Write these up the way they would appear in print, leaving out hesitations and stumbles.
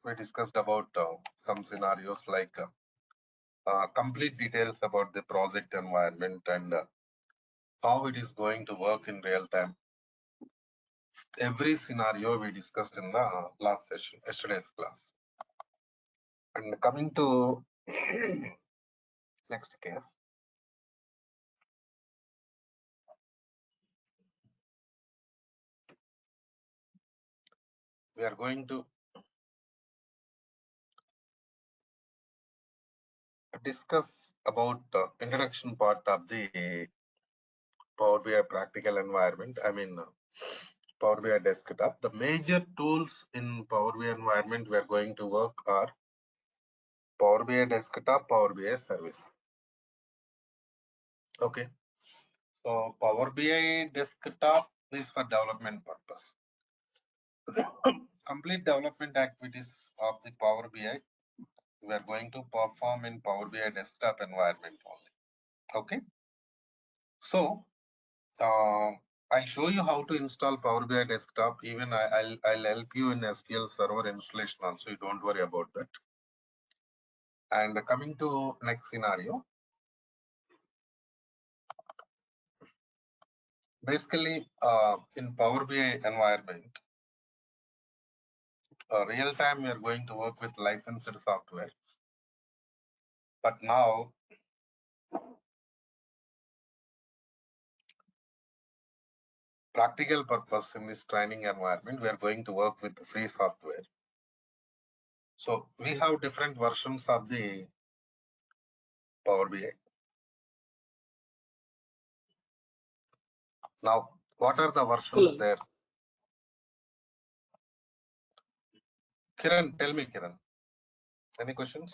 we discussed about some scenarios like complete details about the project environment and how it is going to work in real time. Every scenario we discussed in the last session, yesterday's class. And coming to next case. We are going to discuss about the introduction part of the Power BI practical environment. I mean, Power BI desktop. The major tools in Power BI environment we are going to work are Power BI desktop, Power BI service. Okay. So Power BI desktop is for development purpose. Complete development activities of the Power BI we are going to perform in Power BI desktop environment only. Okay. So I'll show you how to install Power BI desktop. Even I'll help you in SQL Server installation also. You don't worry about that. And coming to next scenario. Basically, in Power BI environment, real time we are going to work with licensed software. But now, practical purpose in this training environment, we are going to work with free software. So we have different versions of the Power BI. Now, what are the versions there? Kiran, tell me, Kiran. Any questions?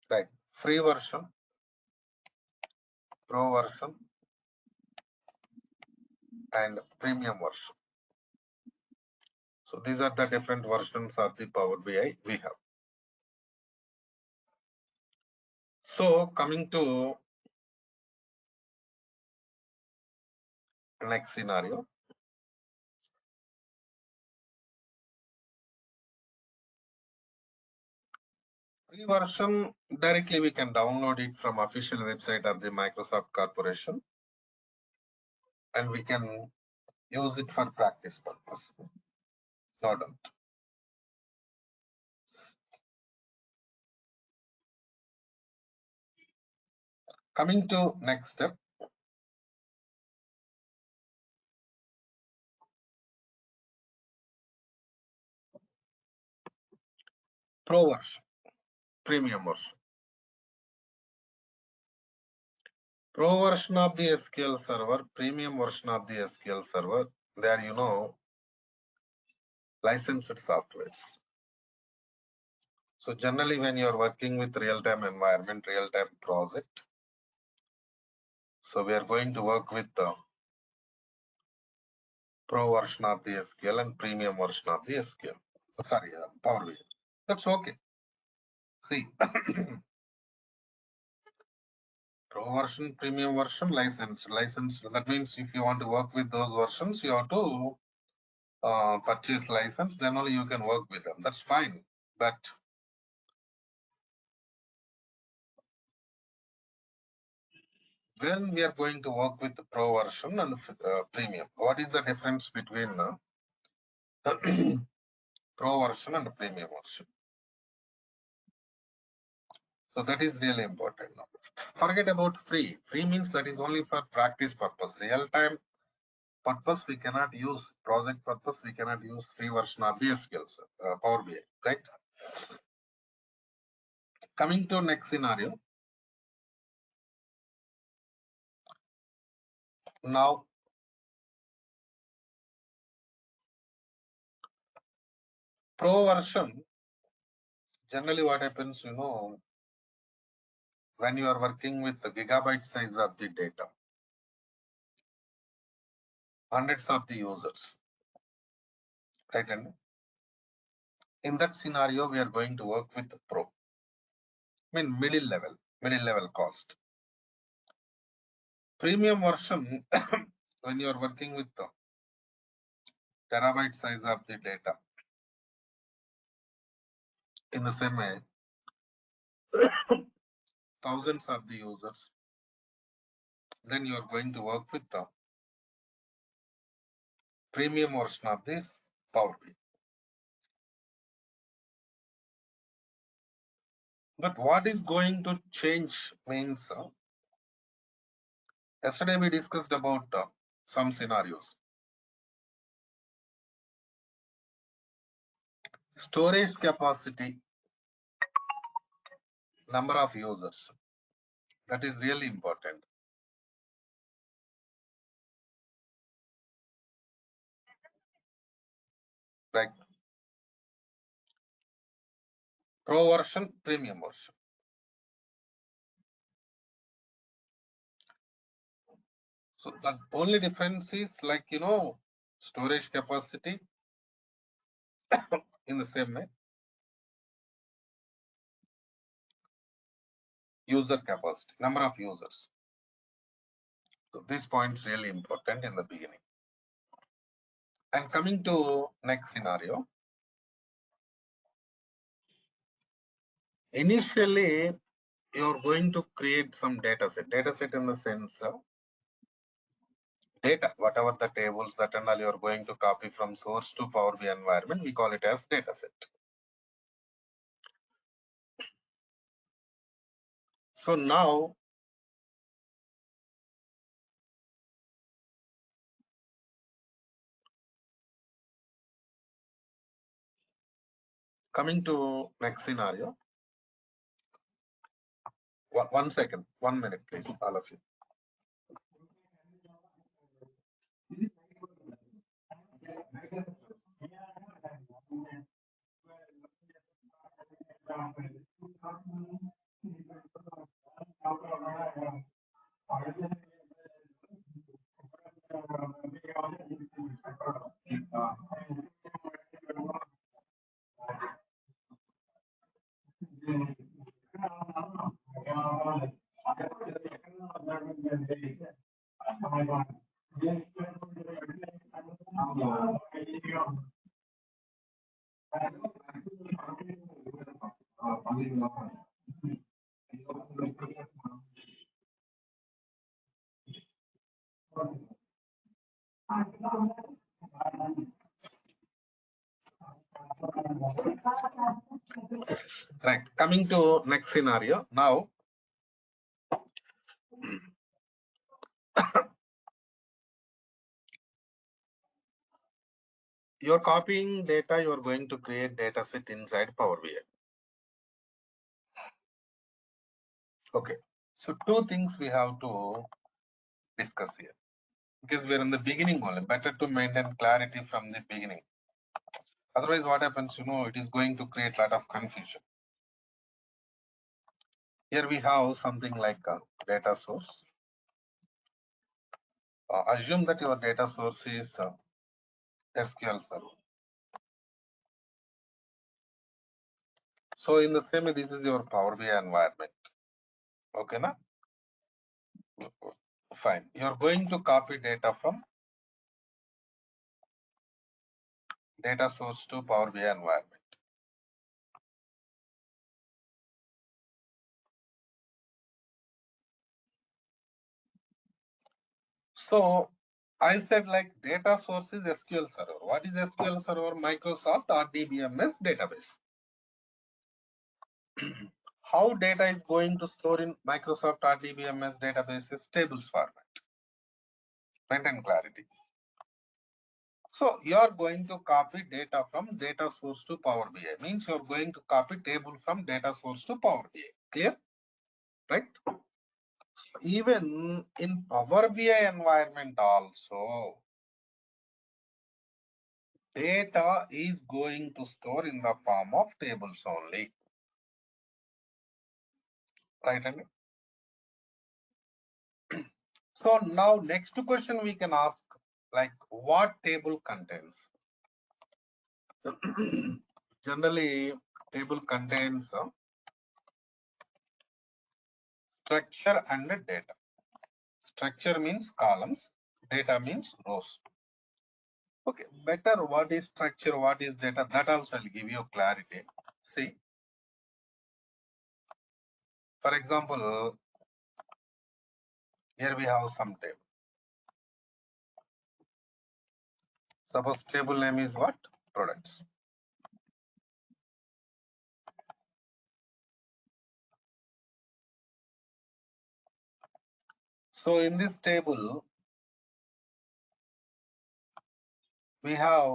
Right. Free version, pro version, and premium version. So these are the different versions of the Power BI we have. So coming to next scenario. Free version, directly we can download it from official website of the Microsoft Corporation and we can use it for practice purpose. No doubt. Coming to next step. Pro version, premium version. Pro version of the SQL Server, premium version of the SQL Server, there you know, licensed softwares. So generally when you are working with real-time environment, real-time project, so we are going to work with the pro version of the SQL and premium version of the SQL. Sorry, Power BI. That's okay. See, pro version, premium version, license. That means if you want to work with those versions, you have to purchase license. Then only you can work with them. That's fine. But when we are going to work with the pro version and premium, what is the difference between pro version and premium version? So that is really important now. Forget about free. Free means that is only for practice purpose. Real time purpose we cannot use. Project purpose we cannot use free version of the SQL Power BI. Right. Coming to next scenario. Now, pro version. Generally, what happens, you know, when you are working with the gigabyte size of the data, hundreds of the users, right? And in that scenario, we are going to work with the pro. I mean, middle level cost. Premium version, when you are working with the terabyte size of the data, in the same way, thousands of the users, then you are going to work with the premium version of this Power BI. But what is going to change means, yesterday we discussed about some scenarios. Storage capacity, number of users, that is really important. Like Pro version, premium version. So the only difference is like, storage capacity in the same way, user capacity, number of users. So this point is really important in the beginning. And coming to next scenario, initially you're going to create some data set in the sense of data, whatever the tables that and all you're going to copy from source to Power BI environment, we call it as data set. So now coming to next scenario, one second, 1 minute, please, all of you. Right. Coming to next scenario. Now, you're copying data, you're going to create data set inside Power BI. Okay. So two things we have to discuss here. Because we're in the beginning only. Better to maintain clarity from the beginning. Otherwise, what happens, it is going to create a lot of confusion. Here we have something like a data source. Assume that your data source is SQL Server. So in the same way, this is your Power BI environment. Okay, na? Fine. You're going to copy data from data source to Power BI environment. So I said like data source is SQL Server. What is SQL Server? Microsoft RDBMS database. How data is going to store in Microsoft RDBMS database is tables format. Maintain clarity. So you are going to copy data from data source to Power BI. Means you are going to copy table from data source to Power BI. Clear? Right? Even in Power BI environment also, data is going to store in the form of tables only. Right? So now next question we can ask, like what table contains? Generally, table contains structure and data. Structure means columns. Data means rows. Okay, better what is structure, what is data, that also I'll give you clarity. See, for example, here we have some table. Suppose table name is what? Products. So in this table, we have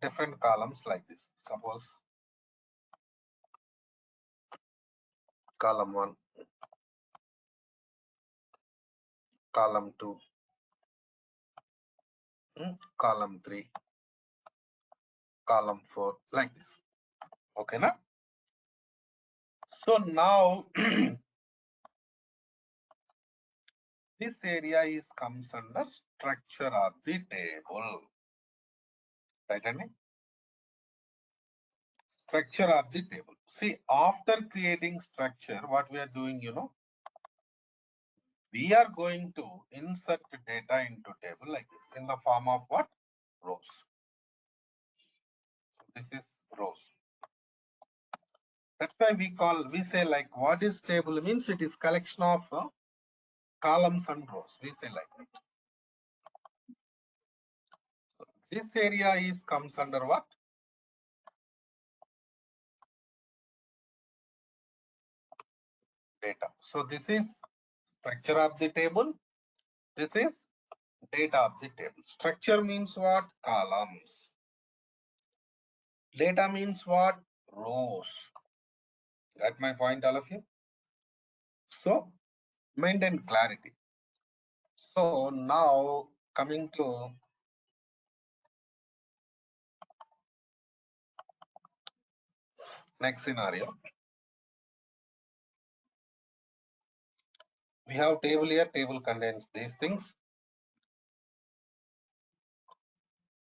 different columns like this. Suppose column 1, column 2, column 3, column 4, like this. Okay, na? So now this area is comes under structure of the table. Right, Andy? Structure of the table. See, after creating structure, what we are doing, we are going to insert data into table like this in the form of what? Rows. So this is rows. That's why we say like what is table means it is collection of columns and rows. We say like that. So this area is comes under what? Data. So this is structure of the table. This is data of the table. Structure means what? Columns. Data means what? Rows. Got my point, all of you? So maintain clarity. So now coming to next scenario. We have table here. Table contains these things.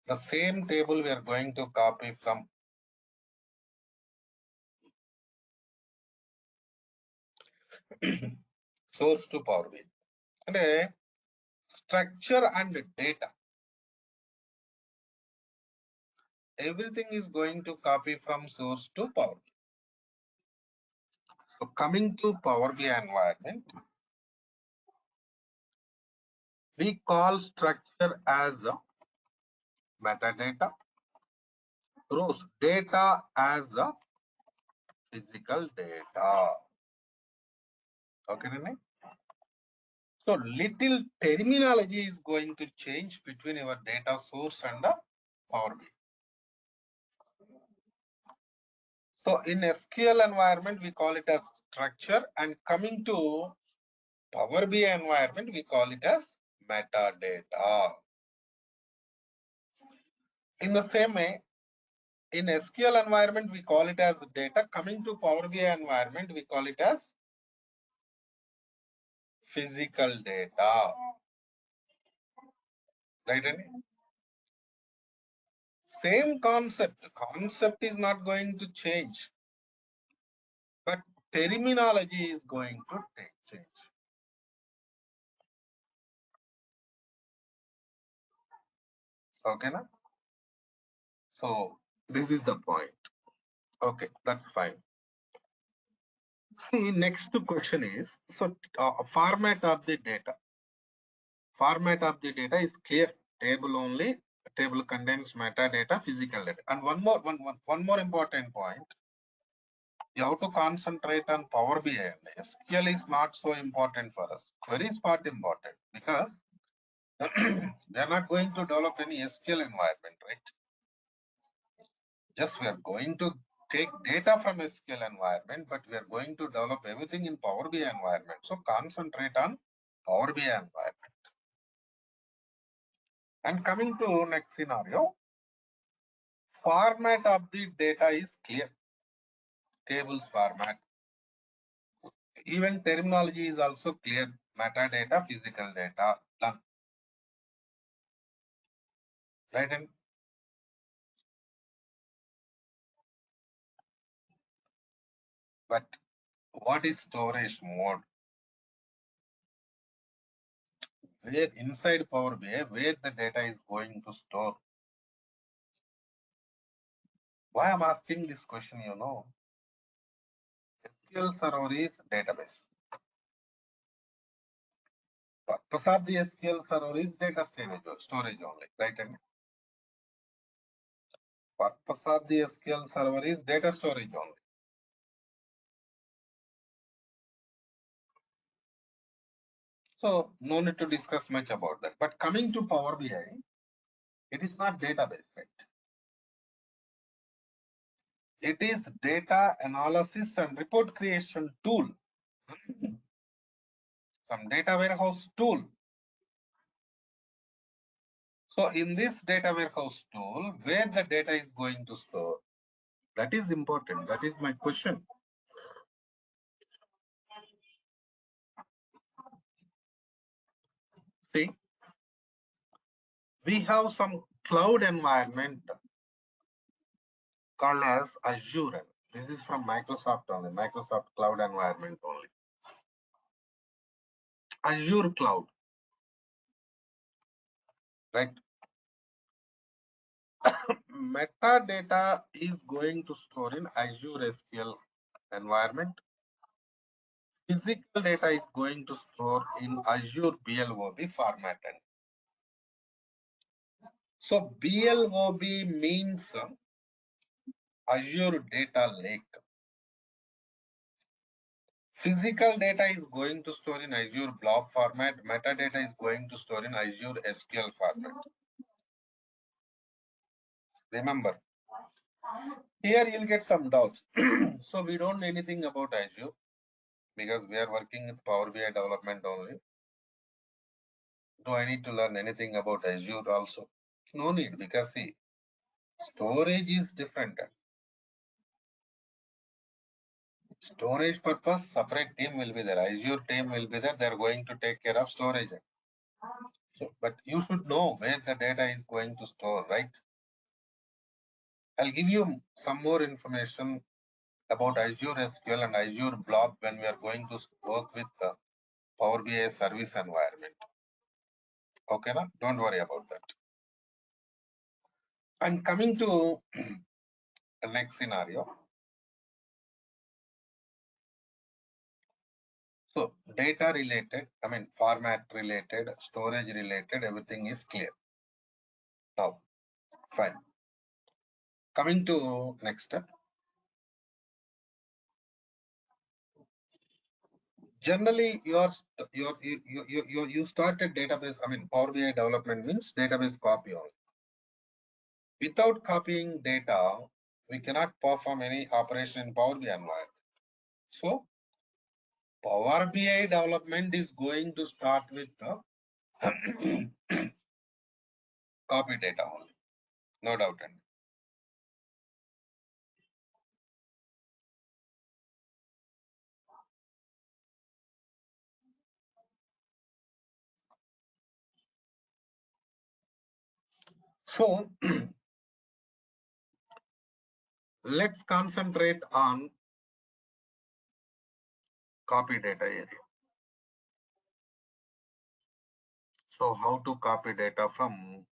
The same table we are going to copy from source to Power BI. And structure and data. Everything is going to copy from source to Power BI. So coming to Power BI environment, we call structure as metadata, rows data as physical data. Okay, Nene? So little terminology is going to change between your data source and the Power BI. So in SQL environment, we call it as structure, and coming to Power BI environment, we call it as metadata. In the same way, in SQL environment, we call it as data. Coming to Power BI environment, we call it as physical data. Right, Andy? Same concept. Concept is not going to change, but terminology is going to change. Okay, na? So this is the point. Okay, that's fine. See, next question is, so format of the data. Format of the data is clear. Table only. Table contains metadata, physical data. And one more important point. You have to concentrate on Power BI. SQL is not so important for us. Query is part important because they are not going to develop any SQL environment, right? Just we are going to take data from SQL environment, but we are going to develop everything in Power BI environment. So concentrate on Power BI environment. And coming to next scenario, format of the data is clear. Tables format. Even terminology is also clear. Metadata, physical data, done. Right? And but what is storage mode? where inside Power BI, where the data is going to store. Why I'm asking this question, SQL server is database. Purpose of the SQL server is data storage only, right? And purpose of the SQL server is data storage only. So no need to discuss much about that. But coming to Power BI, it is not database, right? It is data analysis and report creation tool. Some data warehouse tool. So in this data warehouse tool, where the data is going to store, that is important. That is my question. See, we have some cloud environment called as Azure. This is from Microsoft only, Microsoft cloud environment only. Azure cloud, right? Metadata is going to store in Azure SQL environment. Physical data is going to store in Azure BLOB formatted. So BLOB means Azure Data Lake. Physical data is going to store in Azure blob format. Metadata is going to store in Azure SQL format. Remember, here you'll get some doubts. So we don't know anything about Azure because we are working with Power BI development only. Do I need to learn anything about Azure also? No need, because see, storage is different. Storage purpose, separate team will be there. Azure team will be there. They're going to take care of storage. So, but you should know where the data is going to store, right? I'll give you some more information about Azure SQL and Azure Blob when we are going to work with the Power BI service environment. Okay, na? Don't worry about that. And coming to the next scenario. So data related, format related, storage related, everything is clear. Now, fine. Coming to next step. Generally, you started database. Power BI development means database copy only. Without copying data, we cannot perform any operation in Power BI environment. So, Power BI development is going to start with the copy data only. No doubt. So, let's concentrate on copy data area. So, how to copy data from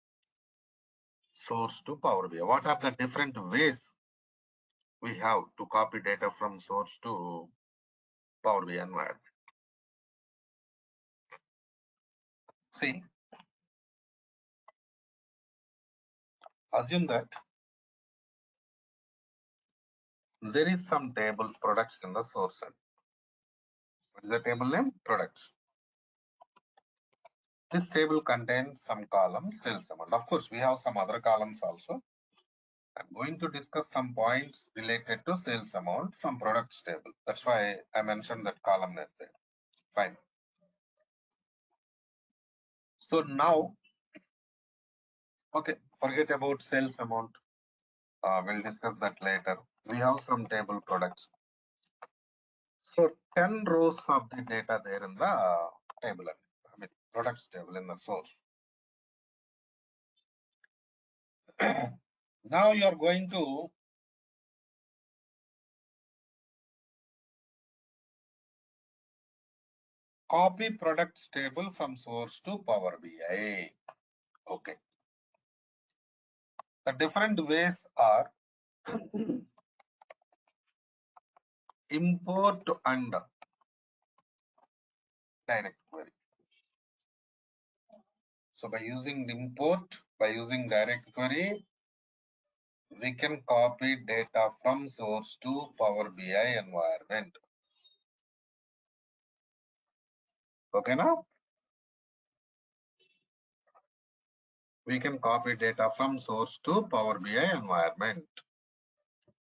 source to Power BI? What are the different ways we have to copy data from source to Power BI environment? See, assume that there is some table products in the source end. What is the table name? Products. This table contains some columns, sales amount. Of course, we have some other columns also. I'm going to discuss some points related to sales amount from products table. That's why I mentioned that column name there. Fine. So now, okay, forget about sales amount. We'll discuss that later. We have some table products. So 10 rows of the data there in the table, products table in the source. Now you are going to copy products table from source to Power BI. Okay. The different ways are import and direct query. So by using import, by using direct query, we can copy data from source to Power BI environment. Okay, now we can copy data from source to Power BI environment.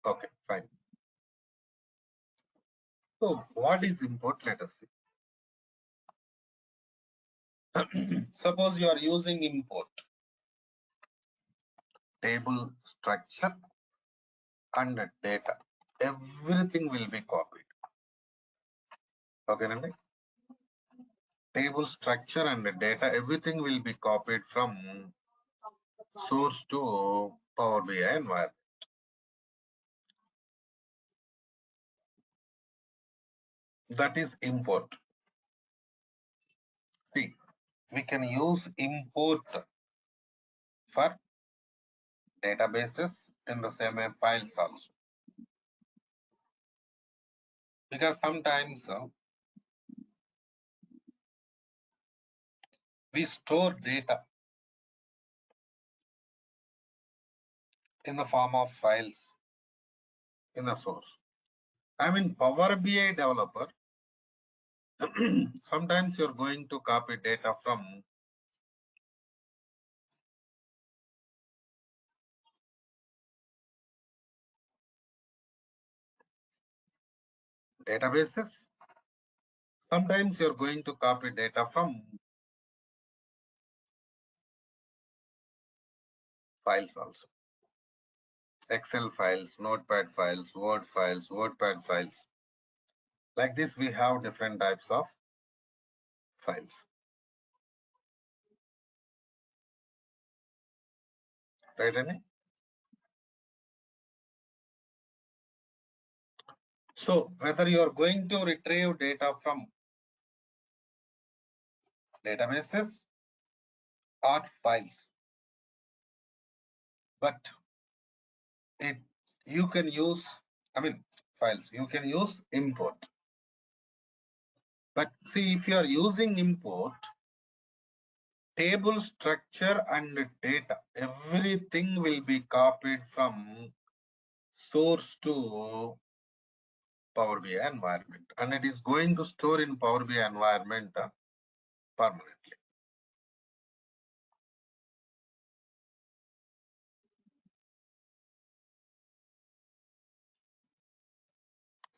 Okay, fine. So what is import? Let us see. Suppose you are using import, table structure and data. Everything will be copied. Okay, Nandi? Table structure and data, everything will be copied from source to Power BI environment. That is import. See, we can use import for databases in the same way files also. Because sometimes we store data in the form of files in the source. I mean, Power BI developer, sometimes you're going to copy data from databases. Sometimes you're going to copy data from files also. Excel files, Notepad files, Word files, WordPad files. Like this, we have different types of files. Right, Annie? So whether you are going to retrieve data from databases or files, but you can use, files, you can use import. But see, if you are using import, table structure and data, everything will be copied from source to Power BI environment, and it is going to store in Power BI environment permanently.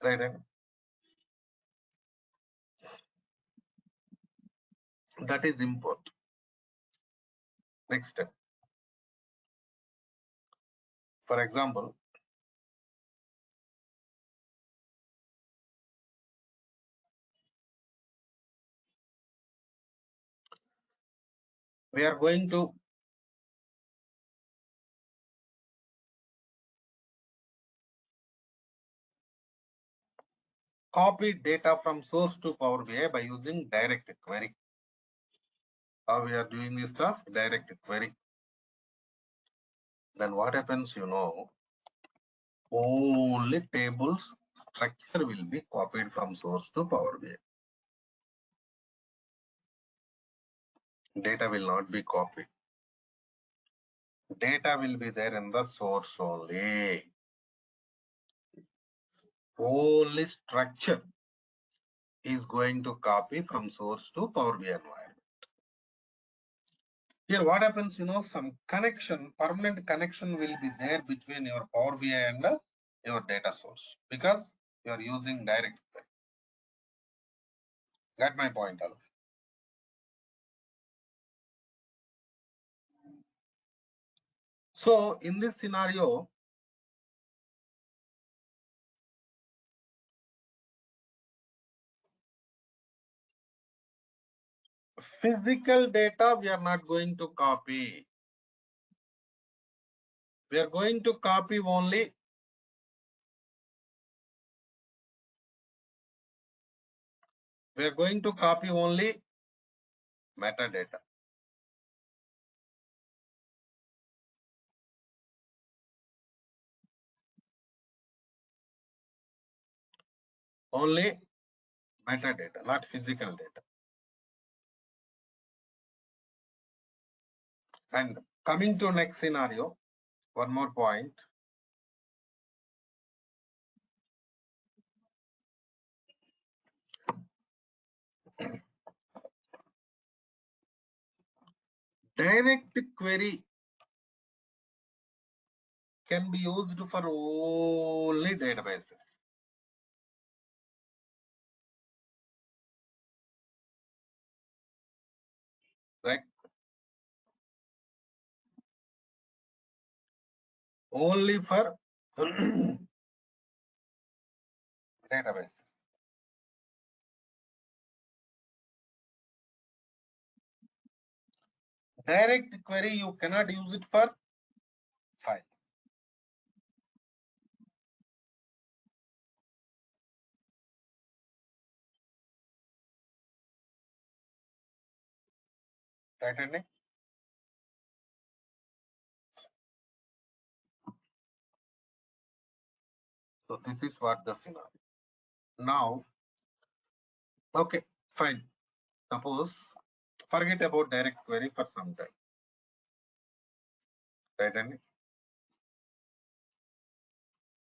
Right? That is import. Next step. For example, we are going to copy data from source to Power BI by using direct query. How we are doing this task? Direct query. Then what happens, only tables structure will be copied from source to Power BI. Data will not be copied. Data will be there in the source only. Only structure is going to copy from source to Power BI environment. Here what happens, some connection, permanent connection will be there between your Power BI and your data source, because you are using direct query. Got my point, Alf? So in this scenario, physical data we are not going to copy. We are going to copy only We are going to copy only metadata. Only metadata, not physical data. And coming to next scenario, one more point. Direct query can be used for only databases. Right? Only for databases. Direct query, you cannot use it for file. Right, Andy? So this is what the scenario. Now, okay, fine. Suppose forget about direct query for some time. Right, Andy?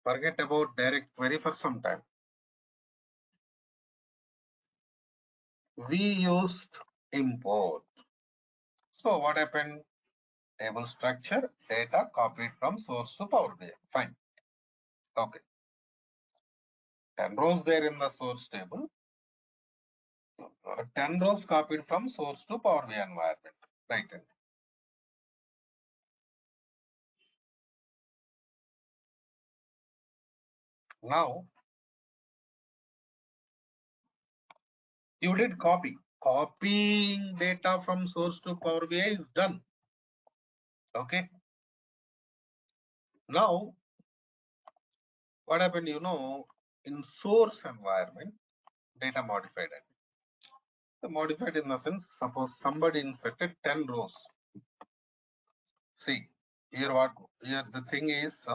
Forget about direct query for some time. We used import. So what happened? Table structure, data copied from source to Power BI. Fine. Okay. 10 rows there in the source table. 10 rows copied from source to Power BI environment. Right. Now you did copy. Copying data from source to Power BI is done. Okay. Now what happened? In source environment, data modified. The modified in the sense, suppose somebody inserted 10 rows. See, here the thing is,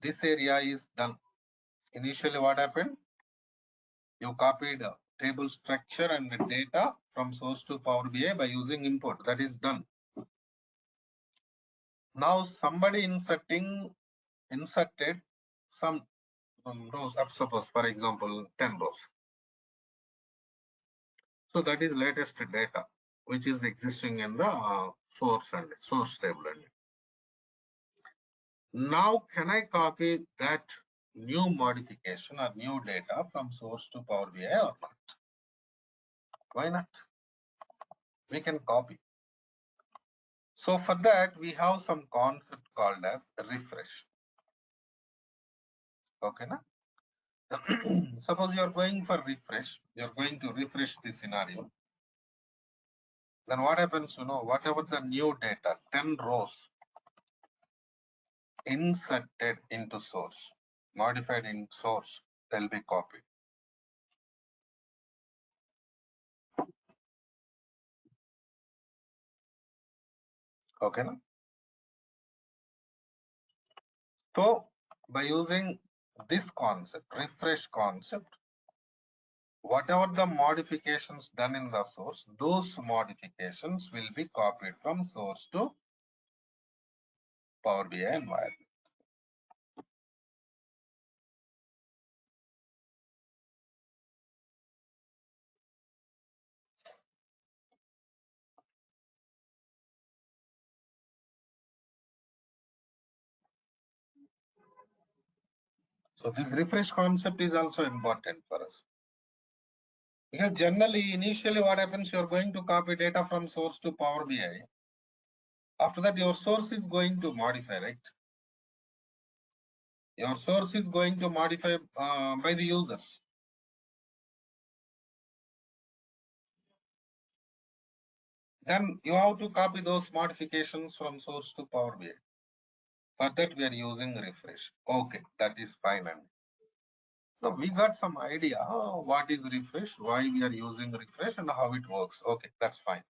this area is done. Initially, what happened? You copied table structure and data from source to Power BI by using import. That is done. Now somebody inserted some rows, suppose for example 10 rows. So that is latest data which is existing in the source table. Now can I copy that new modification or new data from source to Power BI or not? Why not? We can copy. So for that we have some concept called as refresh. Okay, na? Suppose you are going for refresh, you are going to refresh this scenario. Then what happens, whatever the new data, 10 rows inserted into source, modified in source, they'll be copied. Okay, na? So by using this concept, refresh concept, whatever the modifications done in the source, those modifications will be copied from source to Power BI environment. So this refresh concept is also important for us. Because generally, initially what happens, you're going to copy data from source to Power BI. After that, your source is going to modify, right? Your source is going to modify by the users. Then you have to copy those modifications from source to Power BI. For that, we are using refresh. Okay, that is fine. So we got some idea what is refresh, why we are using refresh, and how it works. Okay, that's fine.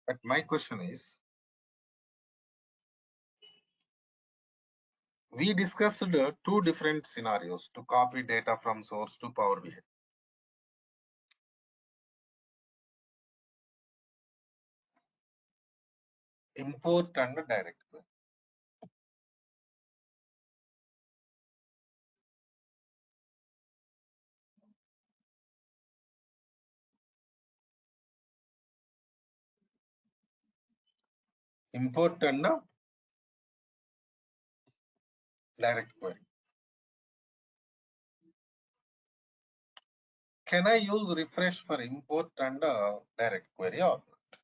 But my question is, we discussed two different scenarios to copy data from source to Power BI. Import and direct query. Import and direct query. Can I use refresh for import and direct query or not?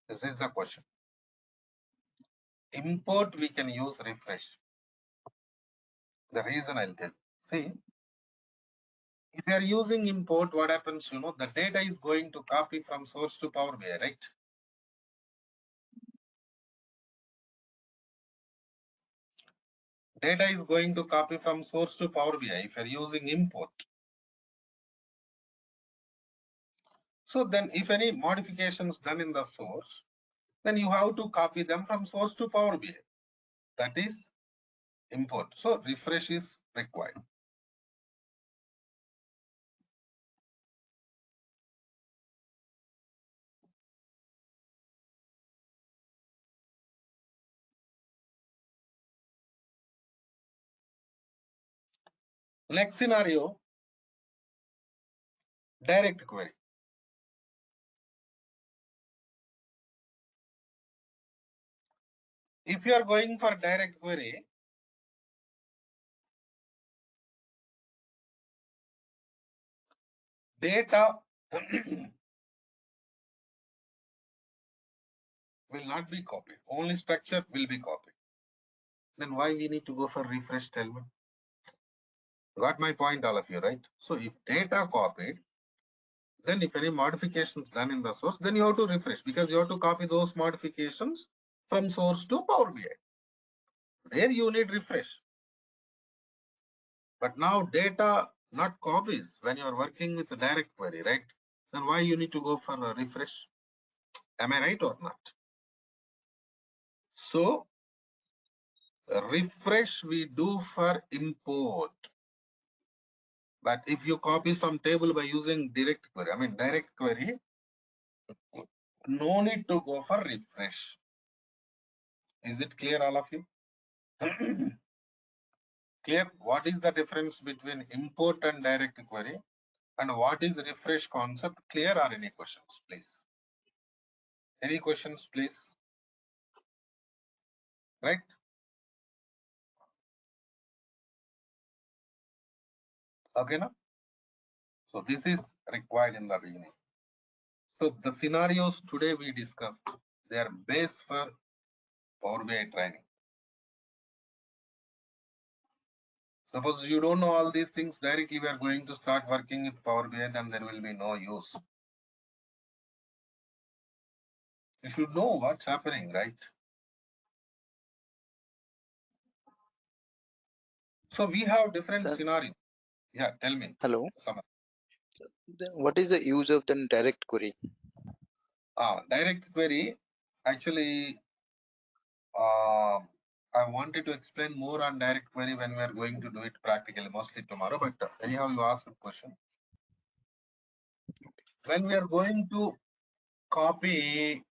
This is the question. Import, we can use refresh. The reason I'll tell. See, if you are using import, what happens, the data is going to copy from source to Power BI, right? Data is going to copy from source to Power BI if you're using import. So then if any modifications done in the source, then you have to copy them from source to Power BI. That is import. So refresh is required. Next scenario, direct query. If you are going for direct query, data will not be copied. Only structure will be copied. Then why we need to go for refresh, tell me? Got my point, all of you, right? So if data copied, then if any modifications done in the source, then you have to refresh because you have to copy those modifications from source to Power BI. There you need refresh. But now data not copies when you are working with the direct query, right? Then why you need to go for a refresh? Am I right or not? So refresh we do for import. But if you copy some table by using direct query, no need to go for refresh. Is it clear, all of you? Clear? What is the difference between import and direct query? And what is refresh concept? Clear or any questions, please? Any questions, please? Right? Okay, now? So this is required in the beginning. So the scenarios today we discussed, they are base for Power BI training. Suppose you don't know all these things, directly we are going to start working with Power BI, then there will be no use. You should know what's happening, right? So we have different Sir, scenarios. Yeah, tell me. hello. Some. What is the use of the direct query? Direct query, actually, uh, I wanted to explain more on direct query when we are going to do it practically, mostly tomorrow. But anyhow, you asked a question. When we are going to copy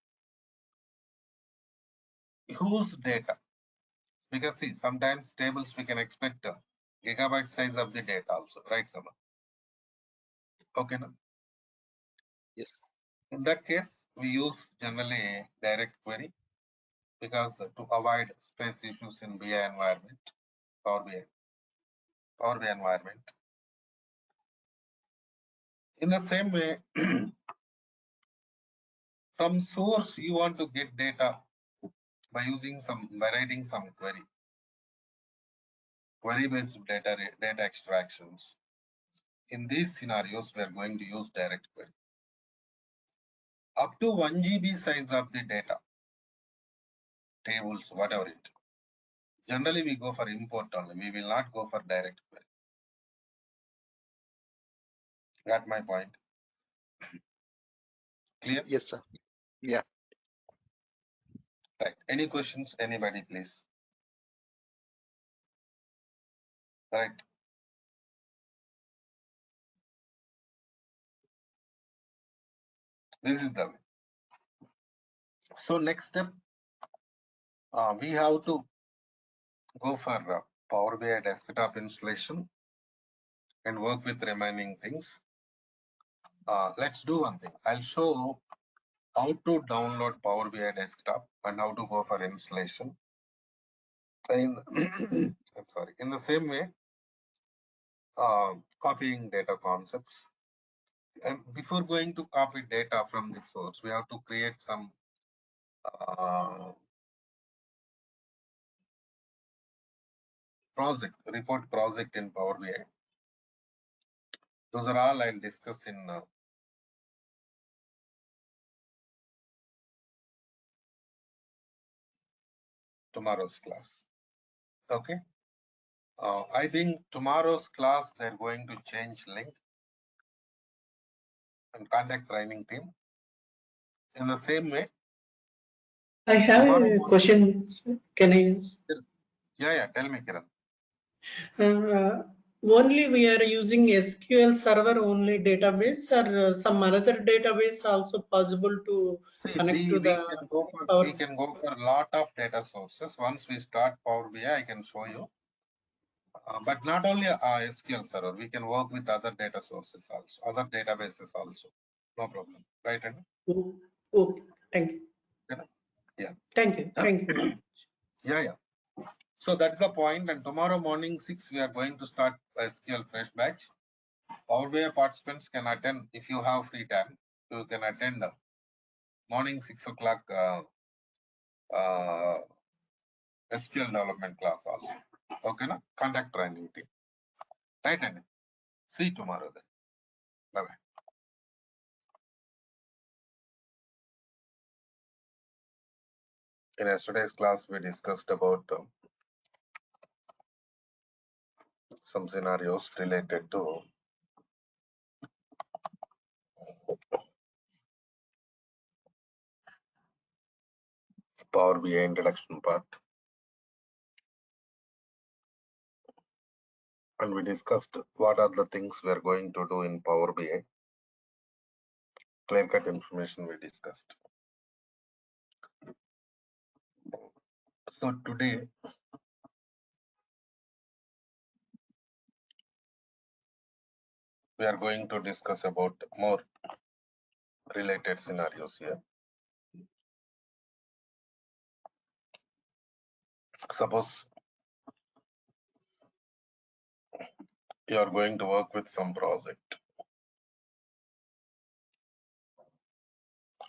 whose data, because see, sometimes tables we can expect gigabyte size of the data also, right, someone? Okay, no? Yes. In that case, we use generally direct query because to avoid space issues in BI environment, Power BI, Power BI environment. In the same way, from source you want to get data by writing some query based data extractions. In these scenarios, we are going to use direct query. Up to 1 GB size of the data, tables, whatever it. Generally, we go for import only. We will not go for direct query. Got my point? Clear? Yes, sir. Yeah. Right. Any questions? Anybody, please. Right. This is the way. So next step, we have to go for Power BI desktop installation and work with remaining things. Let's do one thing. I'll show how to download Power BI desktop and how to go for installation. In, I'm sorry. In the same way, copying data concepts. And before going to copy data from the source, we have to create some report project in Power BI. Those are all I'll discuss in tomorrow's class. Okay. I think tomorrow's class, they're going to change link and contact training team. In the same way, I have tomorrow a morning. question, sir. Can I ask? Yeah, tell me, Kiran. Only we are using SQL Server only database, or some other database also possible to See, connect to the we Power? can go for a lot of data sources. Once we start Power BI, I can show you. But not only SQL Server, we can work with other data sources also, other databases also. No problem, right? Anand? Oh, okay, thank you. Yeah. Thank you. Thank you. Yeah. So that's the point. And tomorrow morning 6, we are going to start SQL fresh batch. Power BI participants can attend if you have free time. You can attend morning 6 o'clock SQL development class also. Okay, na? Contact training team. Right, and see you tomorrow then. Bye bye. In yesterday's class, we discussed about some scenarios related to Power BI introduction part. And we discussed what are the things we are going to do in Power BI. Clear cut information we discussed. So today, we are going to discuss about more related scenarios here. Suppose you are going to work with some project,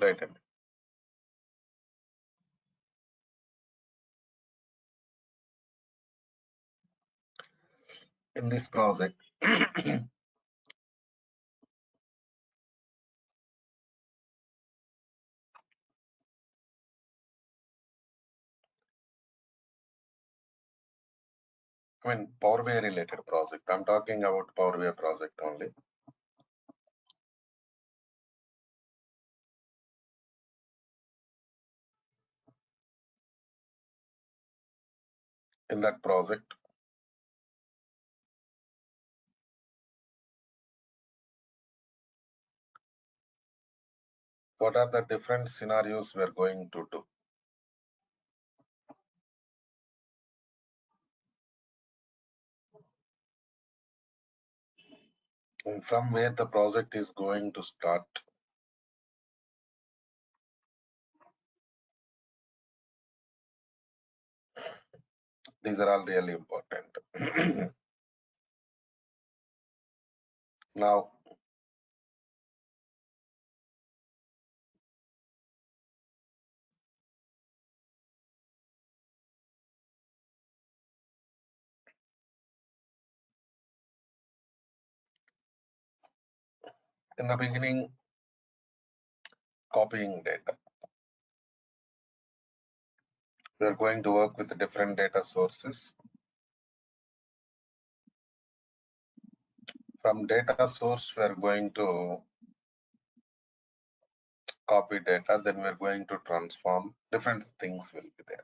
right? In this project, I mean, Power BI related project. I'm talking about Power BI project only. In that project, what are the different scenarios we are going to do? And from where the project is going to start. These are all really important. Now, in the beginning, copying data. We are going to work with different data sources. From data source, we are going to copy data, then we're going to transform. Different things will be there.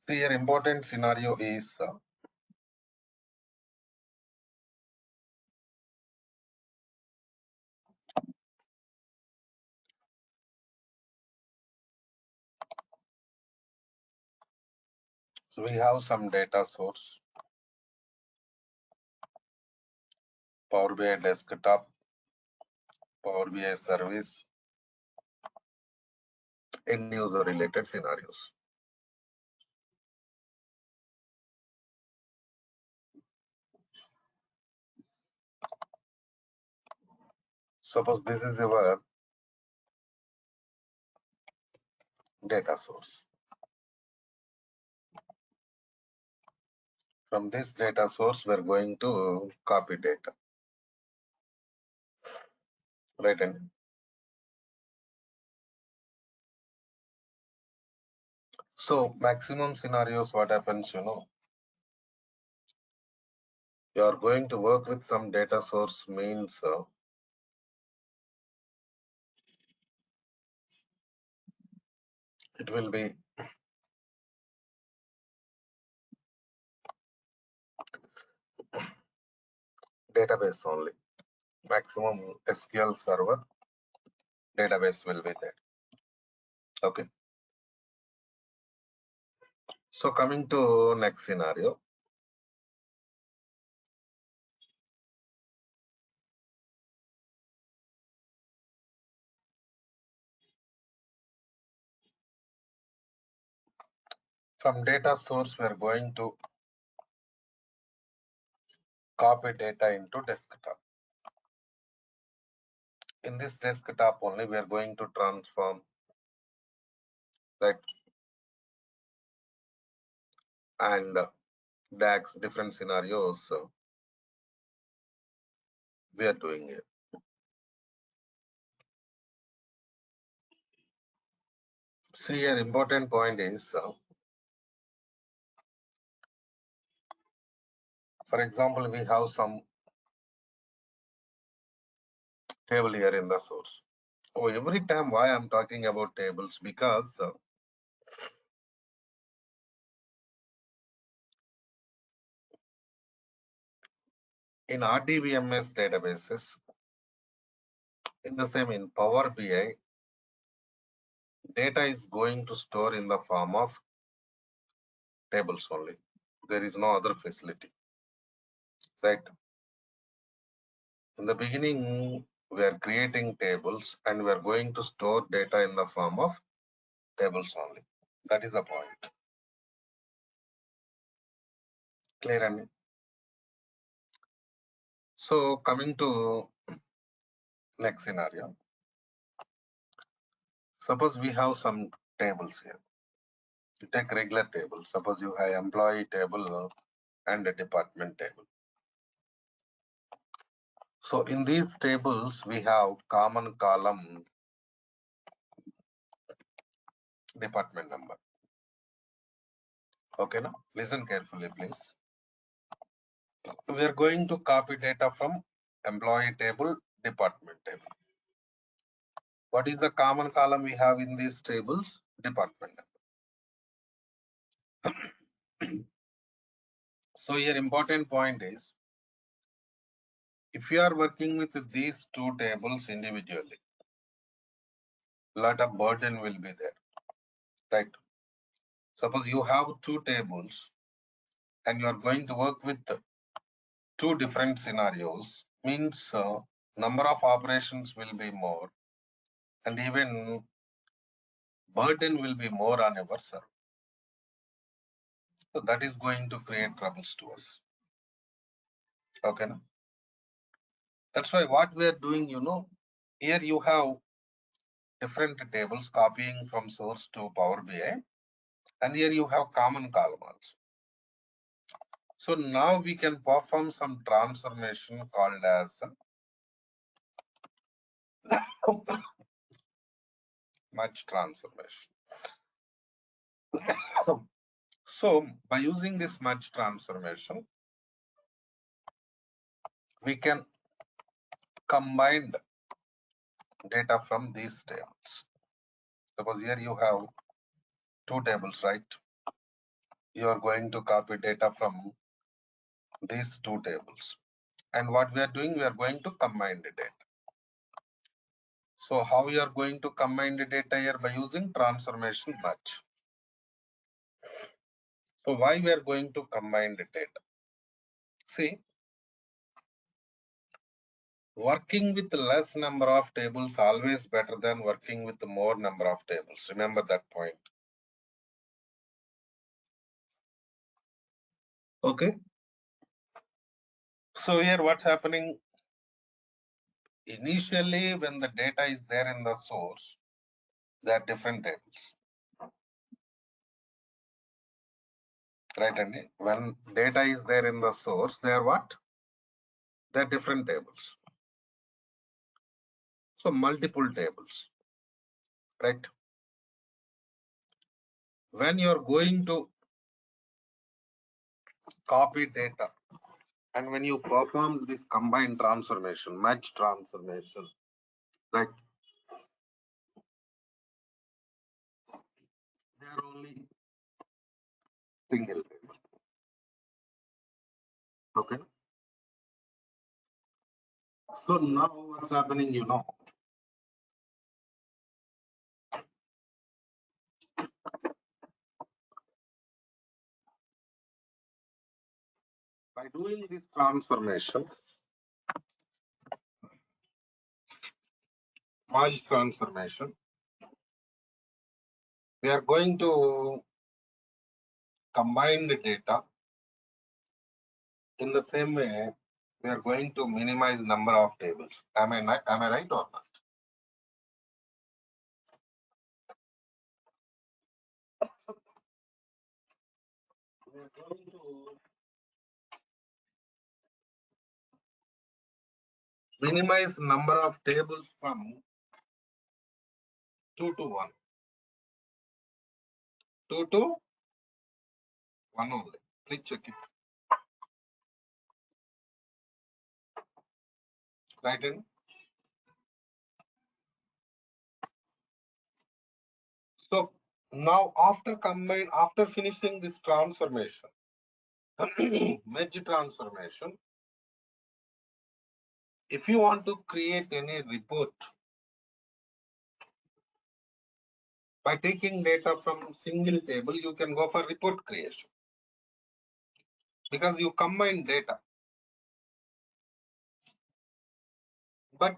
So here important scenario is so we have some data source, Power BI desktop, Power BI service, end user related scenarios. Suppose this is your data source. From this data source, we're going to copy data, right? And so maximum scenarios, what happens, you are going to work with some data source means it will be database only. Maximum SQL server database will be there. Okay. So coming to next scenario. From data source, we are going to copy data into desktop. In this desktop only, we are going to transform, right? And DAX, different scenarios we are doing it. See, an important point is, for example, we have some table here in the source. So every time why I'm talking about tables, because in RDBMS databases, in the same in Power BI, data is going to store in the form of tables only. There is no other facility, right? In the beginning, we are creating tables and we are going to store data in the form of tables only. That is the point. Clear? And so coming to next scenario. Suppose we have some tables here. You take regular table. Suppose you have employee table and a department table. So in these tables, we have common column department number. Okay, now listen carefully, please. We are going to copy data from employee table, department table. What is the common column we have in these tables? Department number. So here important point is, if you are working with these two tables individually, lot of burden will be there, right? Suppose you have two tables and you are going to work with two different scenarios, means number of operations will be more and even burden will be more on our server. So that is going to create troubles to us. Okay. No? That's why what we are doing, here you have different tables copying from source to Power BI, and here you have common column also. So now we can perform some transformation called as merge transformation. So by using this merge transformation, we can combine data from these tables. Suppose here you have two tables, right? You are going to copy data from these two tables. And what we are doing, we are going to combine the data. So how we are going to combine the data here? By using transformation merge. So why we are going to combine the data? See, working with less number of tables always better than working with more number of tables. Remember that point. Okay. So here what's happening? Initially, when the data is there in the source, there are different tables. Right, Andy? When data is there in the source, they are what? They are different tables. So multiple tables, right? When you're going to copy data and when you perform this combined transformation, merge transformation, right? They are only single table. Okay. So now what's happening, you know? By doing this transformation, merge transformation, we are going to combine the data. In the same way, we are going to minimize number of tables. Am I right or not? We are going to minimize number of tables from 2 to 1. 2 to 1 only. Please check it. Right in. So now after finishing this transformation, merge transformation, if you want to create any report by taking data from single table, you can go for report creation because you combine data. But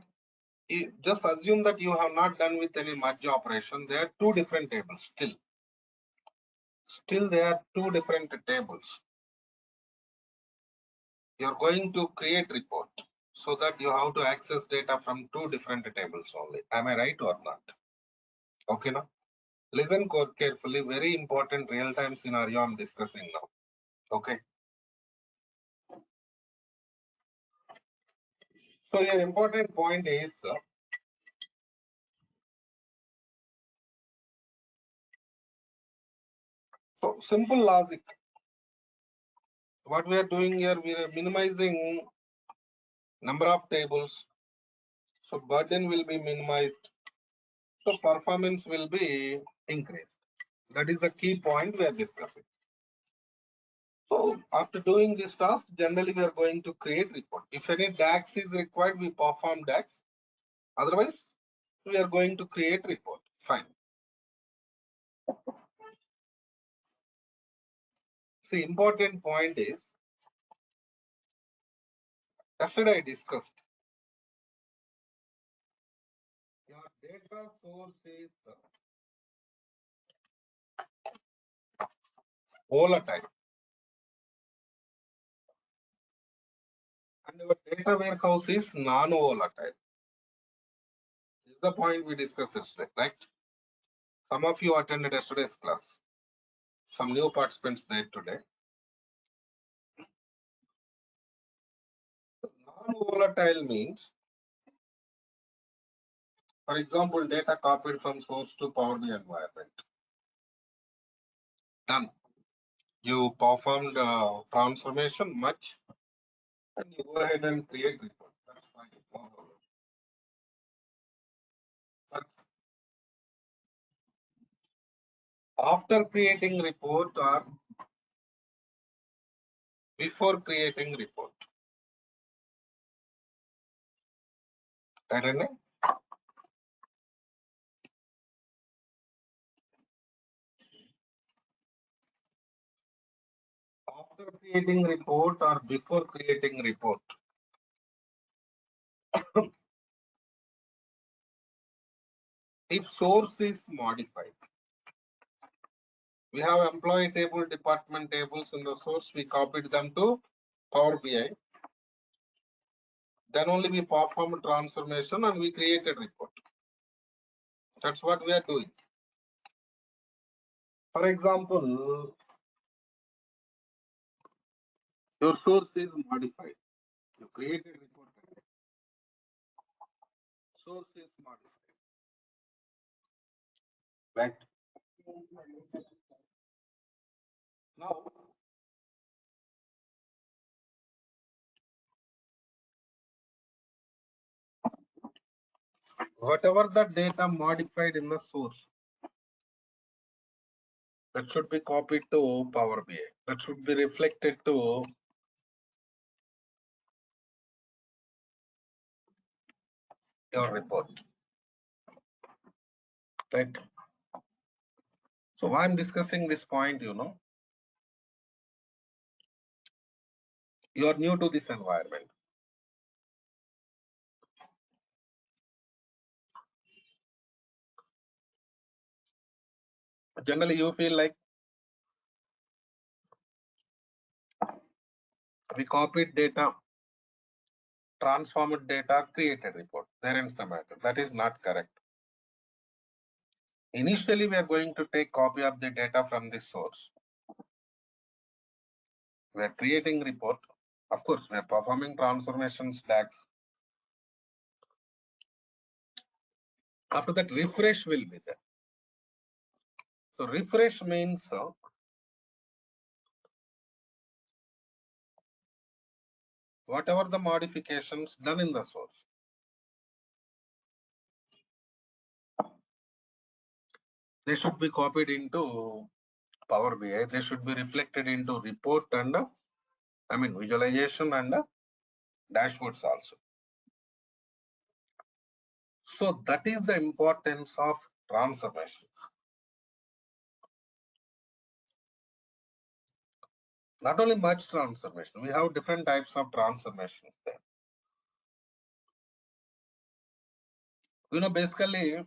just assume that you have not done with any merge operation. There are two different tables still. Still there are two different tables. You're going to create report so that you have to access data from two different tables only. Am I right or not? Okay, now listen carefully. Very important real-time scenario I'm discussing now. Okay. So your important point is so simple logic. What we are doing here, we are minimizing number of tables. So burden will be minimized. So performance will be increased. That is the key point we are discussing. So after doing this task, generally we are going to create report. If any DAX is required, we perform DAX. Otherwise, we are going to create report. Fine. See, important point is, yesterday I discussed, your data source is volatile. And our data warehouse is non-volatile. This is the point we discussed yesterday, right? Some of you attended yesterday's class. Some new participants there today. Non-volatile means, for example, data copied from source to Power BI environment. Done. You performed transformation much. and you go ahead and create report. That's fine. No problem. But after creating report or before creating report, right? Anna? After creating report or before creating report, if source is modified, we have employee table, department tables in the source, we copied them to Power BI. Then only we perform transformation and we created report. That's what we are doing. For example, your source is modified. You created report. Source is modified. Right. Now, whatever the data modified in the source, that should be copied to Power BI. That should be reflected to your report. Right. So why I'm discussing this point, you are new to this environment. Generally, you feel like we copied data, transformed data, created report. There ends the matter. That is not correct. Initially, we are going to take copy of the data from this source. We are creating report. Of course, we are performing transformations DAX. After that, refresh will be there. So refresh means whatever the modifications done in the source, they should be copied into Power BI. They should be reflected into report and visualization and dashboards also. So that is the importance of transformation. Not only much transformation, we have different types of transformations there. Basically,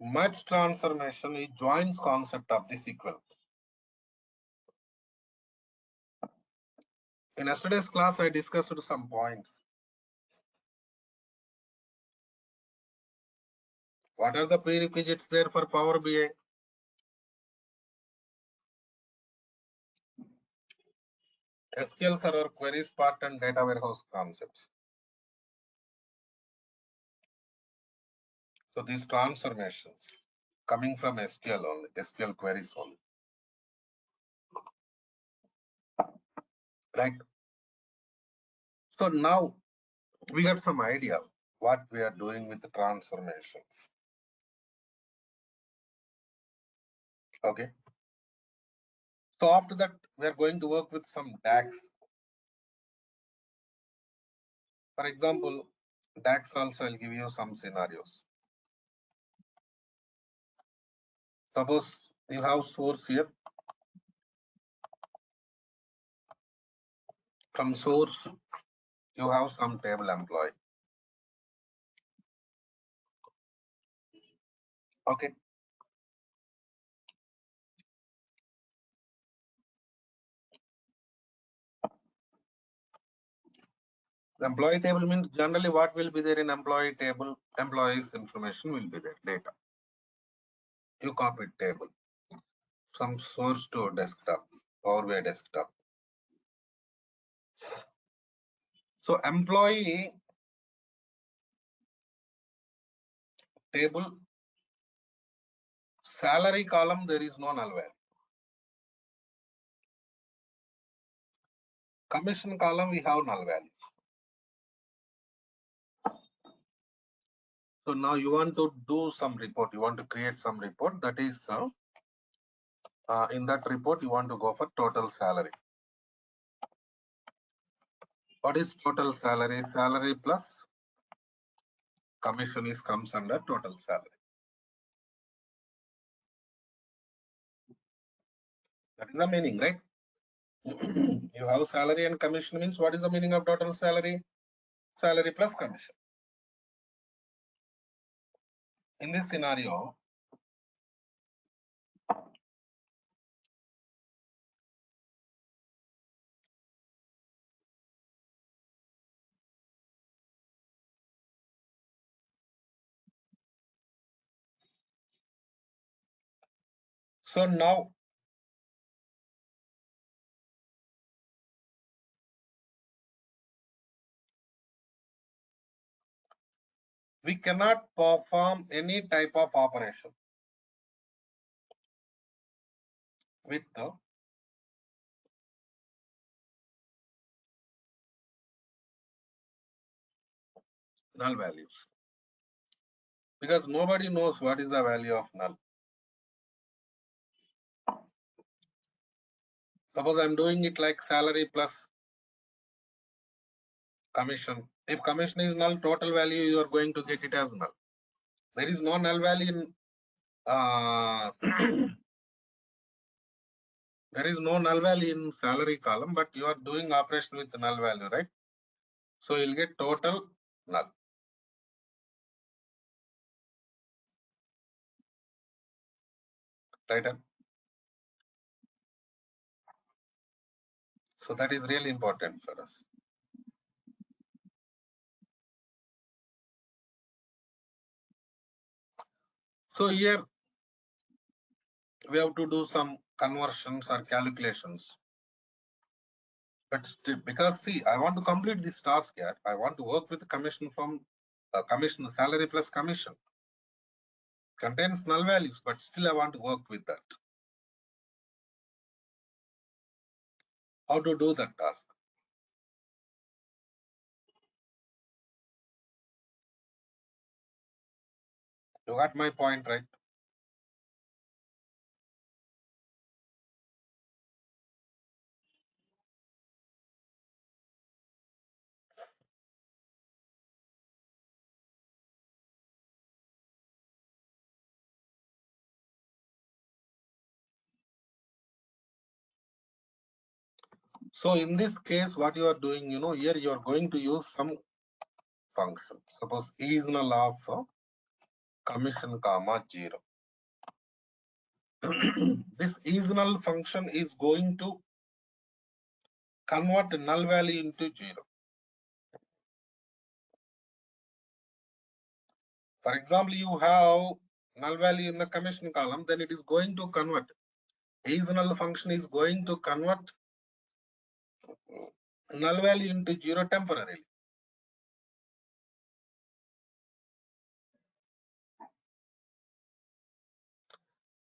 much transformation is joins concept of the SQL. In yesterday's class, I discussed some points. What are the prerequisites there for Power BI? SQL Server queries part and data warehouse concepts. So these transformations coming from SQL only, SQL queries only. Right. So now we got some idea what we are doing with the transformations. Okay. So after that, we are going to work with some DAX. For example, DAX also I'll give you some scenarios. Suppose you have source here. From source, you have some table employee. Okay. The employee table means generally what will be there in employee table, employees information will be there, data. You copy table from source to desktop, Power BI desktop. So employee table, salary column, there is no null value. Commission column, we have null values. So now you want to do some report. You want to create some report. That is, in that report, you want to go for total salary. What is total salary? Salary plus commission is comes under total salary. That is the meaning, right? You have salary and commission means what is the meaning of total salary? Salary plus commission. In this scenario, so now we cannot perform any type of operation with the null values because nobody knows what is the value of null. Suppose I'm doing it like salary plus commission. If commission is null, total value you are going to get it as null. There is no null value in there is no null value in salary column, but you are doing operation with null value, right? So you'll get total null. Right? So that is really important for us. So here we have to do some conversions or calculations. But still, because see, I want to complete this task here. I want to work with the commission from commission salary plus commission. Contains null values, but still I want to work with that. How to do that task? You got my point, right? So in this case, what you are doing, here you are going to use some function. Suppose is null of commission comma 0. This is null function is going to convert null value into 0. For example, you have null value in the commission column, then it is going to convert. Is null function is going to convert null value into 0 temporarily.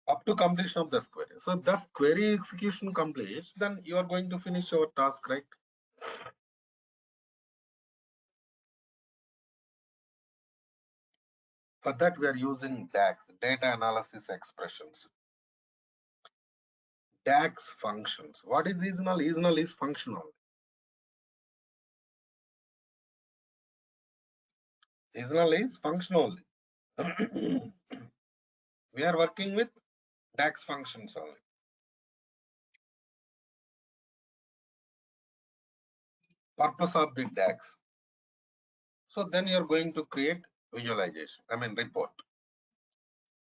Up to completion of this query. So thus query execution completes, then you are going to finish your task, right? For that we are using DAX, data analysis expressions. DAX functions. What is is null? Is null is functional. Is null is functional. We are working with DAX functions only. Purpose of the DAX. So then you're going to create visualization, report.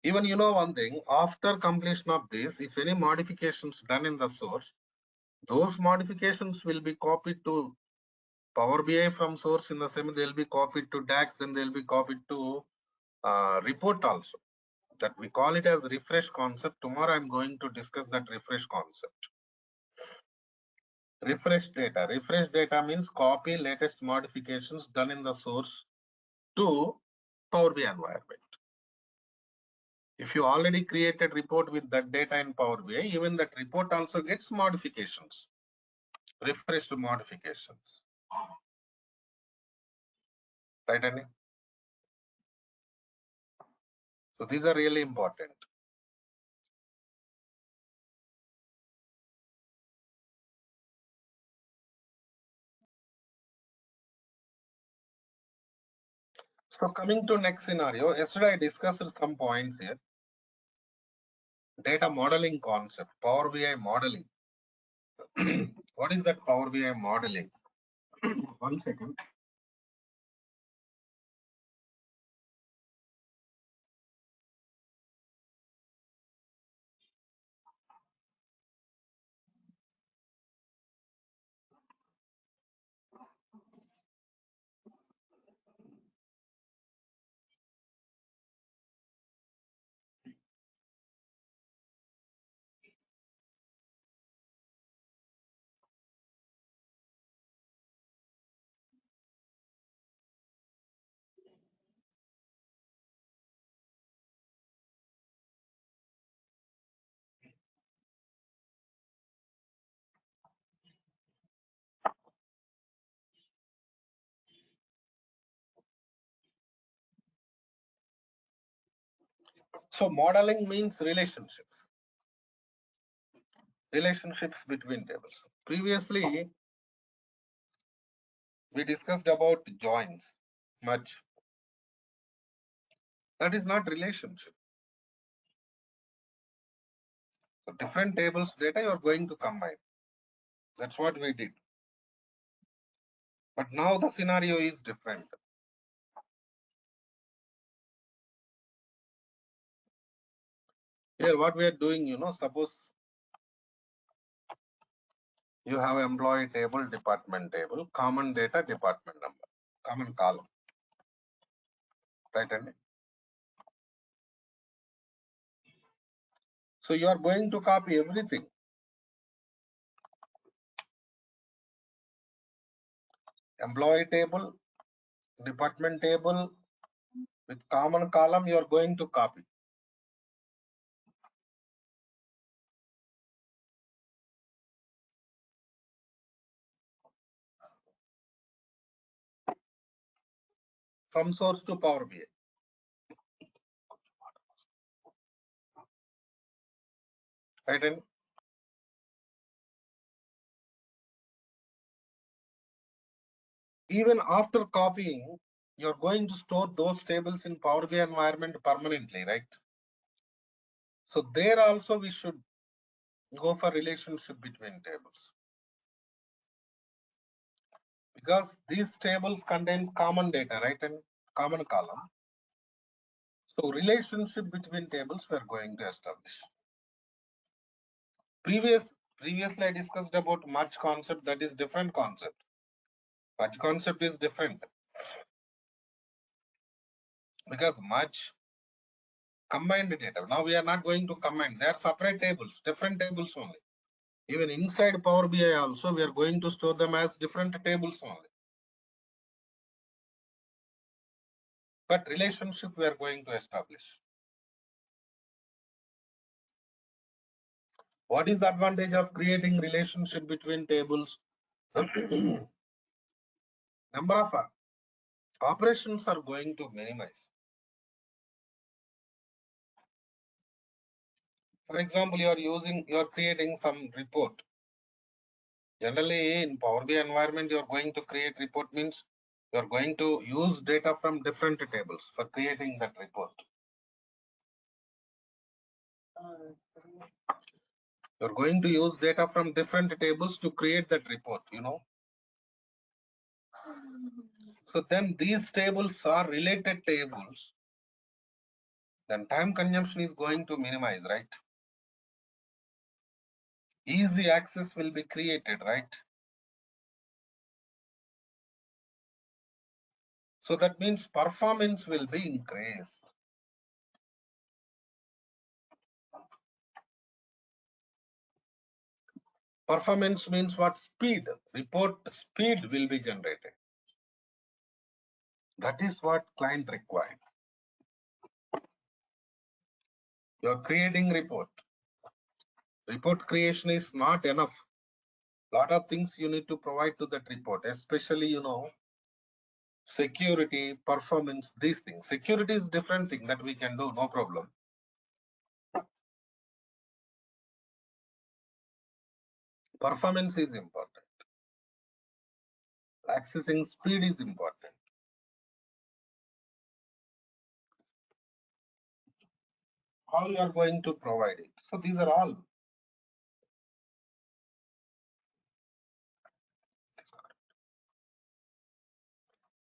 Even one thing, after completion of this, if any modifications done in the source, those modifications will be copied to Power BI from source. In the same, they'll be copied to DAX, then they'll be copied to report also. That we call it as refresh concept. Tomorrow I'm going to discuss that refresh concept. Refresh data. Refresh data means copy latest modifications done in the source to Power BI environment. If you already created report with that data in Power BI, even that report also gets modifications. refreshed modifications. Right, Annie? So these are really important. So coming to next scenario, yesterday I discussed some points here. Data modeling concept, Power BI modeling. What is that Power BI modeling? 1 second. So modeling means relationships between tables. Previously, we discussed about joins, merge. That is not relationship. So different tables data you are going to combine. That's what we did. But now the scenario is different. Here what we are doing, suppose you have employee table, department table, common data, department number, common column, right? And so you are going to copy everything. Employee table, department table with common column, you are going to copy. From source to Power BI. Right? And even after copying, you're going to store those tables in Power BI environment permanently, right? So there also we should go for relationship between tables. Because these tables contains common data, right? And common column. So relationship between tables we are going to establish. Previously I discussed about merge concept, that is different concept. Merge concept is different. Because merge combined data. Now we are not going to combine. They are separate tables, different tables only. Even inside Power BI also, we are going to store them as different tables only. But relationship we are going to establish. What is the advantage of creating relationship between tables? Number of operations are going to minimize. For example, you are creating some report. Generally, in Power BI environment, you are going to create report means you are going to use data from different tables for creating that report. You're going to use data from different tables to create that report, So then these tables are related tables. Then time consumption is going to minimize, right? Easy access will be created, right? So that means performance will be increased. Performance means what? Speed. Report speed will be generated. That is what client required. You are creating report. Report creation is not enough. Lot of things you need to provide to that report, especially, security, performance, these things. Security is different thing that we can do, no problem. Performance is important. Accessing speed is important. How you are going to provide it. So these are all.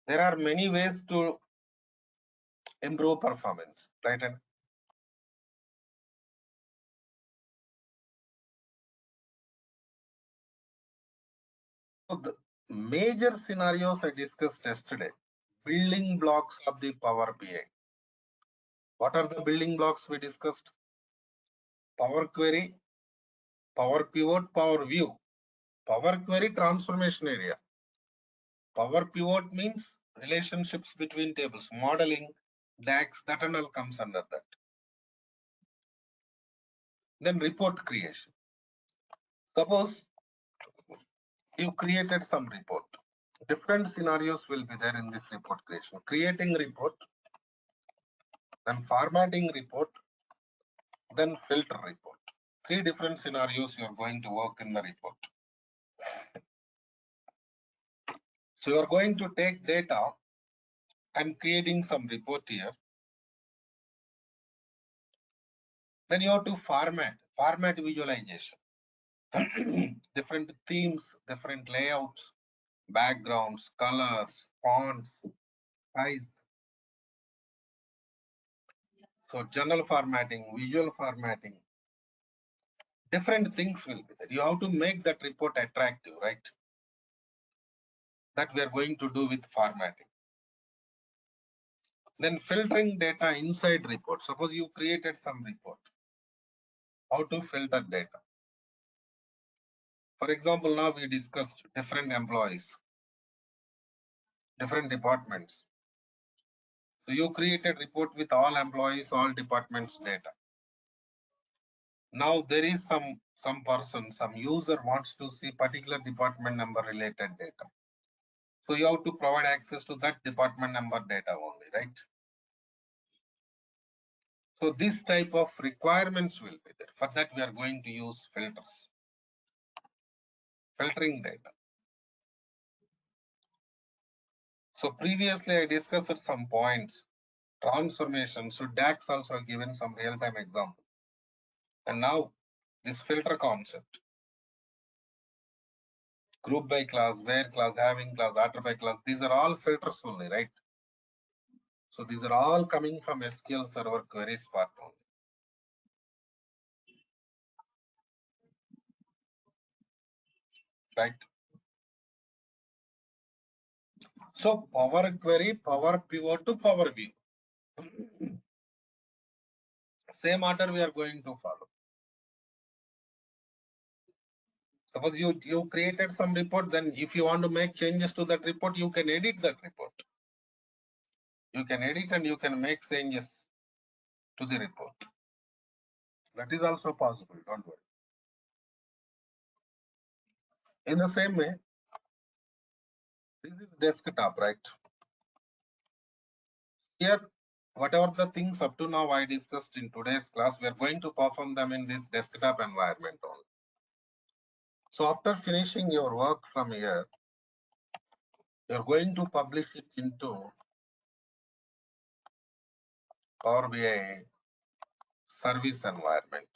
There are many ways to improve performance, right? And so the major scenarios I discussed yesterday, building blocks of the Power BI. What are the building blocks we discussed? Power query, Power pivot, Power view. Power query transformation area. Power pivot means relationships between tables, modeling, DAX, that and all comes under that. Then report creation. Suppose you created some report. Different scenarios will be there in this report creation. Creating report, then formatting report, then filter report. Three different scenarios you are going to work in the report. So you are going to take data and creating some report here. Then you have to format visualization. Different themes, different layouts, backgrounds, colors, fonts, size. So general formatting, visual formatting, different things will be there. You have to make that report attractive, right? That we are going to do with formatting. Then filtering data inside report. Suppose you created some report. How to filter data? For example, now we discussed different employees, different departments. So you created report with all employees, all departments data. Now there is some person, some user wants to see particular department number related data. So you have to provide access to that department number data only, right? So this type of requirements will be there. For that we are going to use filters, filtering data. So previously I discussed some points, transformation. So DAX also given some real-time example. And now this filter concept, group by class, where class, having class, after by class, these are all filters only, right? So these are all coming from SQL Server queries part only. Right? So Power Query, Power Pivot to Power View. Same order we are going to follow. Suppose you created some report, then if you want to make changes to that report, you can edit that report. You can edit and you can make changes to the report. That is also possible, don't worry. In the same way, this is desktop, right? Here, whatever the things up to now I discussed in today's class, we are going to perform them in this desktop environment only. So after finishing your work from here, you're going to publish it into Power BI service environment.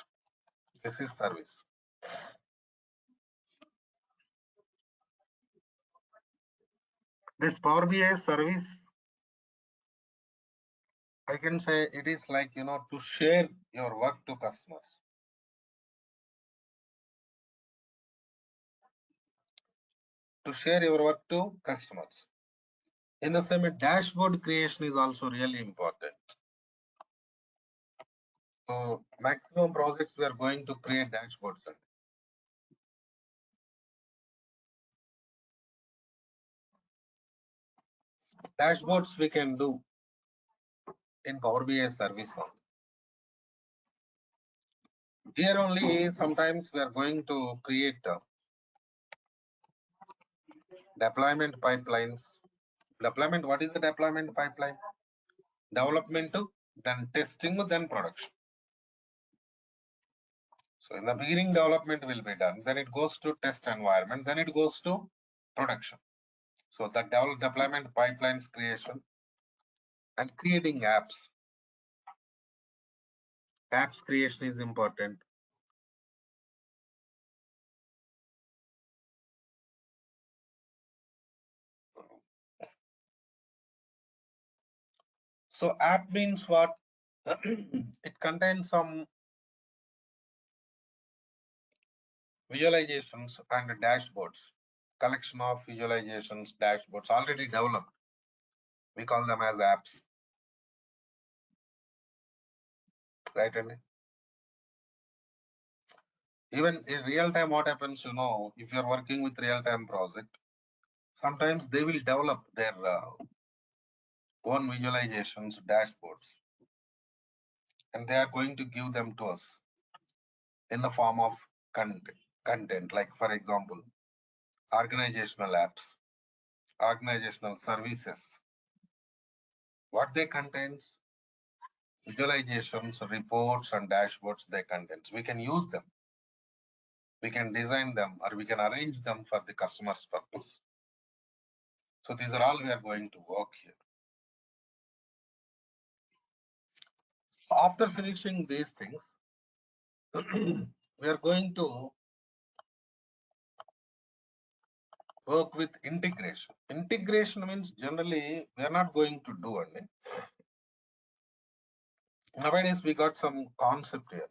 This is service. This Power BI service, I can say it is like, to share your work to customers. To share your work to customers. In the same way, dashboard creation is also really important. So maximum projects we are going to create dashboards. Dashboards we can do in Power BI service only. Here only sometimes we are going to create Deployment pipeline. Deployment, what is the deployment pipeline? Development, then testing, then production. So in the beginning, development will be done. Then it goes to test environment. Then it goes to production. So the deployment pipelines creation and creating apps. Apps creation is important. So app means what? It contains some visualizations and dashboards. Collection of visualizations, dashboards already developed. We call them as apps. Right? And even in real time, what happens, if you're working with real time project, sometimes they will develop their own visualizations, dashboards, and they are going to give them to us in the form of content, like for example, organizational apps, organizational services. What they contains, visualizations, reports, and dashboards they contains. We can use them, we can design them, or we can arrange them for the customer's purpose. So these are all we are going to work here. So after finishing these things, we are going to work with integration. Integration means generally we are not going to do anything. Nowadays we got some concept here.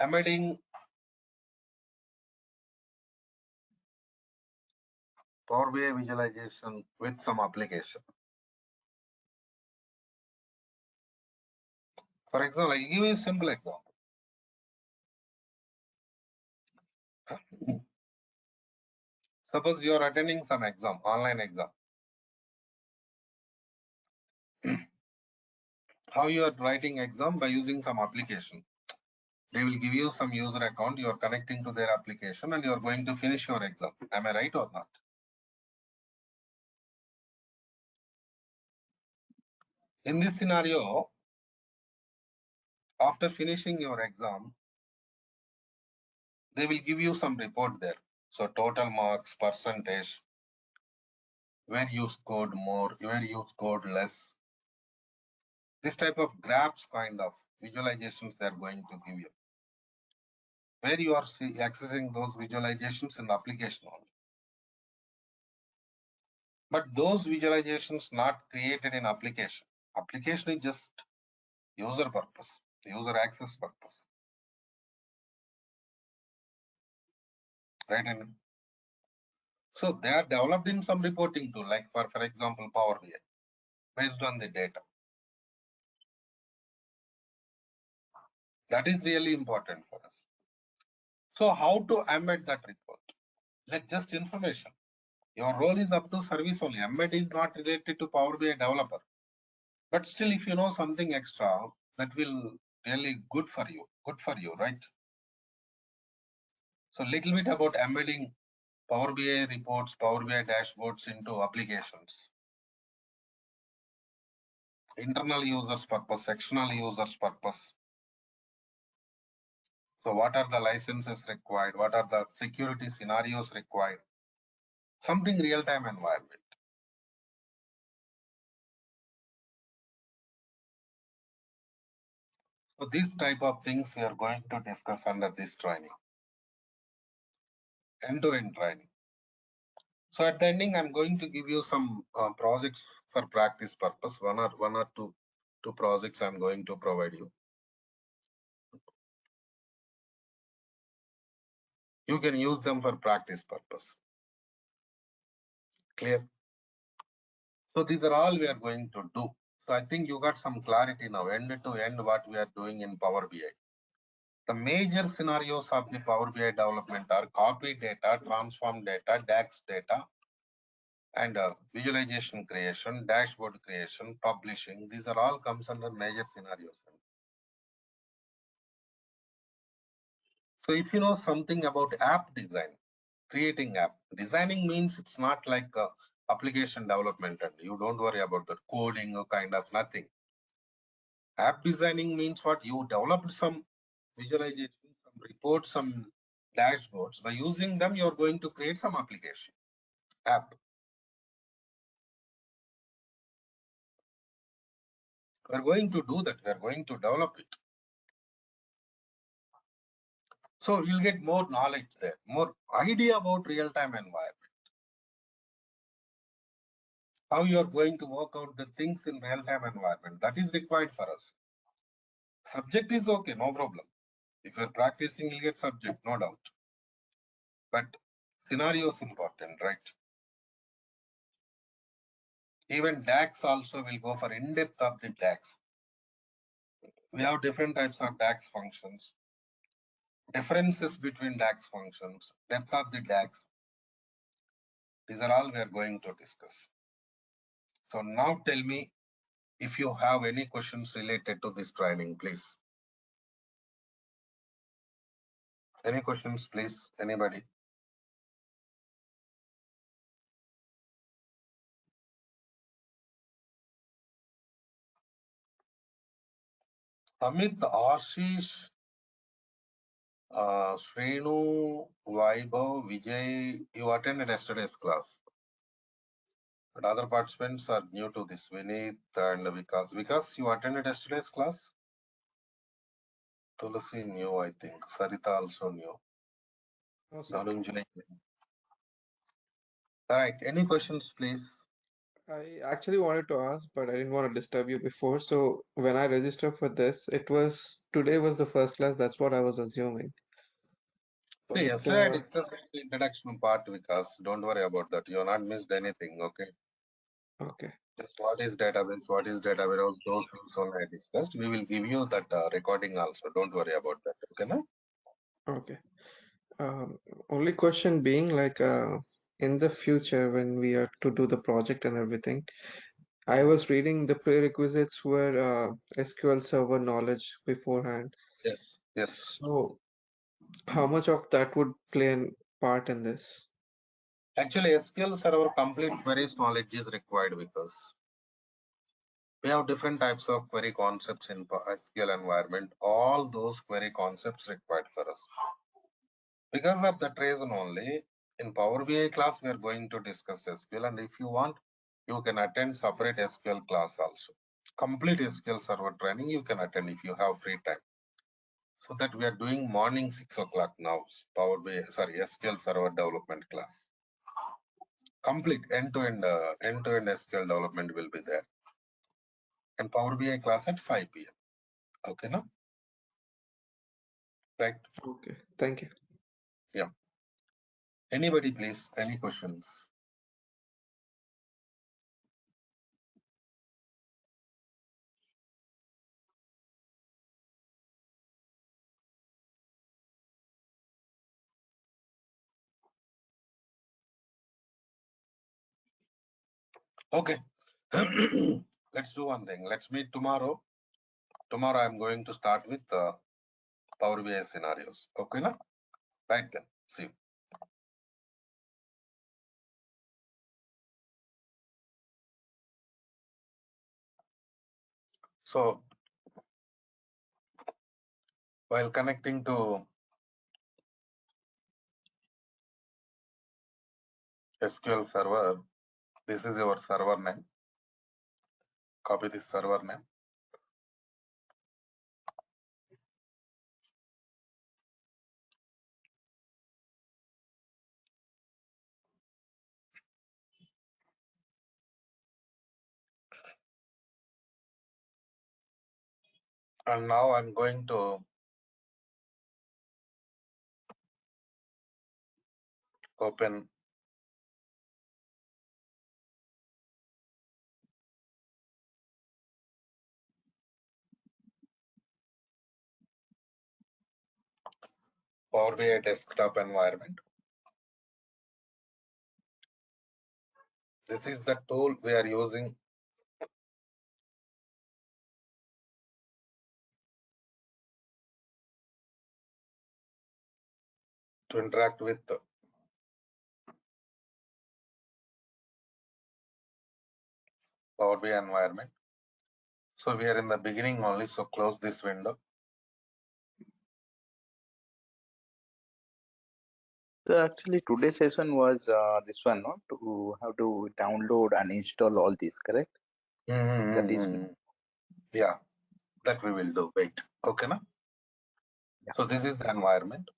Embedding Power BI visualization with some application. For example, I give you a simple example. Suppose you are attending some exam, online exam. How you are writing exam? By using some application. They will give you some user account, you are connecting to their application and you are going to finish your exam. Am I right or not? In this scenario, after finishing your exam, they will give you some report there. So total marks, percentage, where you scored more, where you scored less. This type of graphs kind of visualizations they are going to give you. Where you are accessing those visualizations in the application only. But those visualizations not created in application. Application is just user purpose, user access purpose. Right? And so they are developed in some reporting tool, like for example, Power BI, based on the data. That is really important for us. So how to embed that report? Like just information. Your role is up to service only. Embed is not related to Power BI developer. But still, if you know something extra, that will really good for you, right? So little bit about embedding Power BI reports, Power BI dashboards into applications. Internal users purpose, sectional users purpose. So what are the licenses required? What are the security scenarios required? Something real-time environment. So these type of things we are going to discuss under this training. End-to-end training. So at the ending, I'm going to give you some projects for practice purpose. One or two projects I'm going to provide you. You can use them for practice purpose. Clear? So these are all we are going to do. So I think you got some clarity now, end to end, what we are doing in Power BI. The major scenarios of the Power BI development are copy data, transform data, DAX data, and visualization creation, dashboard creation, publishing. These are all comes under major scenarios. So if you know something about app design, creating app, designing means it's not like application development and you don't worry about the coding or kind of nothing. App designing means what you developed some visualization, some reports, some dashboards. By using them, you're going to create some application, app. We're going to do that. We're going to develop it. So you'll get more knowledge there, more idea about real-time environment. How you're going to work out the things in real-time environment. That is required for us. Subject is okay, no problem. If you're practicing, you'll get subject, no doubt. But scenario is important, right? Even DAX also will go for in-depth of the DAX. We have different types of DAX functions, differences between DAX functions, depth of the DAX. These are all we are going to discuss. So now tell me if you have any questions related to this training, please. Any questions, please? Anybody? Amit, Ashish, Srenu, Vaibhav, Vijay, you attended yesterday's class. But other participants are new to this. Vinith and Vikas. Vikas, you attended yesterday's class? Tulasi new, I think. Sarita also new. No, sir. Dhananjay. All right. Any questions, please? I actually wanted to ask, but I didn't want to disturb you before. So when I registered for this, today was the first class. That's what I was assuming. See, But yesterday I discussed the introduction part, Vikas. Don't worry about that. You have not missed anything, okay? okay, Just what is data warehouse, those things only I discussed. We will give you that recording also. Don't worry about that, okay? No? okay. Um, Only question being like in the future when we are to do the project and everything, I was reading the prerequisites were SQL Server knowledge beforehand. Yes, yes. So how much of that would play a part in this? Actually, SQL Server complete queries knowledge is required because we have different types of query concepts in SQL environment. All those query concepts required for us. Because of that reason only, in Power BI class, we are going to discuss SQL. And if you want, you can attend separate SQL class also. Complete SQL Server training you can attend if you have free time. So that we are doing morning 6 o'clock now. SQL Server development class. Complete end-to-end SQL development will be there. And Power BI class at 5 p.m. Okay, no? Right? Okay, thank you. Yeah. Anybody, please? Any questions? Okay. Let's do one thing. Let's meet tomorrow. Tomorrow I'm going to start with Power BI scenarios. Okay, na? Right then. See you. So while connecting to SQL Server, this is your server name. Copy this server name. And now I'm going to open Power BI desktop environment. This is the tool we are using to interact with Power BI environment. So we are in the beginning only, so close this window. So actually today's session was this one, no? To how to download and install all these, correct? That is, Yeah, that we will do. Wait, okay, na? Yeah. So this is the environment.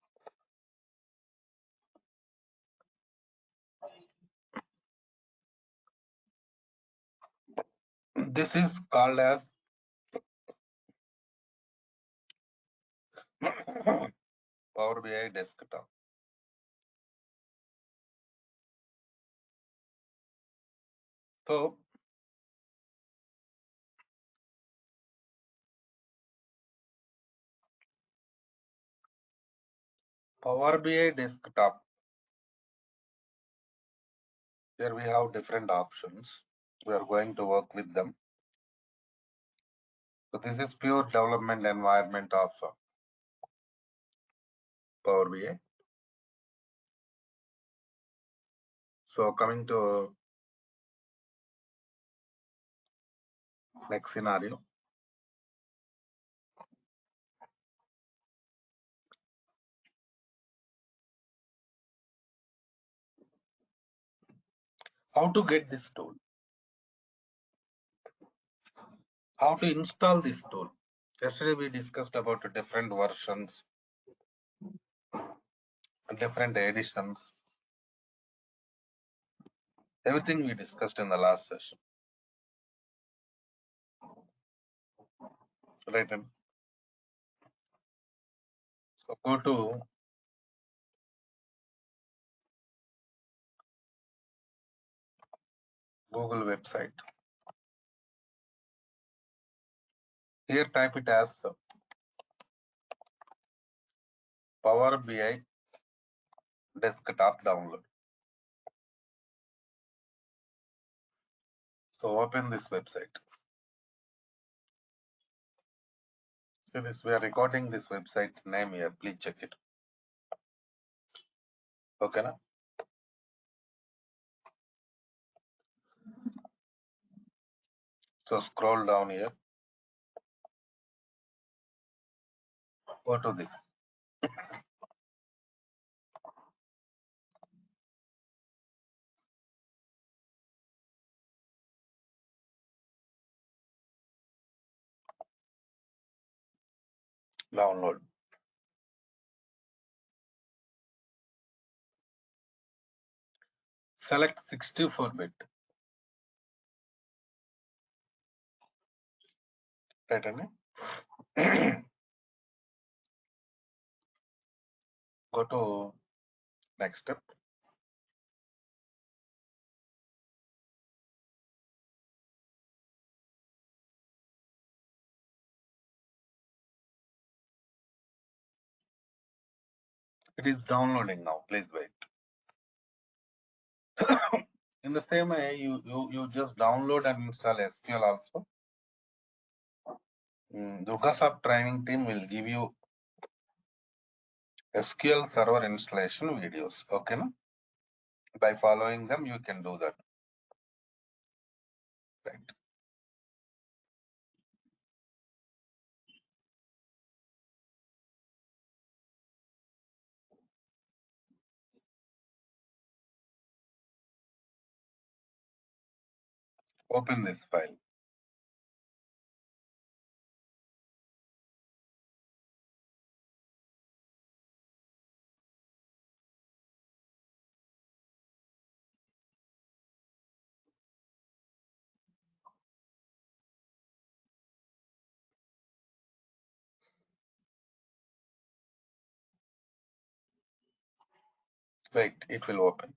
This is called as Power BI desktop. So Power BI desktop, here we have different options. We are going to work with them. So this is pure development environment of Power BI. So coming to next scenario. How to get this tool? How to install this tool? Yesterday we discussed about different versions, different editions. Everything we discussed in the last session. Right. So go to Google website. Here type it as Power BI desktop download. So open this website. See this, we are recording this website name here. Please check it. Okay, na? So scroll down here. Go to this. Download. Select 64-bit. Right, na? Go to next step. It is downloading now. Please wait. In the same way, you just download and install SQL also. Durga Sub training team will give you SQL Server installation videos. Okay, na? By following them, you can do that. Right. Open this file. Wait, it will open.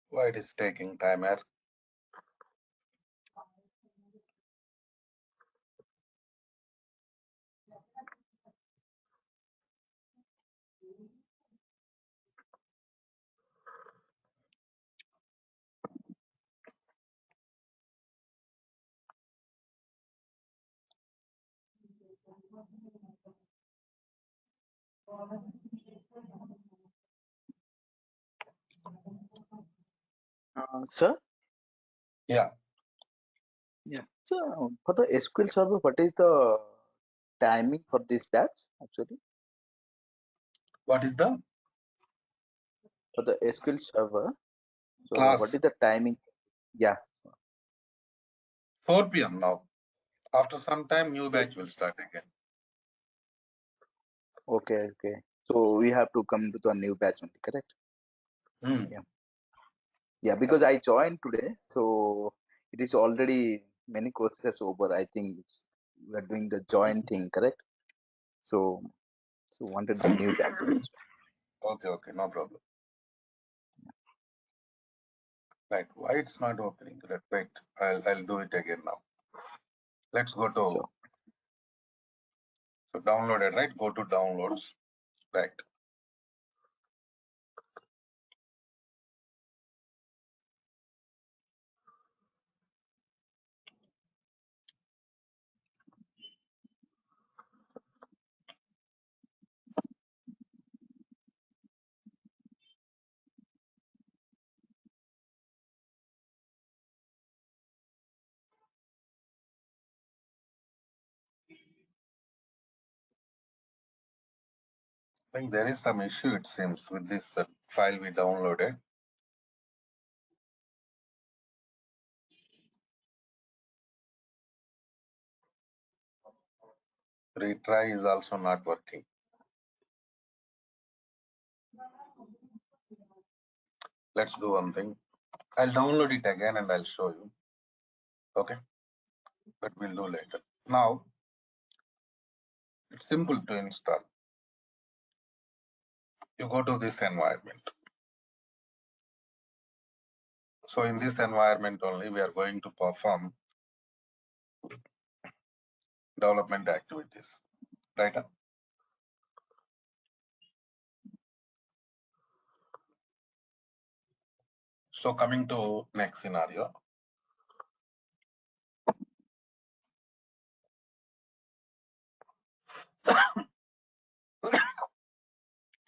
Why it is taking time here? Sir, Yeah. yeah. So for the SQL Server, what is the timing for this batch actually? What is the For the SQL Server, so what class? is the timing? Yeah. 4 p.m. now. After some time, new batch will start again. Okay. Okay. So we have to come to the new batch only, correct? Hmm. Yeah. Yeah. Because I joined today, so it is already many courses over. I think we are doing the join thing, correct? So wanted the new batch. Okay, okay, no problem. Right. Why it's not opening? Let's wait. I'll do it again now. Let's go to So so downloaded, right? Go to downloads. Right. I think there is some issue, it seems, with this file we downloaded. Retry is also not working. Let's do one thing. I'll download it again and I'll show you. Okay. But we'll do later. Now, it's simple to install. You go to this environment. So in this environment only, we are going to perform development activities. Right? So coming to next scenario.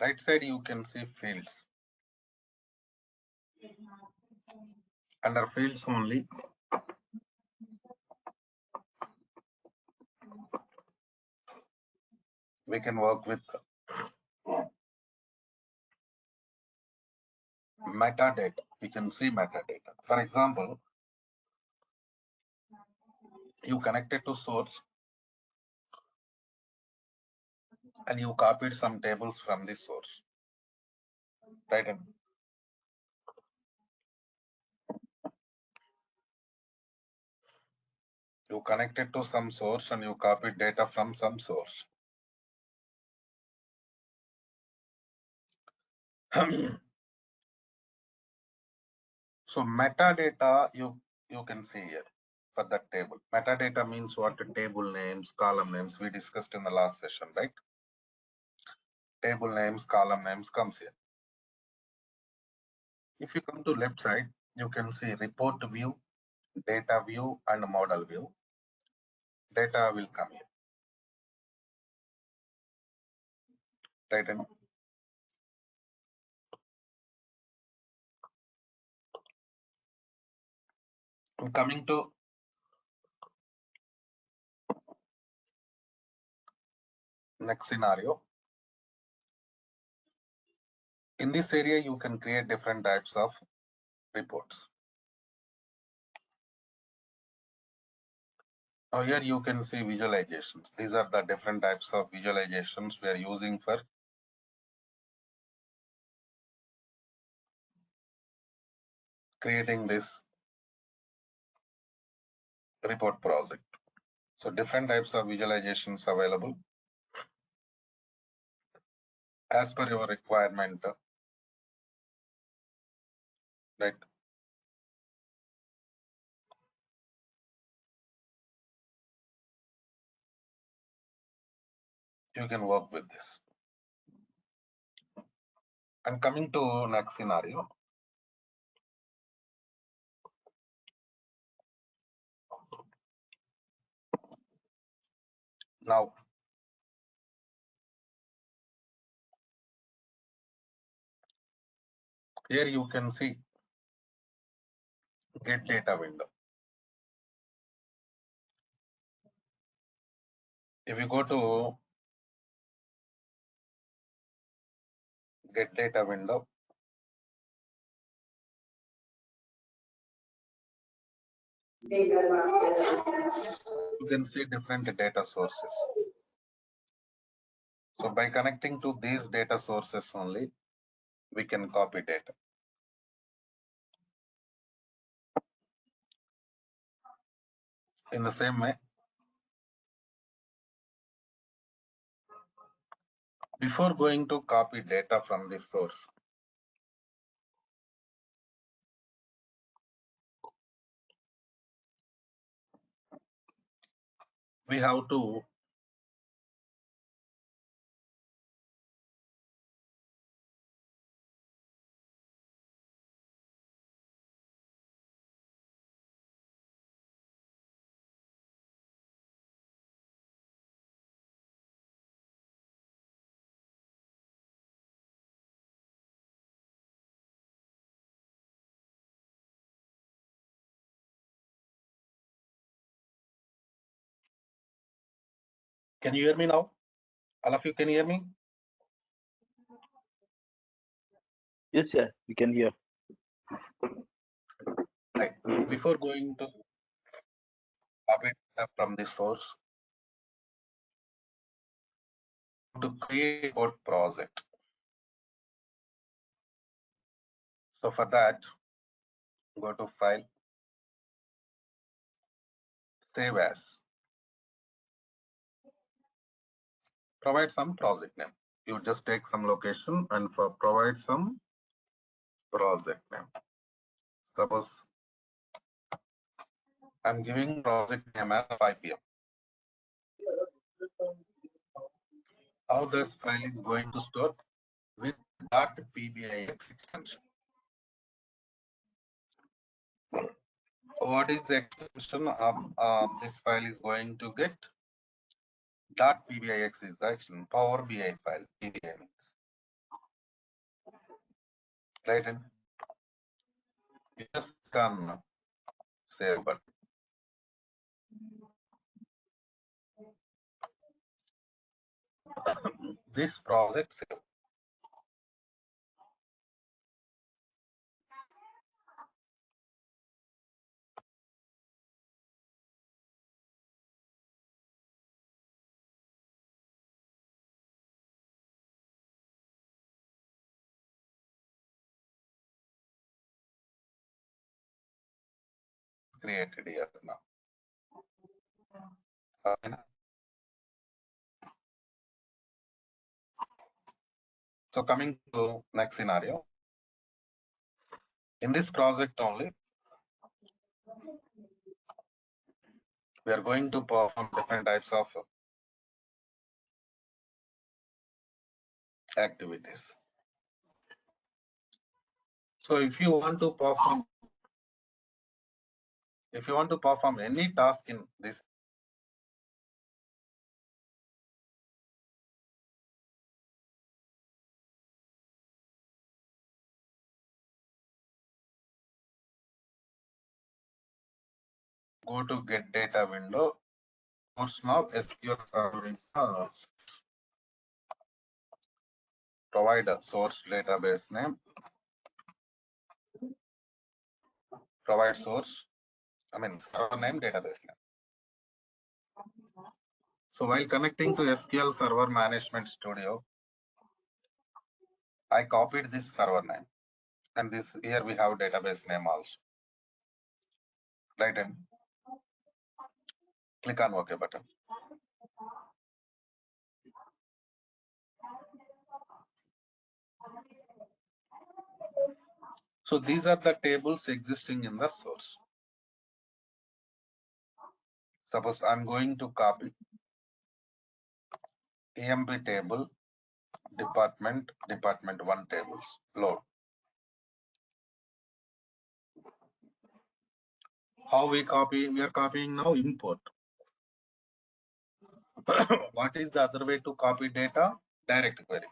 Right side, you can see fields. Under fields only, we can work with metadata. We can see metadata. For example, you connected to source and you copied some tables from this source. Right? And you connected to some source and you copied data from some source. So metadata you can see here for that table. Metadata means what? Table names, column names we discussed in the last session, right? Table names, column names comes here. If you come to left side, you can see report view, data view, and model view. Data will come here. Right? And coming to next scenario. In this area, you can create different types of reports. Now here you can see visualizations. These are the different types of visualizations we are using for creating this report project. So different types of visualizations available as per your requirement, right? You can work with this. And coming to next scenario. Now Here you can see get data window. If you go to get data window, you can see different data sources. So by connecting to these data sources only, we can copy data. In the same way, before going to copy data from this source, we have to can you hear me now? All of you can hear me? Yes, yeah, we can hear. Right. Before going to copy data from the source, to create a code project. So for that, go to File, Save As, provide some project name. You just take some location and provide some project name. Suppose I'm giving project name as 5 p.m. How this file is going to store with .pbix extension. What is the extension of this file is going to get? .pbix is the extension, Power BI file, PBI means. Right, and you just can save button. This project save. Created here now. Okay. So coming to next scenario. In this project only, we are going to perform different types of activities. So if you want to perform any task in this, go to get data window, source now SQL Server provide a source database name, provide source, server name, database name. So while connecting to SQL Server Management Studio, I copied this server name, and this here we have database name also. Right, and click on OK button. So these are the tables existing in the source. Suppose I'm going to copy EMP table, department 1 tables, load. How we copy? We are copying now import. What is the other way to copy data? Direct query.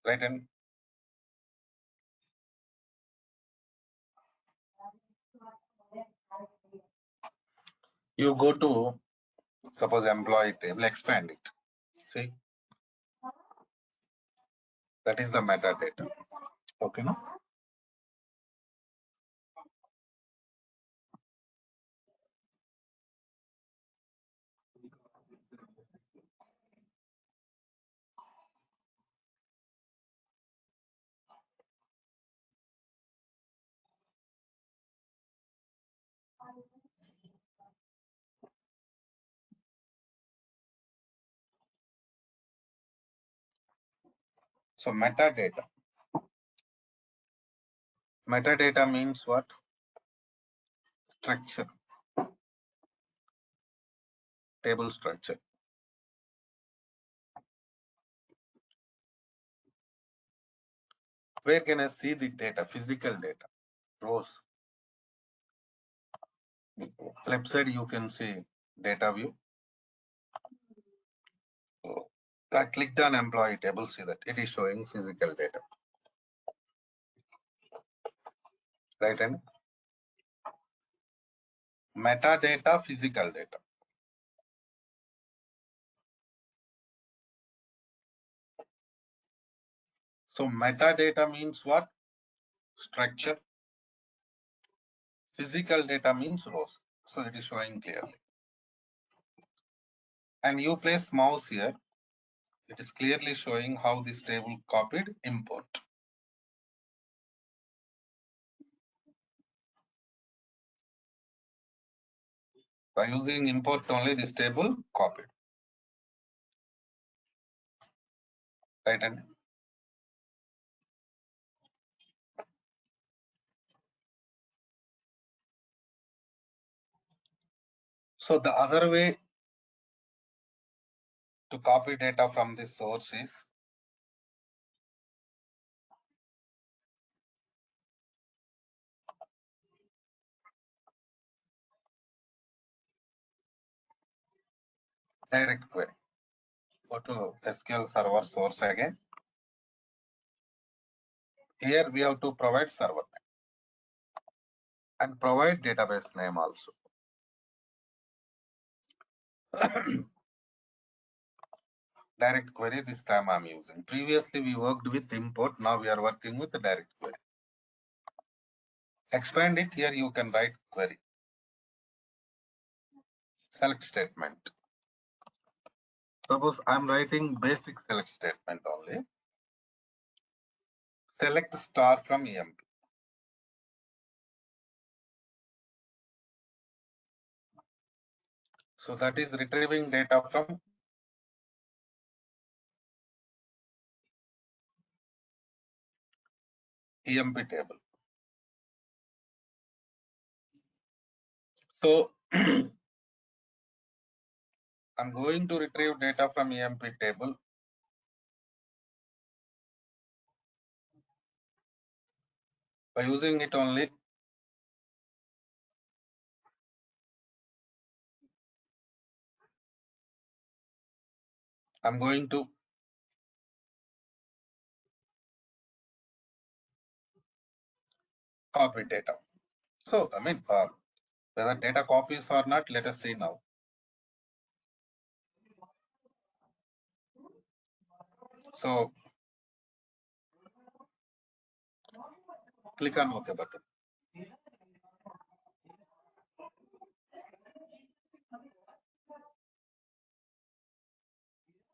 Right, and You go to, suppose employee table, expand it. See, that is the metadata. Okay, no? So metadata. Metadata means what? Structure, table structure. Where can I see the data? Physical data, rows. Left side you can see data view. I clicked on employee table, see that it is showing physical data. Right, and metadata, physical data. So metadata means what? Structure. Physical data means rows. So it is showing clearly. And you place mouse here. It is clearly showing how this table copied import. By using import only, this table copied. Right, and so the other way to copy data from this source is direct query. Go to SQL Server source again. Here we have to provide server name and provide database name also. Direct query this time I'm using. Previously we worked with import. Now we are working with the direct query. Expand it. Here you can write query. Select statement. Suppose I'm writing basic select statement only. Select star from EMP. So that is retrieving data from EMP table. So I'm going to retrieve data from EMP table. By using it only, I'm going to copy data. So I mean, whether data copies or not, let us see now. So click on OK button.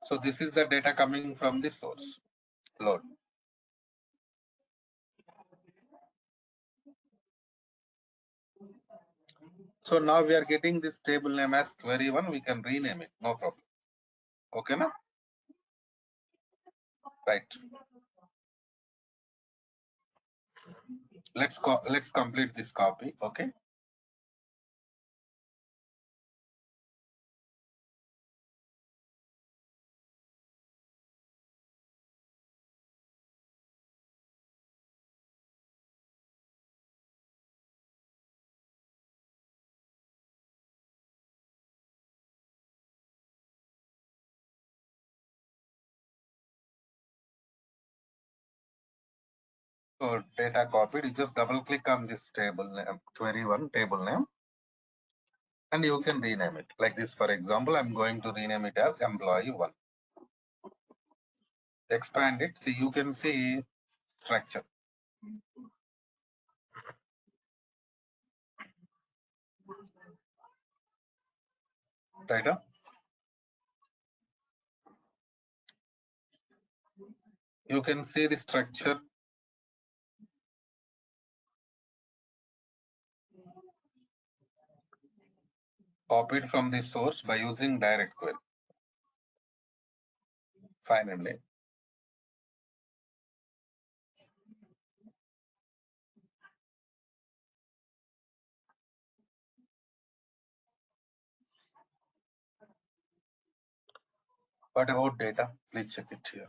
So this is the data coming from the source. Load. So now we are getting this table name as query one. We can rename it, no problem. Okay, na? Right. Let's complete this copy. Okay. So data copied. You just double click on this table name, query one table name. and you can rename it like this. For example, I'm going to rename it as employee 1. Expand it. See, you can see structure. Right? You can see the structure copied from the source by using direct query. Finally, what about data? Please check it here.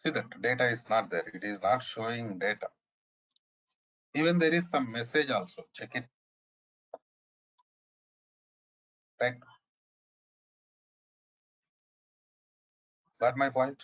See that data is not there. It is not showing data. Even there is some message also. Check it. Right. Got my point?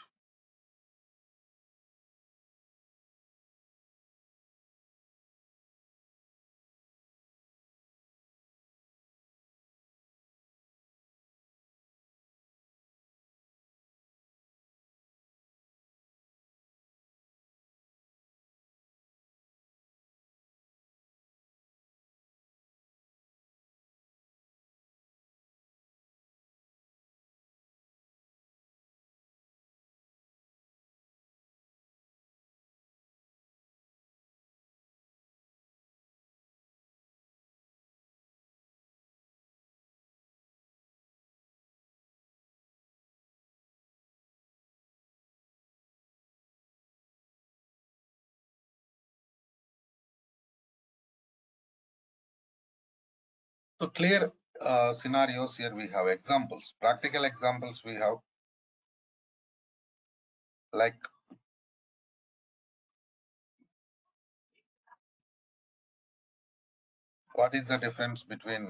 So clear scenarios here we have examples, practical examples we have, like what is the difference between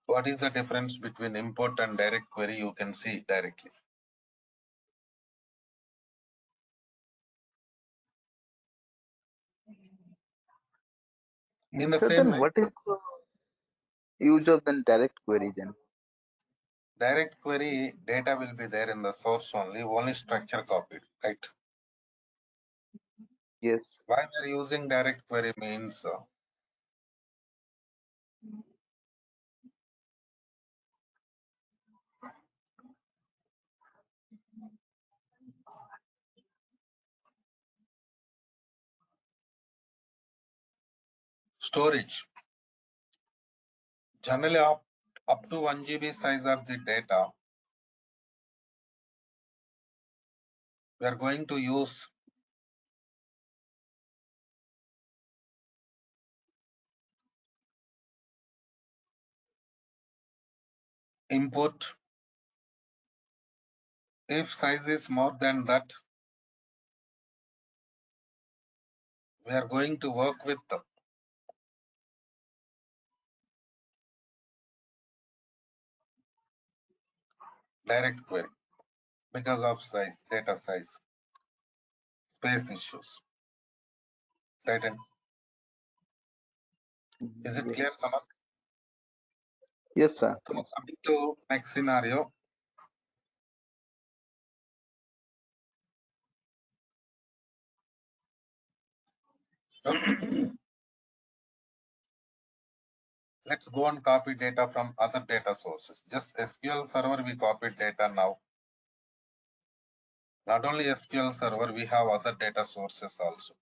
what is the difference between import and direct query? You can see directly. In the So same then way, what is the use of then direct query then? direct query data will be there in the source only structure copied, right? Yes. Why we are using direct query means storage. Generally, up to 1 GB size of the data, we are going to use import. If size is more than that, we are going to work with the direct query because of size, data size, space issues. Right? And is it clear, Yes. Samak? Yes, sir. So Yes. coming to next scenario. Let's go and copy data from other data sources. Just SQL Server, we copied data now. Not only SQL Server, we have other data sources also.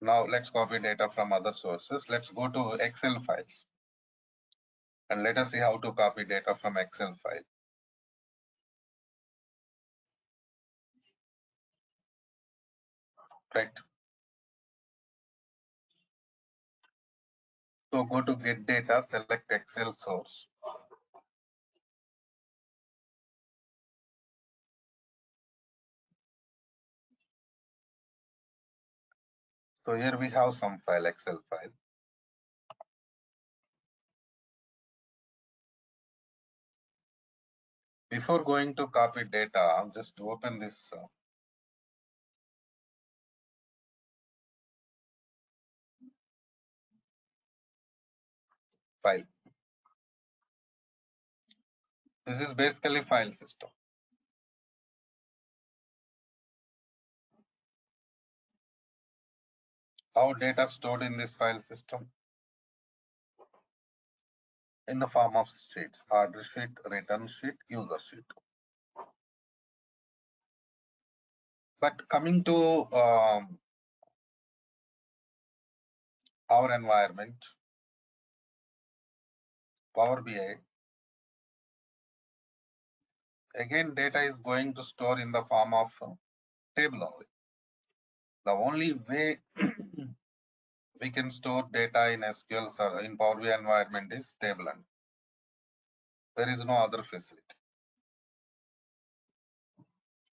Now let's copy data from other sources. Let's go to Excel files. And let us see how to copy data from Excel file. Right. So go to get data, select Excel source. So here we have some file, Excel file. Before going to copy data, I'll just open this file. This is basically file system. How data stored in this file system? In the form of sheets, order sheet, return sheet, user sheet. But coming to our environment, Power BI, again data is going to store in the form of table only. The only way we can store data in SQL in Power BI environment is table, and there is no other facility.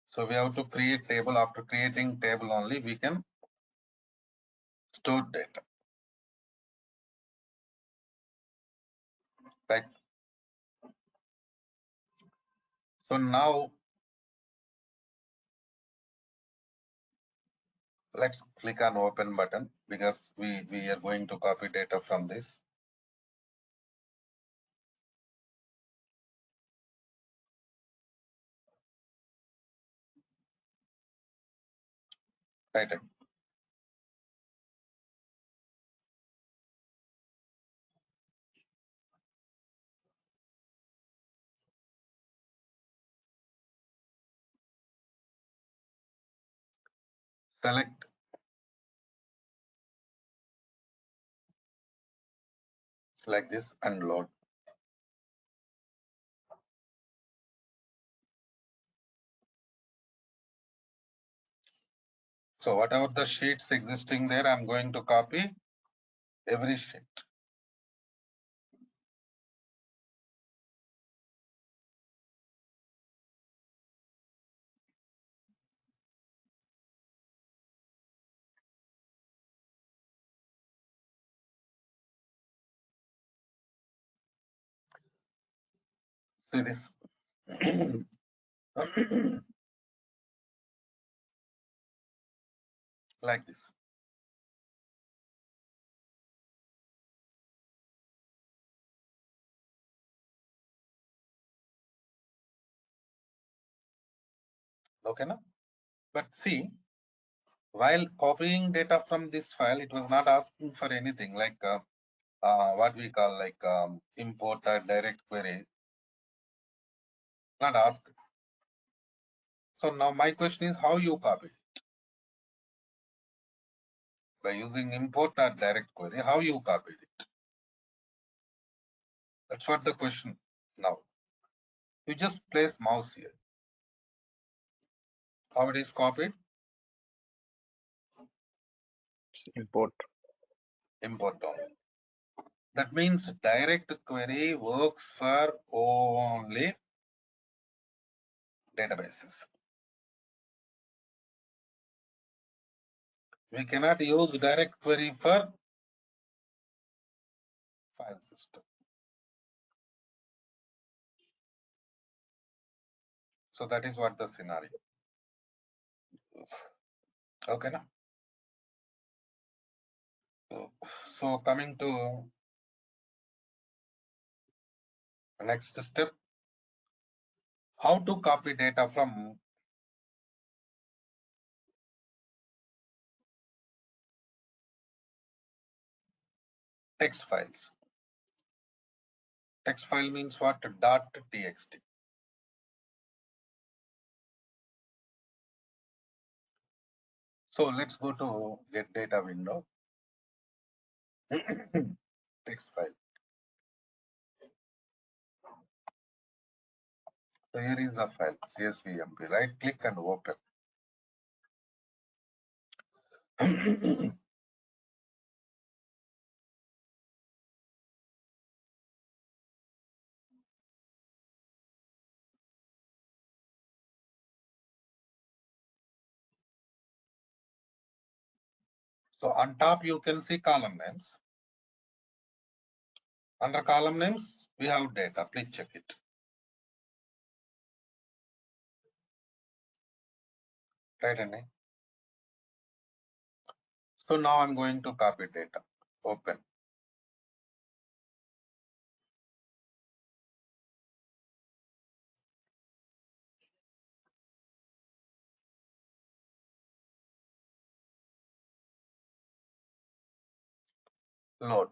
So we have to create table. After creating table only, we can store data. Right. So now let's click on open button because we are going to copy data from this. Right. Select like this and load. So whatever the sheets existing there, I'm going to copy every sheet. See this. Like this. Okay, now. But see, while copying data from this file, it was not asking for anything like what we call like import or direct query. Not asked. So now my question is how you copy it? By using import or direct query, how you copied it? That's what the question now. You just place mouse here. How it is copied? Import. Import only. That means direct query works for only databases. We cannot use direct query for file system. So that is what the scenario. Okay, now. So coming to next step, how to copy data from text files. Text file means what? .txt. So let's go to get data window. Text file. So here is the file csvmp. Right click and open. So on top, you can see column names. Under column names, we have data. Please check it. Right, Annie? So now I'm going to copy data. Open. Load.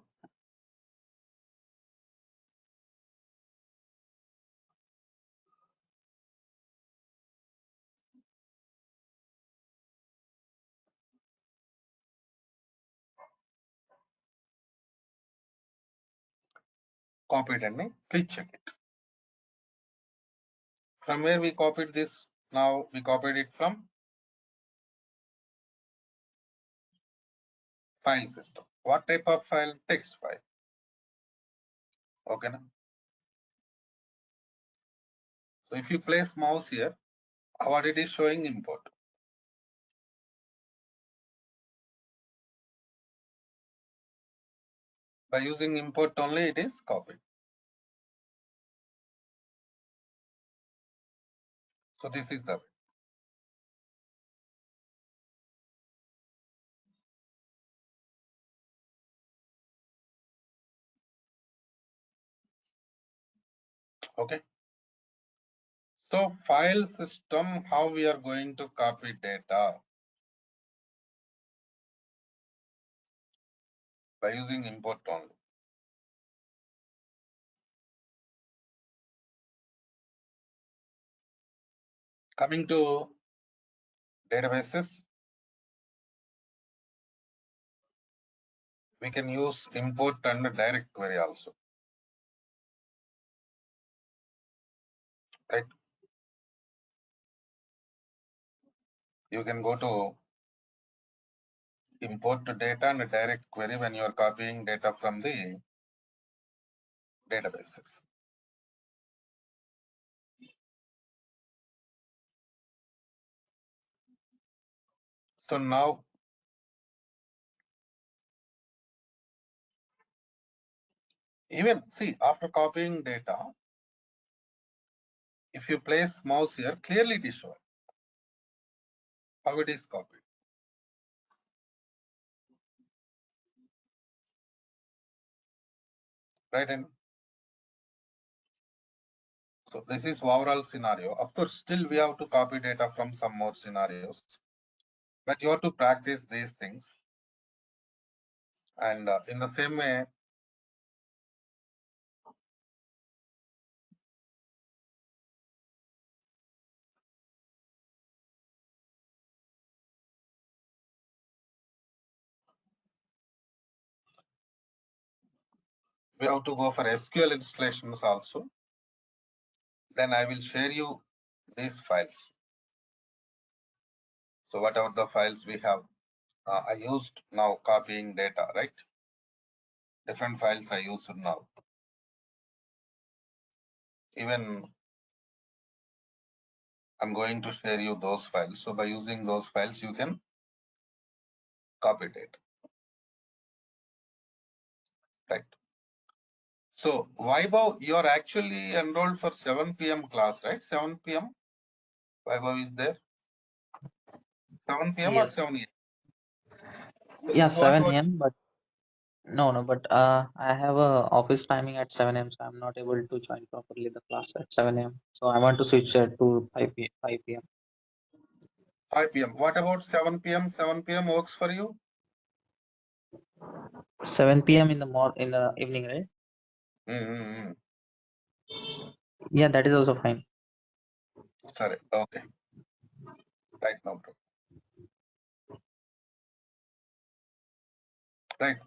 Copied, Annie. Please check it. From where we copied this? Now we copied it from file system. What type of file? Text file. Okay. So if you place mouse here, what it is showing import. By using import only, it is copied. So this is the way. Okay. So file system, how we are going to copy data? By using import only. Coming to databases, we can use import and direct query also. Right? You can go to import to data and direct query when you are copying data from the databases. So now, even see, after copying data, if you place mouse here, clearly it is shown how it is copied. Right? And so this is overall scenario. Of course, still we have to copy data from some more scenarios, but you have to practice these things. And in the same way, we have to go for SQL installations also. Then I will share you these files. So whatever the files we have, I used now copying data, right? Different files I used now. Even I'm going to share you those files. So by using those files, you can copy data. Right. So Vaibhav, you're actually enrolled for 7 p.m. class, right? 7 p.m. Vaibhav is there. 7 p.m. or Yes. 7 a.m. Yeah, What 7 a.m. But but I have a office timing at 7 a.m. So I'm not able to join properly the class at 7 a.m. So I want to switch to 5 p.m. 5 p.m. What about 7 p.m.? 7 p.m. works for you? 7 p.m. in the evening, right? Mm-hmm. Yeah, that is also fine. Sorry. Okay. Right now, bro. Right.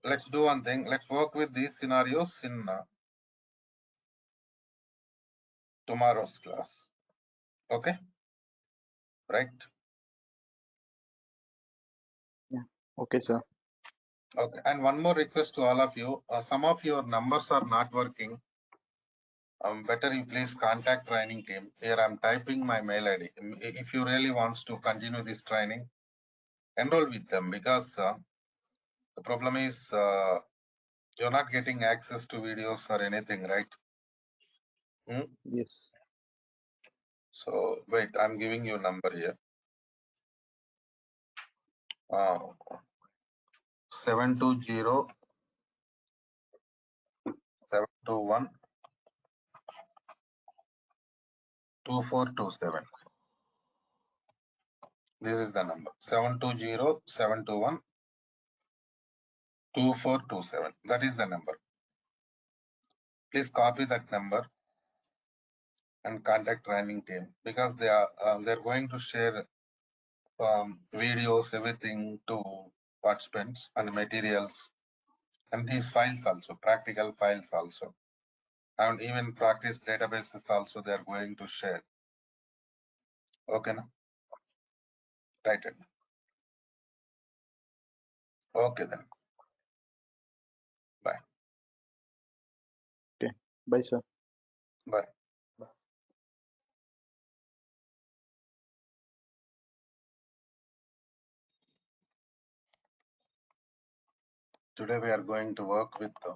Let's do one thing. Let's work with these scenarios in tomorrow's class. Okay. Right. Yeah. Okay, sir. Okay. And one more request to all of you. Some of your numbers are not working. Better you please contact training team. Here I'm typing my mail ID. If you really wants to continue this training, enroll with them, because the problem is you're not getting access to videos or anything, right? Yes. So wait, I'm giving you a number here. 720 721 2427. This is the number, 720 721 2427. That is the number. Please copy that number and contact training team, because they're going to share videos, everything to participants and materials, and these files also, practical files also, and even practice databases also they are going to share. Okay, na? Right. Okay then. Bye. Okay. Bye, sir. Bye. Today we are going to work with the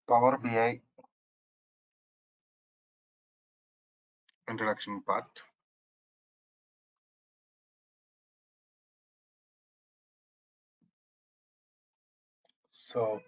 Power BI introduction part. So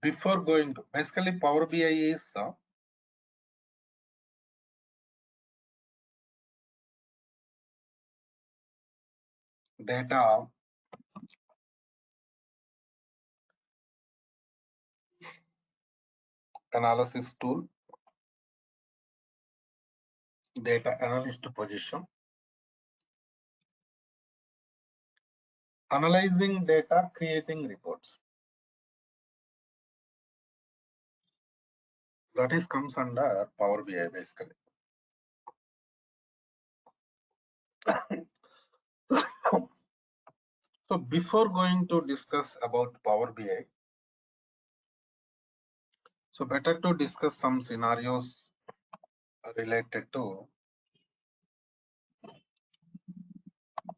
before going to, basically Power BI is data analysis tool, data analyst position, analyzing data, creating reports. That is comes under Power BI basically. So before going to discuss about Power BI, so better to discuss some scenarios related to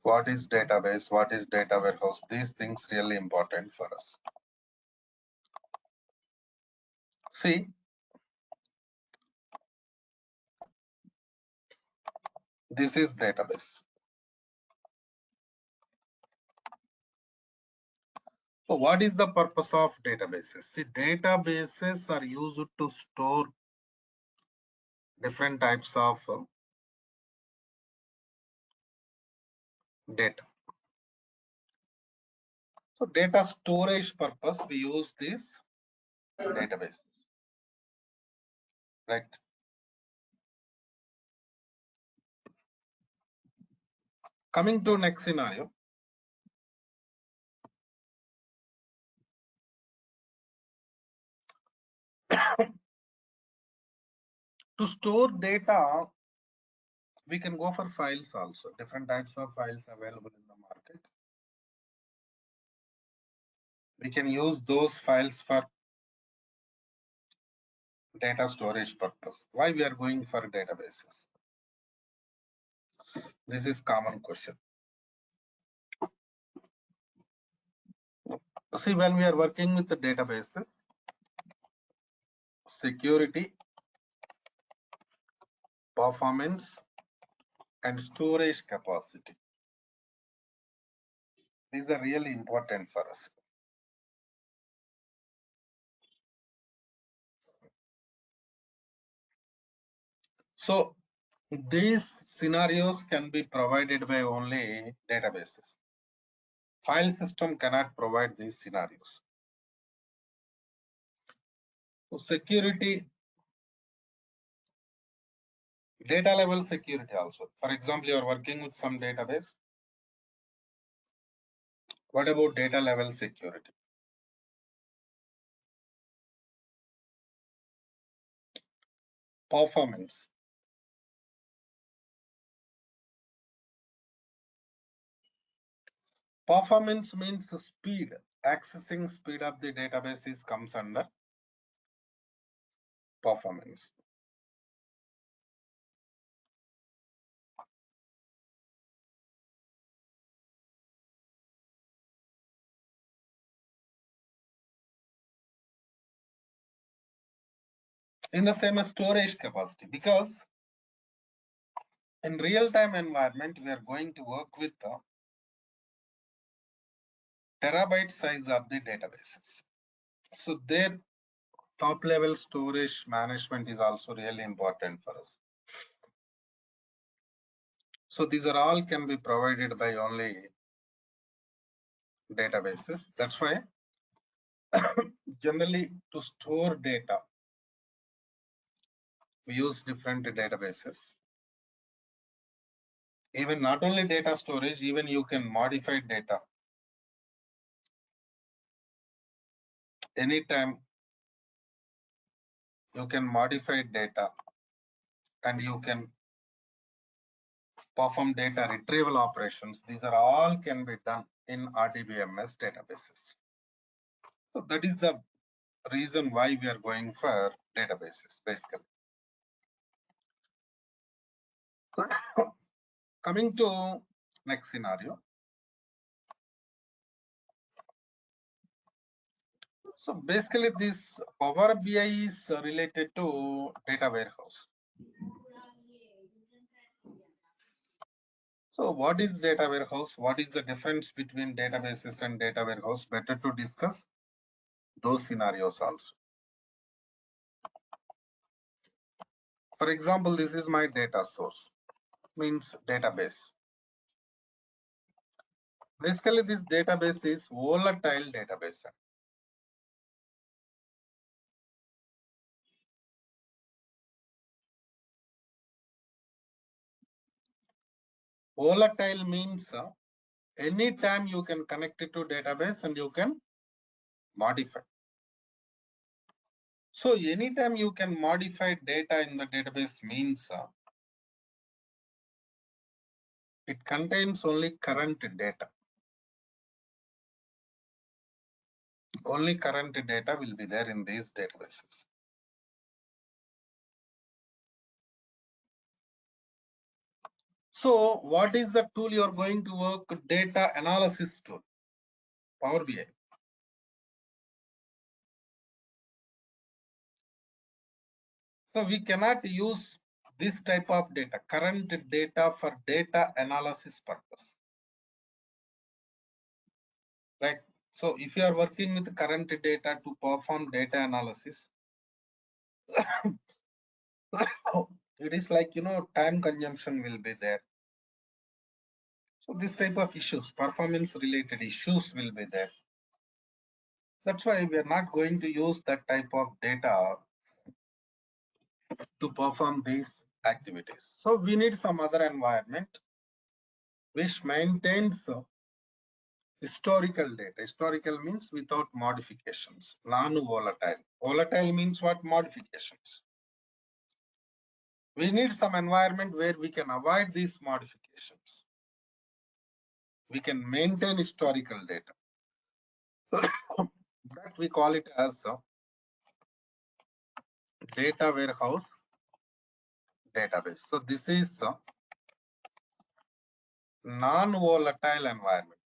what is database, what is data warehouse. These things really important for us. See, this is database. So what is the purpose of databases? See, databases are used to store different types of data. So data storage purpose, we use these databases, right? Coming to next scenario. To store data, we can go for files also. Different types of files available in the market. We can use those files for data storage purpose. Why we are going for databases? This is common question. See, when we are working with the databases, security, performance, and storage capacity. These are really important for us. So these scenarios can be provided by only databases. File system cannot provide these scenarios. So security, data level security also. For example, you are working with some database. What about data level security? performance. Performance means the speed, accessing speed of the databases comes under performance. In the same as storage capacity, because in real-time environment, we are going to work with the terabyte size of the databases. So their top level storage management is also really important for us. So these are all can be provided by only databases. That's why generally to store data, we use different databases. Even not only data storage, even you can modify data. Anytime you can modify data and you can perform data retrieval operations. These are all can be done in RDBMS databases. So that is the reason why we are going for databases basically. Coming to next scenario. So basically this Power BI is related to data warehouse. So what is data warehouse? What is the difference between databases and data warehouse? Better to discuss those scenarios also. For example, this is my data source, means database. Basically, this database is volatile database. Volatile means anytime you can connect it to database and you can modify. So anytime you can modify data in the database means it contains only current data. Only current data will be there in these databases. So what is the tool you are going to work? Data analysis tool, Power BI. So we cannot use this type of data, current data, for data analysis purpose. Right. So if you are working with current data to perform data analysis, it is like, time consumption will be there. So this type of issues, performance related issues will be there. That's why we are not going to use that type of data to perform these activities. So we need some other environment which maintains historical data. Historical means without modifications, non-volatile. Volatile means what? Modifications. We need some environment where we can avoid these modifications. We can maintain historical data. That we call it as a data warehouse database. So this is a non-volatile environment.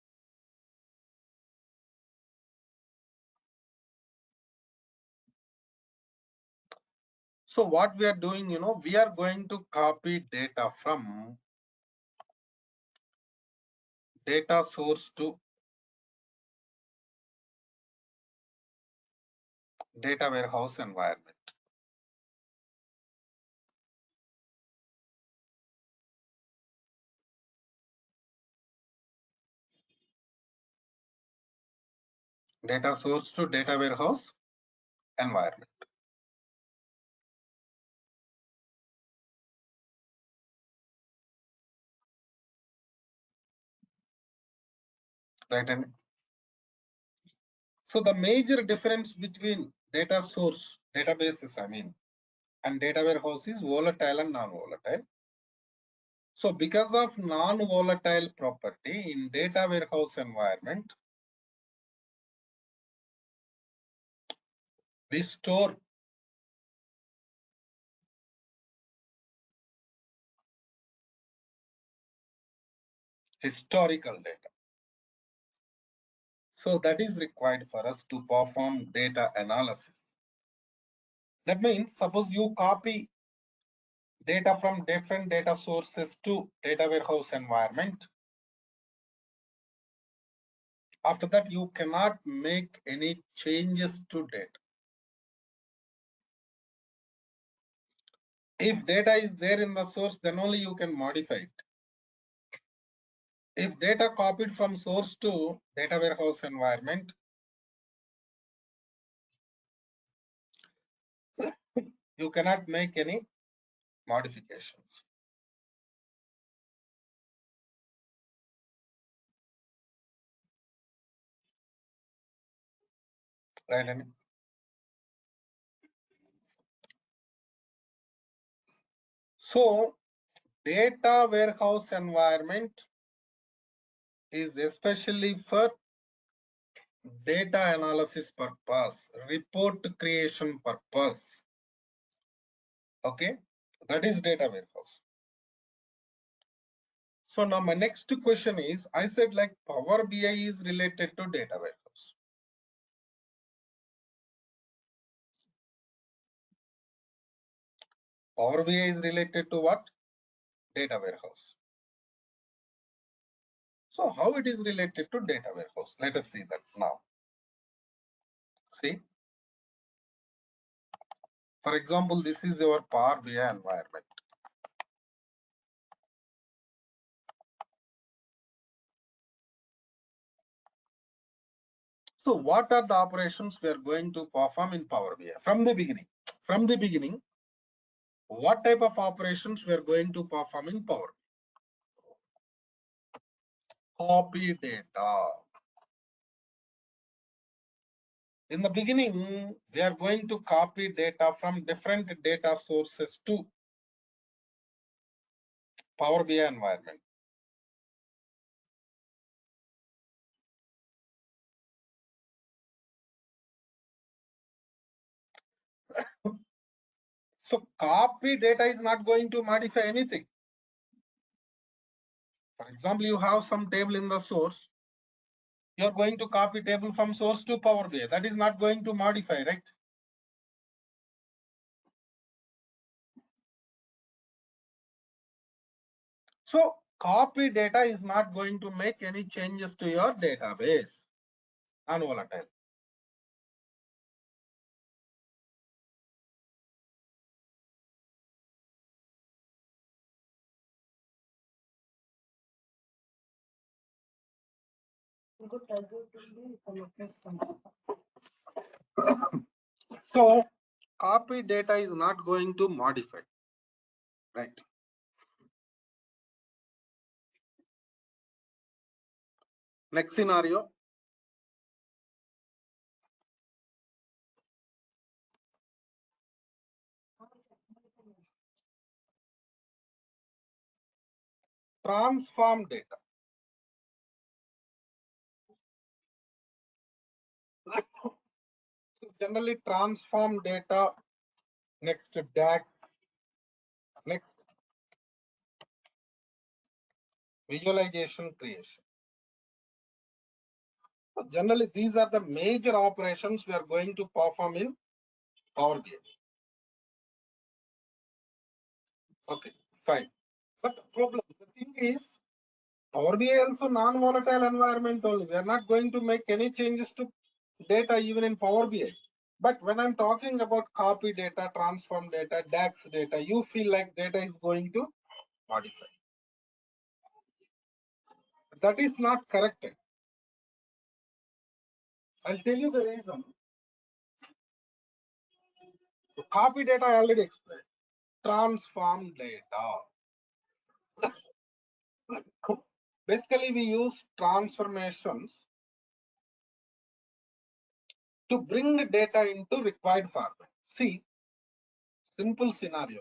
So what we are doing, we are going to copy data from data source to data warehouse environment. Data source to data warehouse environment. Right. And so the major difference between data source databases, and data warehouse is volatile and non-volatile. So because of non-volatile property in data warehouse environment, we store historical data. So that is required for us to perform data analysis. That means suppose you copy data from different data sources to data warehouse environment. After that, you cannot make any changes to data. If data is there in the source, then only you can modify it. If data copied from source to data warehouse environment, you cannot make any modifications. Right? So data warehouse environment is especially for data analysis purpose, report creation purpose. Okay, that is data warehouse. So now my next question is, I said like Power BI is related to data warehouse. Power BI is related to what? Data warehouse. So how it is related to data warehouse? Let us see that now. See, for example, this is your Power BI environment. So what are the operations we are going to perform in Power BI from the beginning? From the beginning, what type of operations we are going to perform in Power BI? Copy data. In the beginning, we are going to copy data from different data sources to Power BI environment. So copy data is not going to modify anything. For example, you have some table in the source. You are going to copy table from source to Power BI. That is not going to modify, right? So copy data is not going to make any changes to your database. Non-volatile. So copy data is not going to modify, right? Next scenario. Transform data. Generally transform data, next DAX, next visualization creation. So generally these are the major operations we are going to perform in Power BI. Okay, fine. But the thing is, Power BI also non-volatile environment only. We are not going to make any changes to data even in Power BI. But when I'm talking about copy data, transform data, DAX data, you feel like data is going to modify. That is not correct. I'll tell you the reason. Copy data I already explained. Transform data. Basically, we use transformations to bring the data into required format. See, Simple scenario.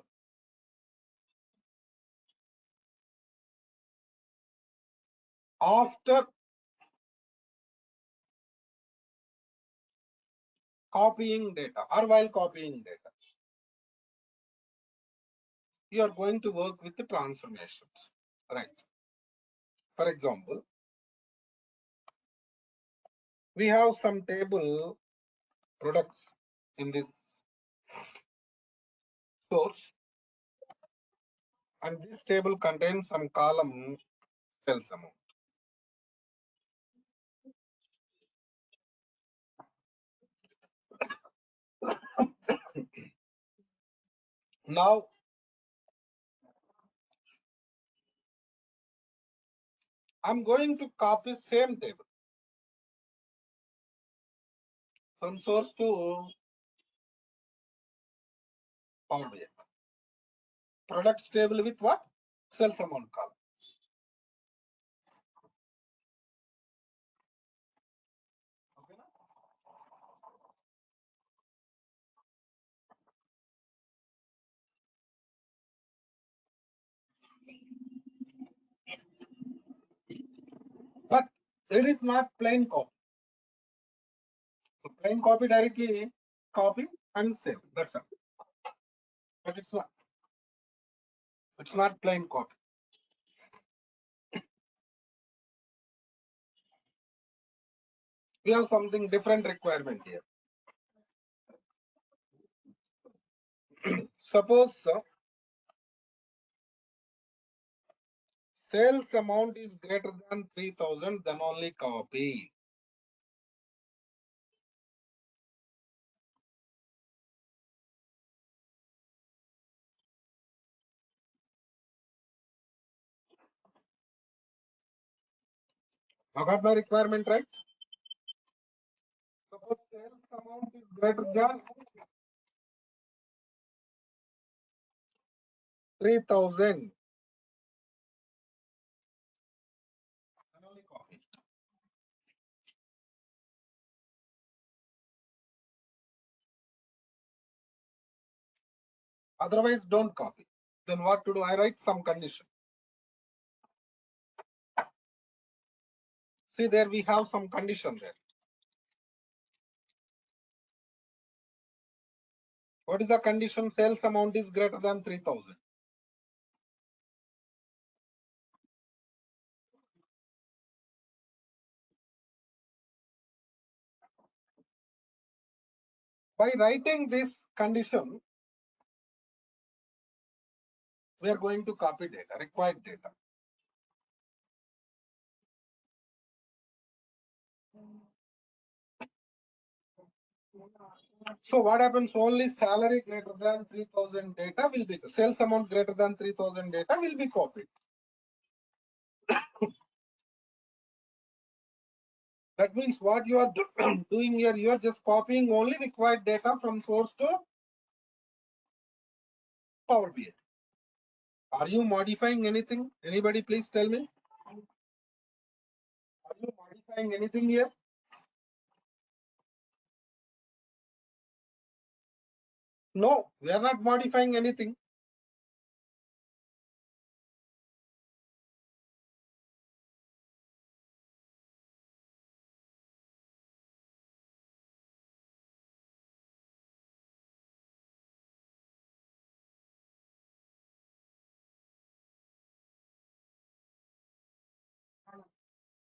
After copying data or while copying data, you are going to work with the transformations, right? For example, we have some table products in this source, and this table contains some column sales amount. Now, I'm going to copy same table from source to Power BI. Products table with what? Sales amount column. Okay, na? But it is not plain copy. So plain copy directly copy and save. That's all. But it's not. It's not plain copy. We have something different requirement here. Suppose sales amount is greater than 3,000, then only copy. I got my requirement right? Suppose sales amount is greater than 3,000, then only copy. Otherwise, don't copy. Then what to do? I write some condition. See, there we have some condition there. What is the condition? Sales amount is greater than 3,000. By writing this condition, we are going to copy data, required data. So what happens? Only salary greater than 3,000 data will be, sales amount greater than 3,000 data will be copied. That means what you are doing here, you are just copying only required data from source to Power BI. Are you modifying anything? Anybody please tell me? Are you modifying anything here? No, we are not modifying anything.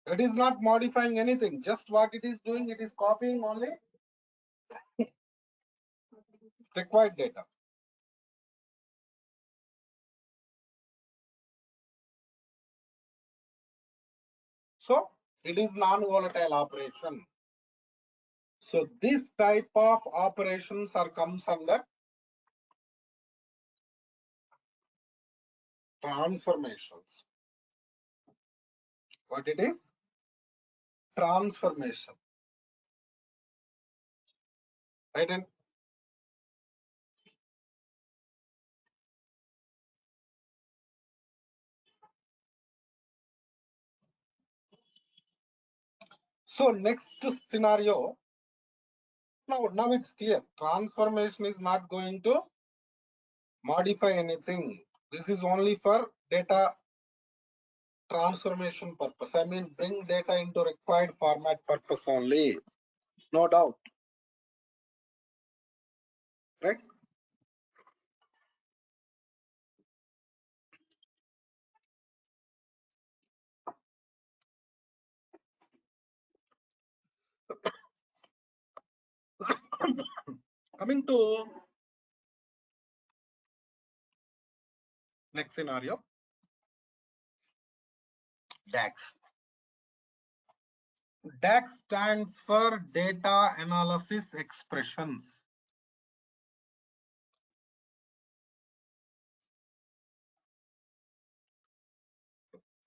It is not modifying anything. Just what it is doing, it is copying only required data. So it is non-volatile operation. So this type of operations are comes under transformations. What it is? Transformation. Right? And so next scenario, now it's clear. Transformation is not going to modify anything. This is only for data transformation purpose. I mean, bring data into required format purpose only. No doubt. Right? Coming to next scenario, DAX. DAX stands for Data Analysis Expressions.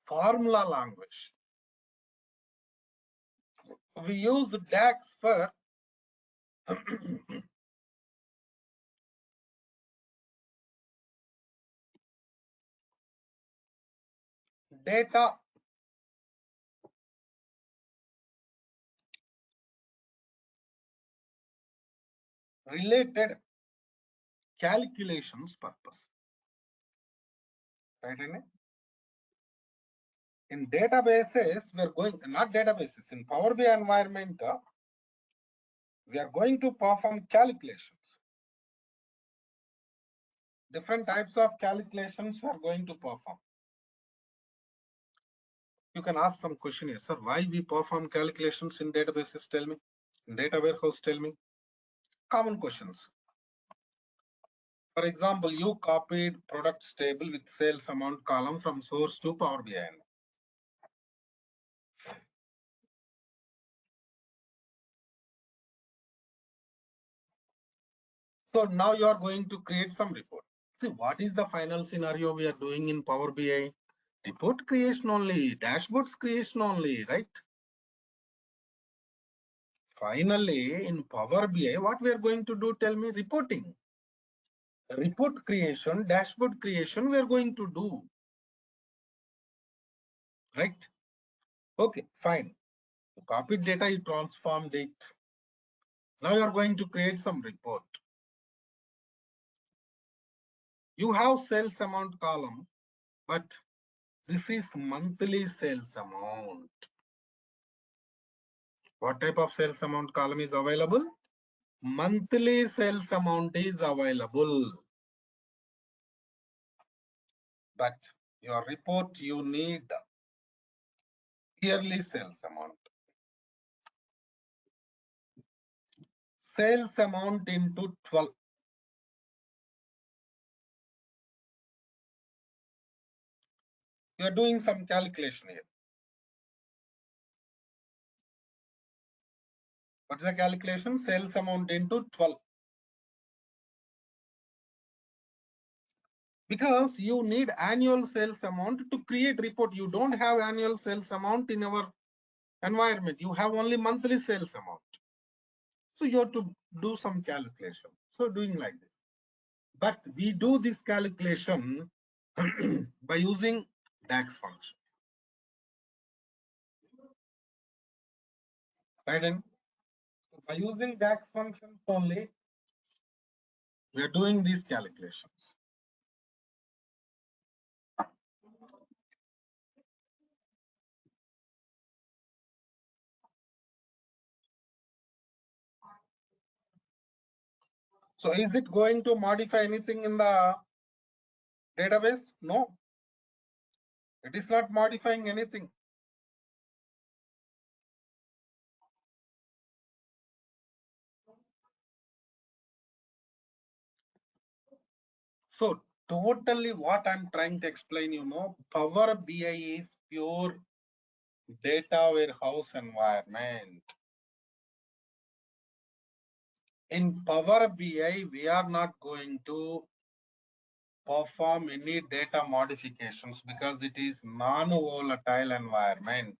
Formula language. We use DAX for data related calculations purpose. Right? In databases, we are going, not databases, in Power BI environment, we are going to perform calculations. Different types of calculations we are going to perform. You can ask some question here, sir, why we perform calculations in databases, tell me. In data warehouse, tell me. Common questions. For example, you copied products table with sales amount column from source to Power BI. So now you are going to create some report. See, what is the final scenario we are doing in Power BI? Report creation only, dashboards creation only, right? Finally, in Power BI, what we are going to do, tell me, reporting. Report creation, dashboard creation, we are going to do. Right? Okay, fine. You copied data, you transformed it. Now you are going to create some report. You have sales amount column, but this is monthly sales amount. What type of sales amount column is available? Monthly sales amount is available. But your report, you need yearly sales amount. Sales amount into 12. You are doing some calculation here. What's the calculation? Sales amount into 12. Because you need annual sales amount to create report. You don't have annual sales amount in our environment. You have only monthly sales amount. So you have to do some calculation. So doing like this. But we do this calculation by using DAX function. Right? And by using DAX functions only, we are doing these calculations. So is it going to modify anything in the database? No, it is not modifying anything. So totally what I'm trying to explain, Power BI is pure data warehouse environment. In Power BI, we are not going to perform any data modifications because it is non-volatile environment.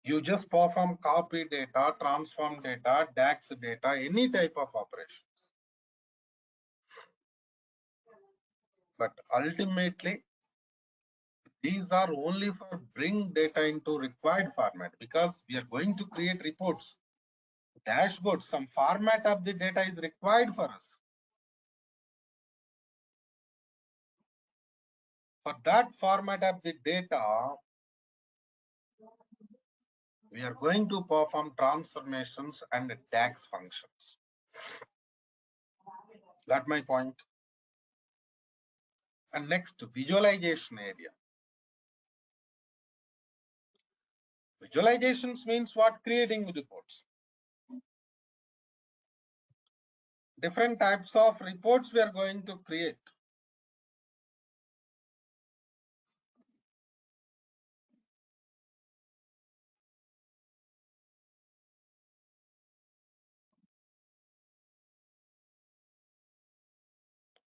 You just perform copy data, transform data, DAX data, any type of operations. But ultimately, these are only for bring data into required format because we are going to create reports. dashboard, some format of the data is required for us. For that format of the data, we are going to perform transformations and DAX functions. Got my point? And next, visualization area. Visualizations means what? Creating reports. Different types of reports we are going to create.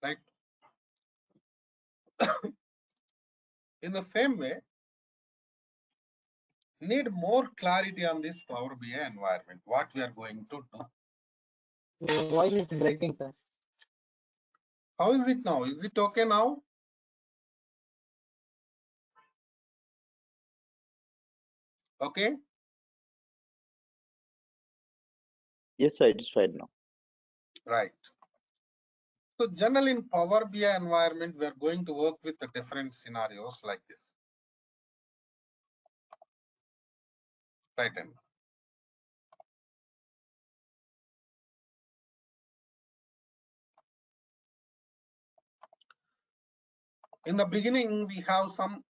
Right? In the same way, need more clarity on this Power BI environment, what we are going to do. Your voice is breaking, sir. How is it now? Is it okay now? Okay. Yes, sir, it is fine now. Right. So generally in Power BI environment, we are going to work with the different scenarios like this. Right. And in the beginning, we have some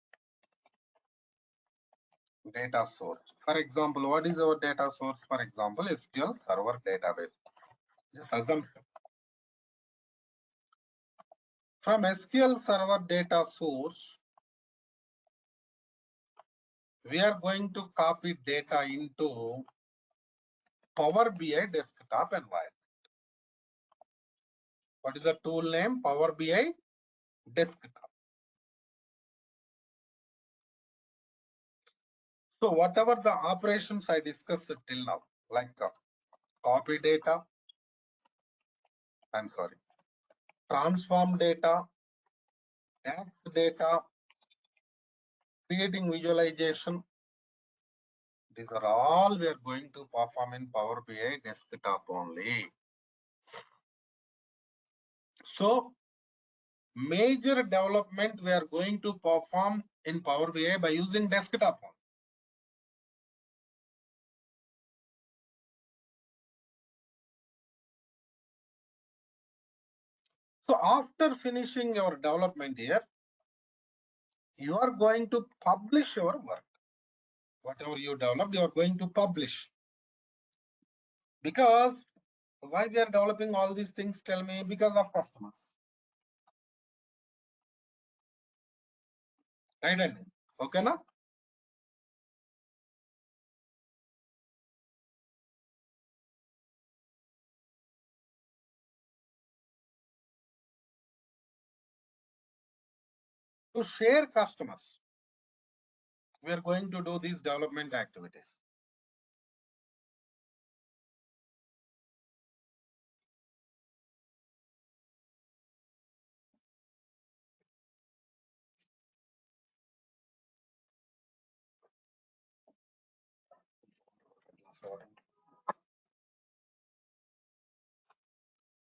data source. For example, what is our data source? For example, SQL Server database. Just assume from SQL Server data source, we are going to copy data into Power BI desktop environment. What is the tool name? Power BI desktop. So whatever the operations I discussed till now, like copy data, transform data, DAX data, creating visualization, these are all we are going to perform in Power BI desktop only. So major development we are going to perform in Power BI by using desktop only. So after finishing your development here, you are going to publish your work. Whatever you developed, you are going to publish. Because why we are developing all these things, tell me? Because of customers. Right? Okay, now? To share customers, we are going to do these development activities.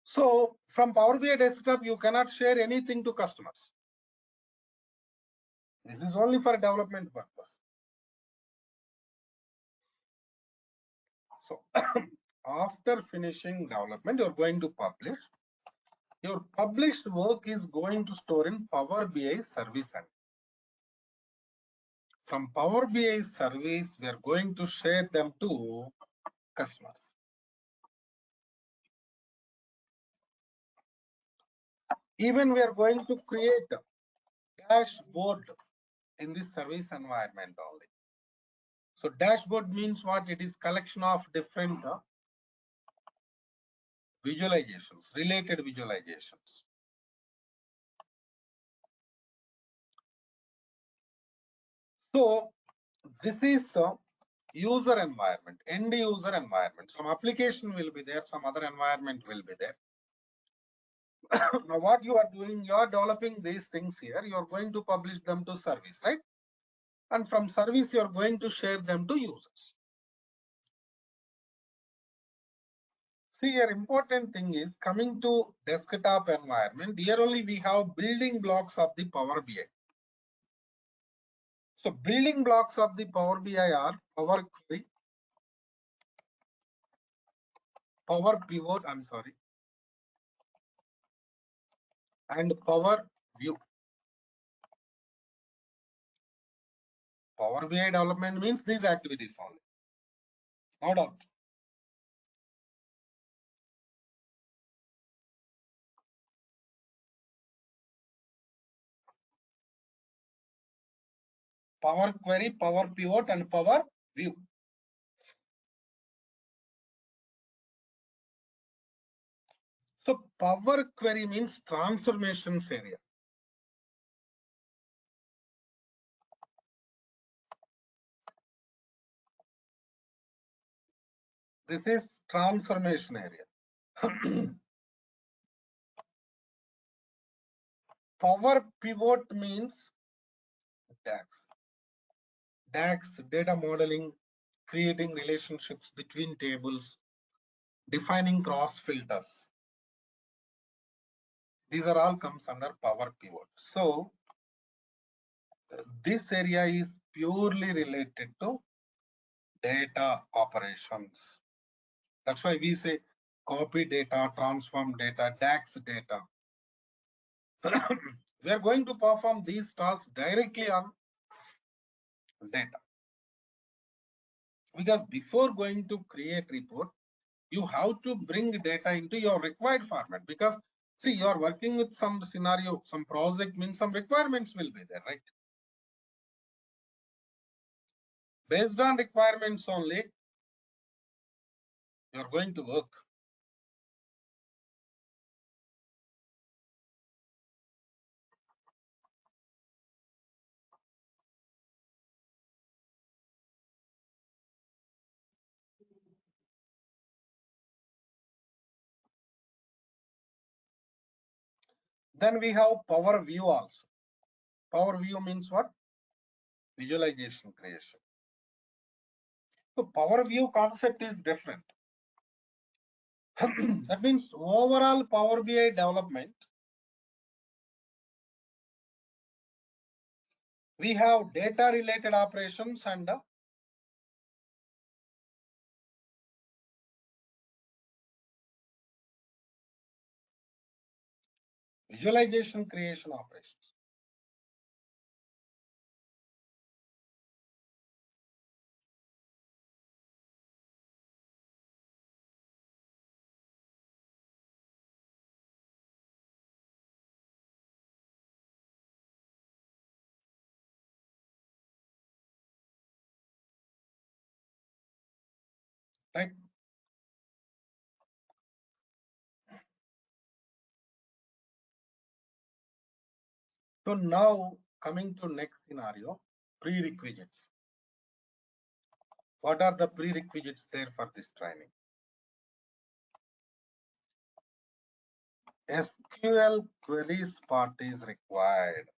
So from Power BI desktop, you cannot share anything to customers. This is only for development purpose. So after finishing development, you're going to publish. Your published work is going to store in Power BI service center. From Power BI service, we are going to share them to customers. Even we are going to create a dashboard in this service environment only. So dashboard means what? It is collection of different visualizations, related visualizations. So this is a user environment, end user environment. Some application will be there, some other environment will be there. Now what you are doing, you are developing these things here, you are going to publish them to service, right? And from service, you are going to share them to users. See, your important thing is coming to desktop environment. Here only we have building blocks of the Power BI. So building blocks of the Power BI are Power Query, Power Pivot, and Power View. Power BI development means these activities only. No doubt. Power Query, Power Pivot, and Power View. So Power Query means transformations area. This is transformation area. Power Pivot means DAX. DAX, data modeling, creating relationships between tables, defining cross filters. These are all comes under Power Pivot. So this area is purely related to data operations. That's why we say copy data, transform data, DAX data. We are going to perform these tasks directly on data. Because before going to create report, you have to bring data into your required format. Because see, you are working with some scenario, some project means some requirements will be there, right? Based on requirements only, you are going to work. Then we have Power View also. Power View means what? Visualization creation. So Power View concept is different. That means overall Power BI development, we have data related operations and visualization creation operations. Right. So now coming to next scenario, prerequisites. What are the prerequisites there for this training? SQL queries part is required.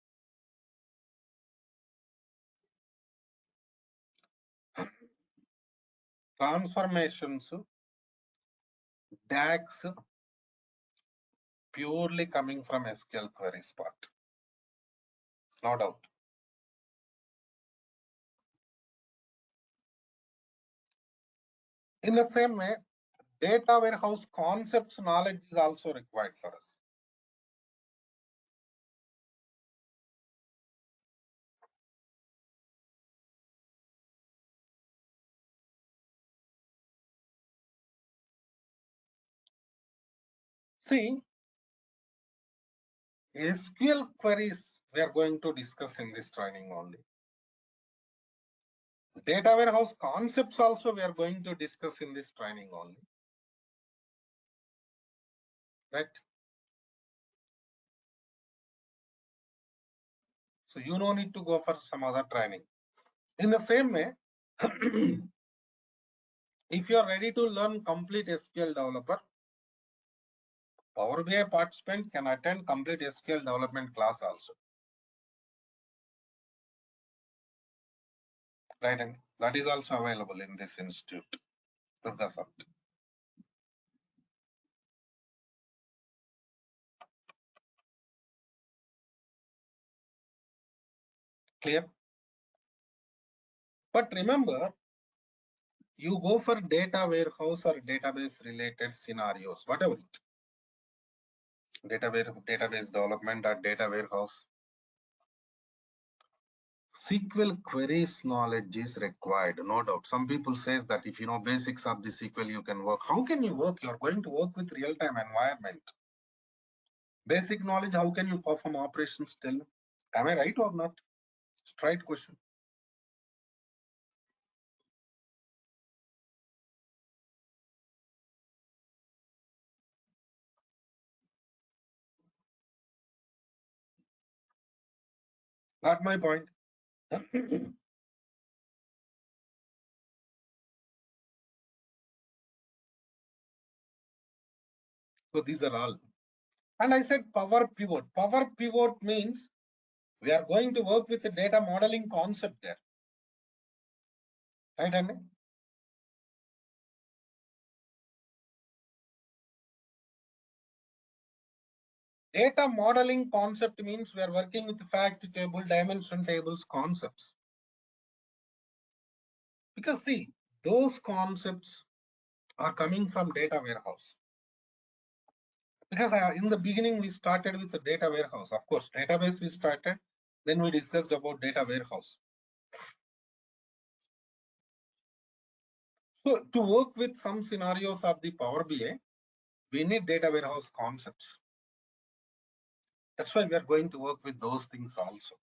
Transformations, DAX, purely coming from SQL queries part. No doubt. In the same way, data warehouse concepts knowledge is also required for us. See, SQL queries we are going to discuss in this training only. Data warehouse concepts also we are going to discuss in this training only. Right? So you no need to go for some other training. In the same way, if you are ready to learn complete SQL developer, Power BI participant can attend complete SQL development class also. Right, and that is also available in this institute, Durga Sir. Clear? But remember, you go for data warehouse or database related scenarios, whatever it. Database development or data warehouse. SQL queries knowledge is required, no doubt. Some people says that if you know basics of the SQL, you can work. How can you work? You're going to work with real-time environment. Basic knowledge, how can you perform operations? Tell me. Am I right or not? Straight question. Got my point. So these are all. And I said power pivot. Power pivot means we are going to work with the data modeling concept there. Right, Andy? Data modeling concept means we are working with fact table, dimension tables concepts. Because see, those concepts are coming from data warehouse. Because in the beginning, we started with the data warehouse. Of course, database we started, then we discussed about data warehouse. So to work with some scenarios of the Power BI, we need data warehouse concepts. That's why we are going to work with those things also.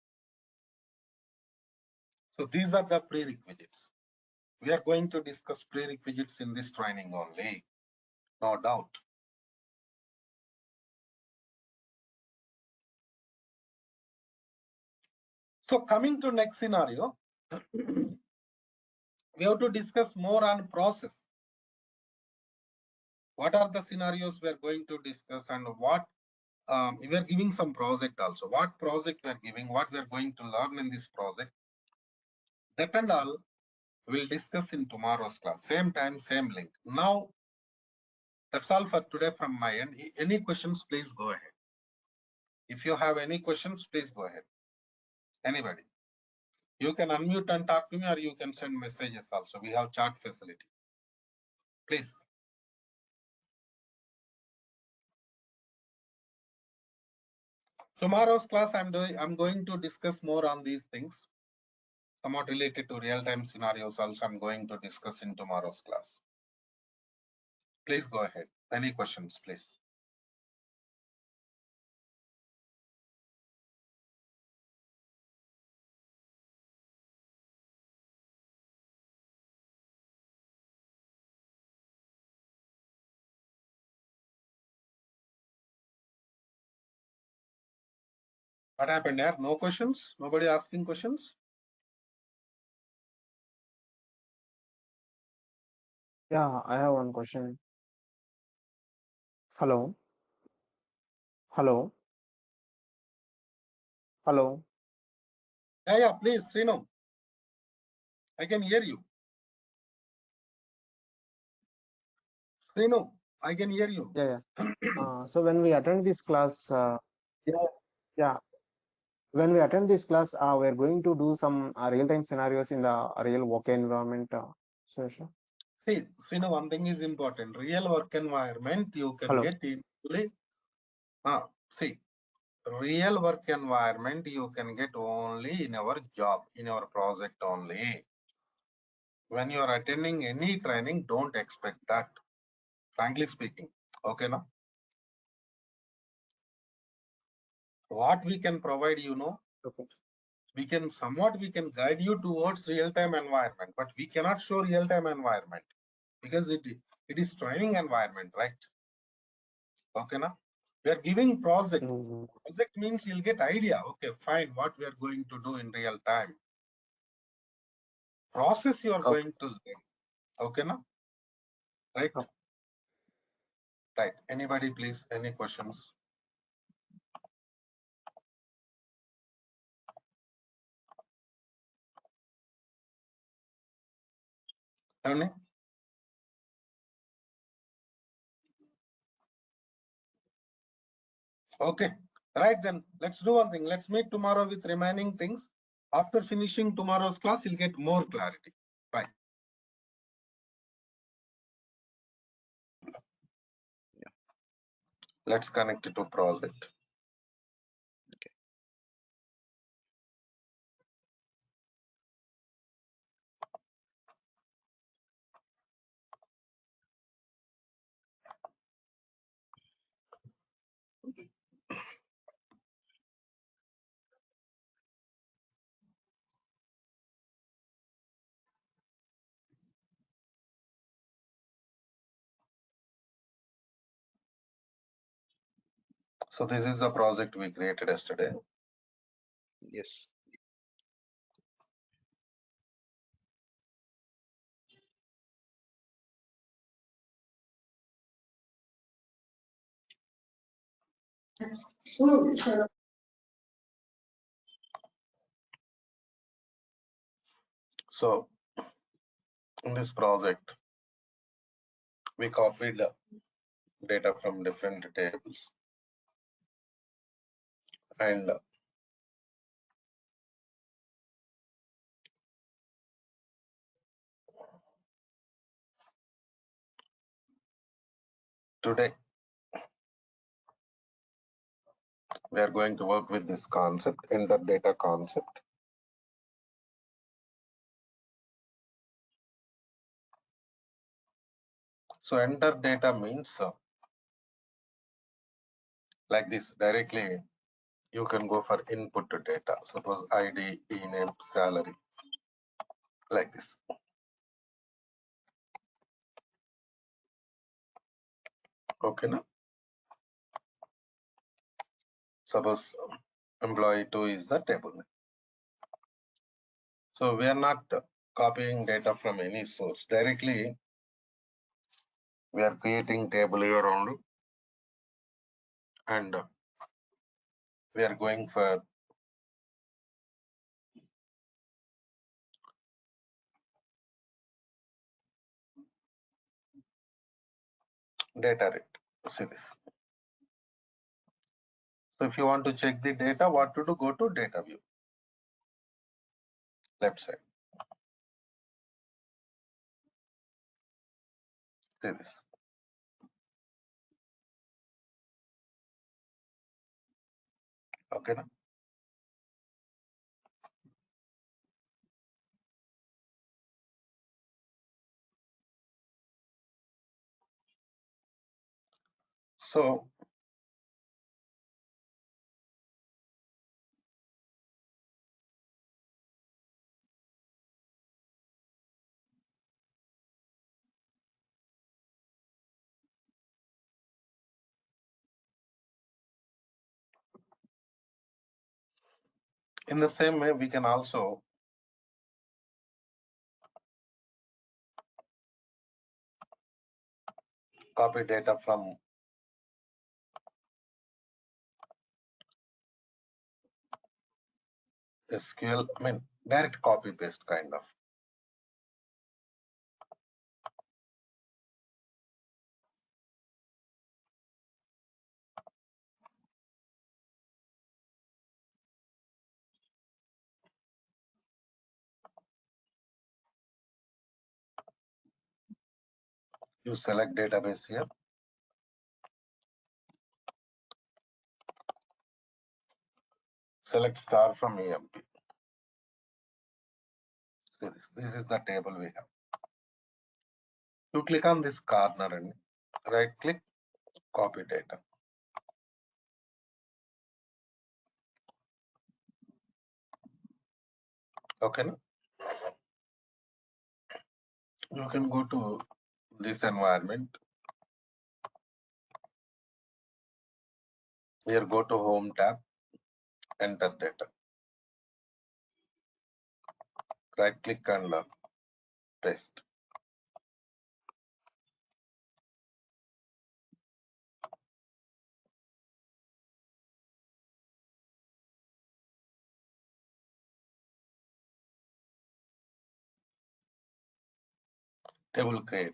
So these are the prerequisites. We are going to discuss prerequisites in this training only, no doubt. So coming to next scenario, we have to discuss more on process. What are the scenarios we are going to discuss, and what we are giving some project also. What project we are giving, what we are going to learn in this project, that and all we'll discuss in tomorrow's class. Same time, same link. Now, that's all for today from my end. Any questions, please go ahead. If you have any questions, please go ahead. Anybody? You can unmute and talk to me, or you can send messages also. We have chat facility. Please. Tomorrow's class, I'm going to discuss more on these things, somewhat related to real-time scenarios also. I'm going to discuss in tomorrow's class. Please go ahead. Any questions, please? What happened there? No questions? Nobody asking questions? Yeah, I have one question. Hello, hello, hello. Yeah, please, Srinu. I can hear you. Srinu, I can hear you. Yeah, yeah. So when we attend this class, yeah, yeah. When we attend this class, we're going to do some real-time scenarios in the real work environment. Sure. See, Srinu, one thing is important. Real work environment you can Hello. get easily. See, real work environment you can get only in our job, in our project only. When you are attending any training, don't expect that, frankly speaking. Okay, now? What we can provide, Okay. we can guide you towards real-time environment, but we cannot show real-time environment because it is training environment, right? Okay, now? We are giving project. Mhm. Project means you'll get idea. Okay, fine, what we are going to do in real time. Process you are Okay. going to learn. Okay, now? Right? Okay. Right. Anybody, please? Any questions? Any? Okay. Right then. Let's do one thing. Let's meet tomorrow with remaining things. After finishing tomorrow's class, you'll get more clarity. Bye. Let's connect it to project. So this is the project we created yesterday. Yes. So in this project, we copied data from different tables, and today we are going to work with this concept, enter data concept. So enter data means like this, directly you can go for input data. Suppose ID, e-name, salary, like this. Okay, now suppose employee 2 is the table name. So we are not copying data from any source. Directly we are creating table here only, and we are going for data rate. See this. So if you want to check the data, what to do? Go to data view, left side. See this. Okay, now. So in the same way, we can also copy data from SQL. I mean, direct copy paste kind of. You select database here. Select star from EMP. See this. This is the table we have. You click on this corner and right click, copy data. Okay. You can go to this environment. Here, go to home tab, enter data. Right click and paste. Table created.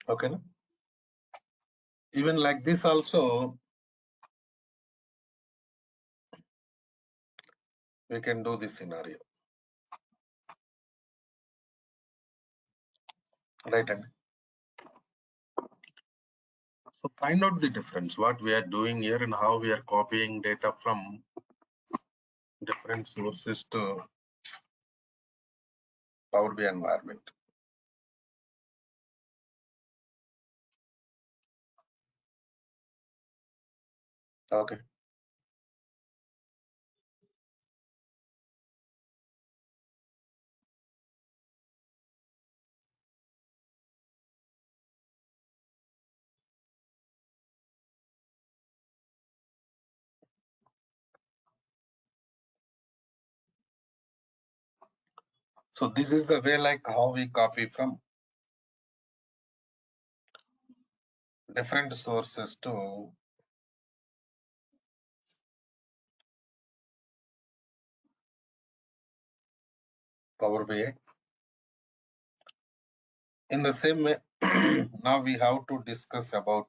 Okay. No? Even like this also, we can do this scenario. Right. And so find out the difference, what we are doing here and how we are copying data from different sources to Power BI environment. Okay. So this is the way like how we copy from different sources to Power BI. In the same way, now we have to discuss about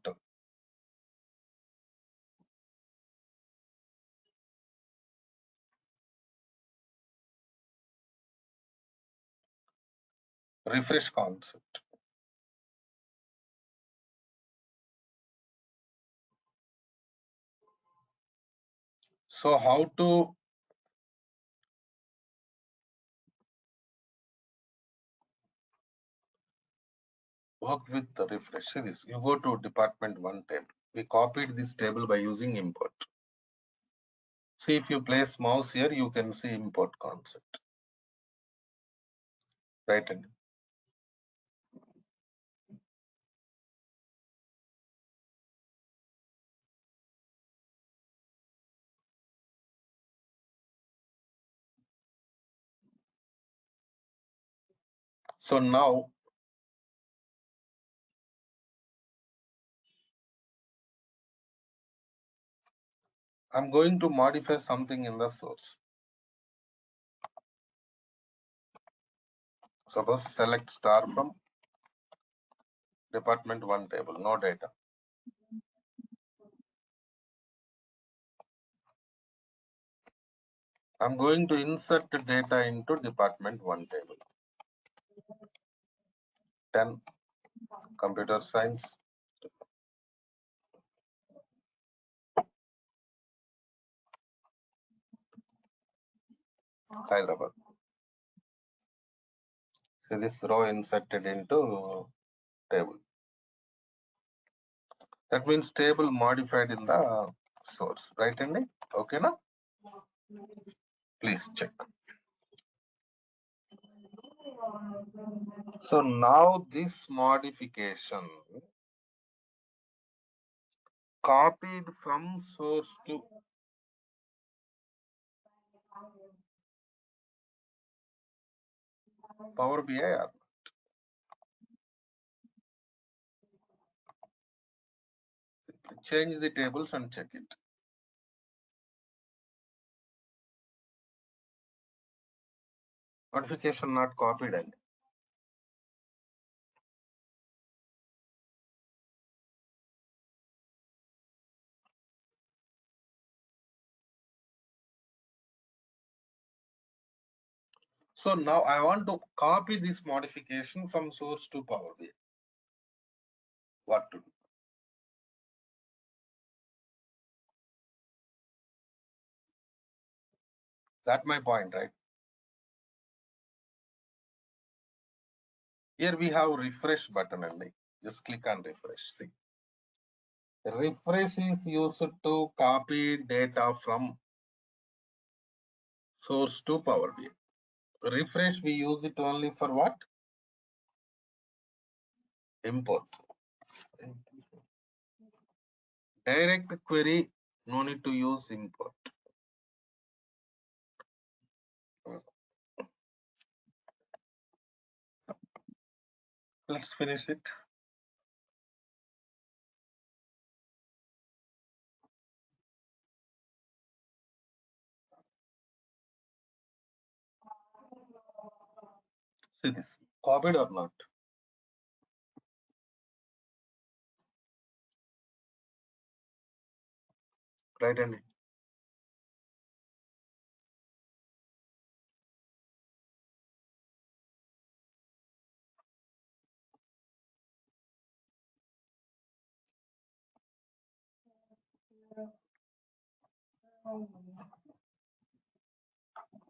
refresh concept. So how to work with the refresh? See this, you go to department 1 table. We copied this table by using import. See, if you place mouse here, you can see import concept. Right. And so now I'm going to modify something in the source. Suppose select star from department 1 table, no data. I'm going to insert the data into department 1 table. 10 computer science, Hyderabad. So this row inserted into table. That means table modified in the source, right? Andy? Okay, now please check. So now this modification copied from source to Power BI. Or change the tables and check it. Modification not copied. And so now I want to copy this modification from source to Power BI. What to do? That's my point, right? Here we have refresh button only. Just click on refresh. See, refresh is used to copy data from source to Power BI. Refresh we use it only for what? Import. Direct query, no need to use import. Let's finish it. See this, copied or not? Right, Andy?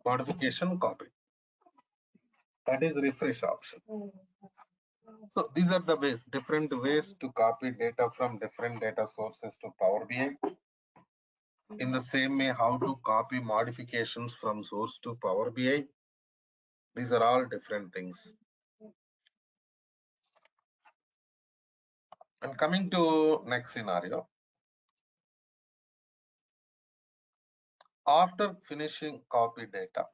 Modification, copy. That is refresh option. So these are the ways, different ways to copy data from different data sources to Power BI. In the same way, how to copy modifications from source to Power BI. These are all different things. And coming to next scenario. After finishing copy data,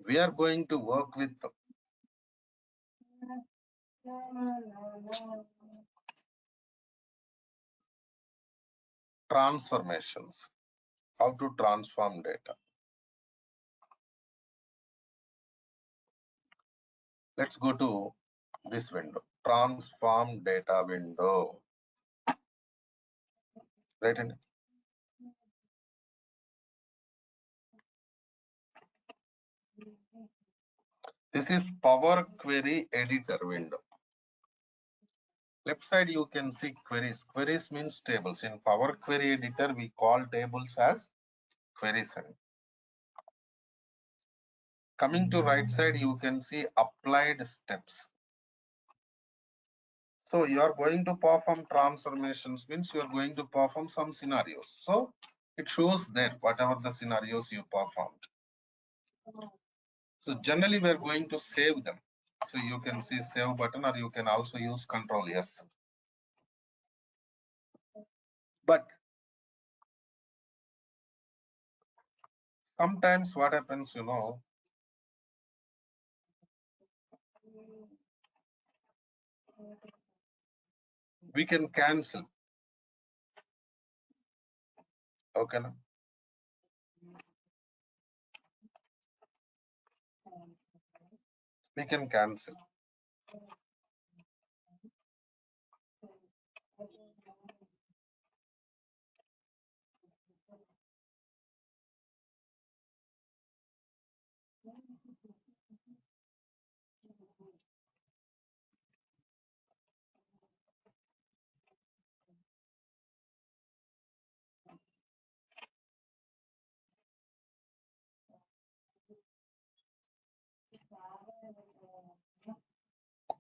we are going to work with transformations, how to transform data. Let's go to this window, transform data window. Right? And this is Power Query Editor window. Left side you can see queries. Queries means tables. In Power Query Editor, we call tables as queries. Coming to right side, you can see applied steps. So you are going to perform transformations means you are going to perform some scenarios. So it shows there whatever the scenarios you performed. So generally we are going to save them. So you can see save button, or you can also use Control S. But sometimes what happens, we can cancel. Okay. We can cancel.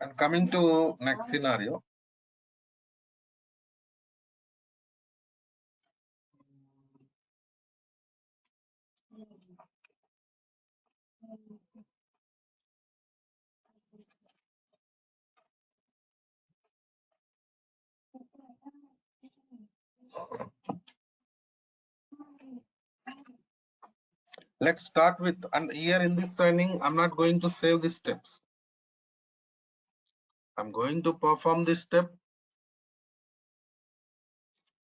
And coming to next scenario. Let's start with, and here in this training, I'm not going to save the steps. I'm going to perform this step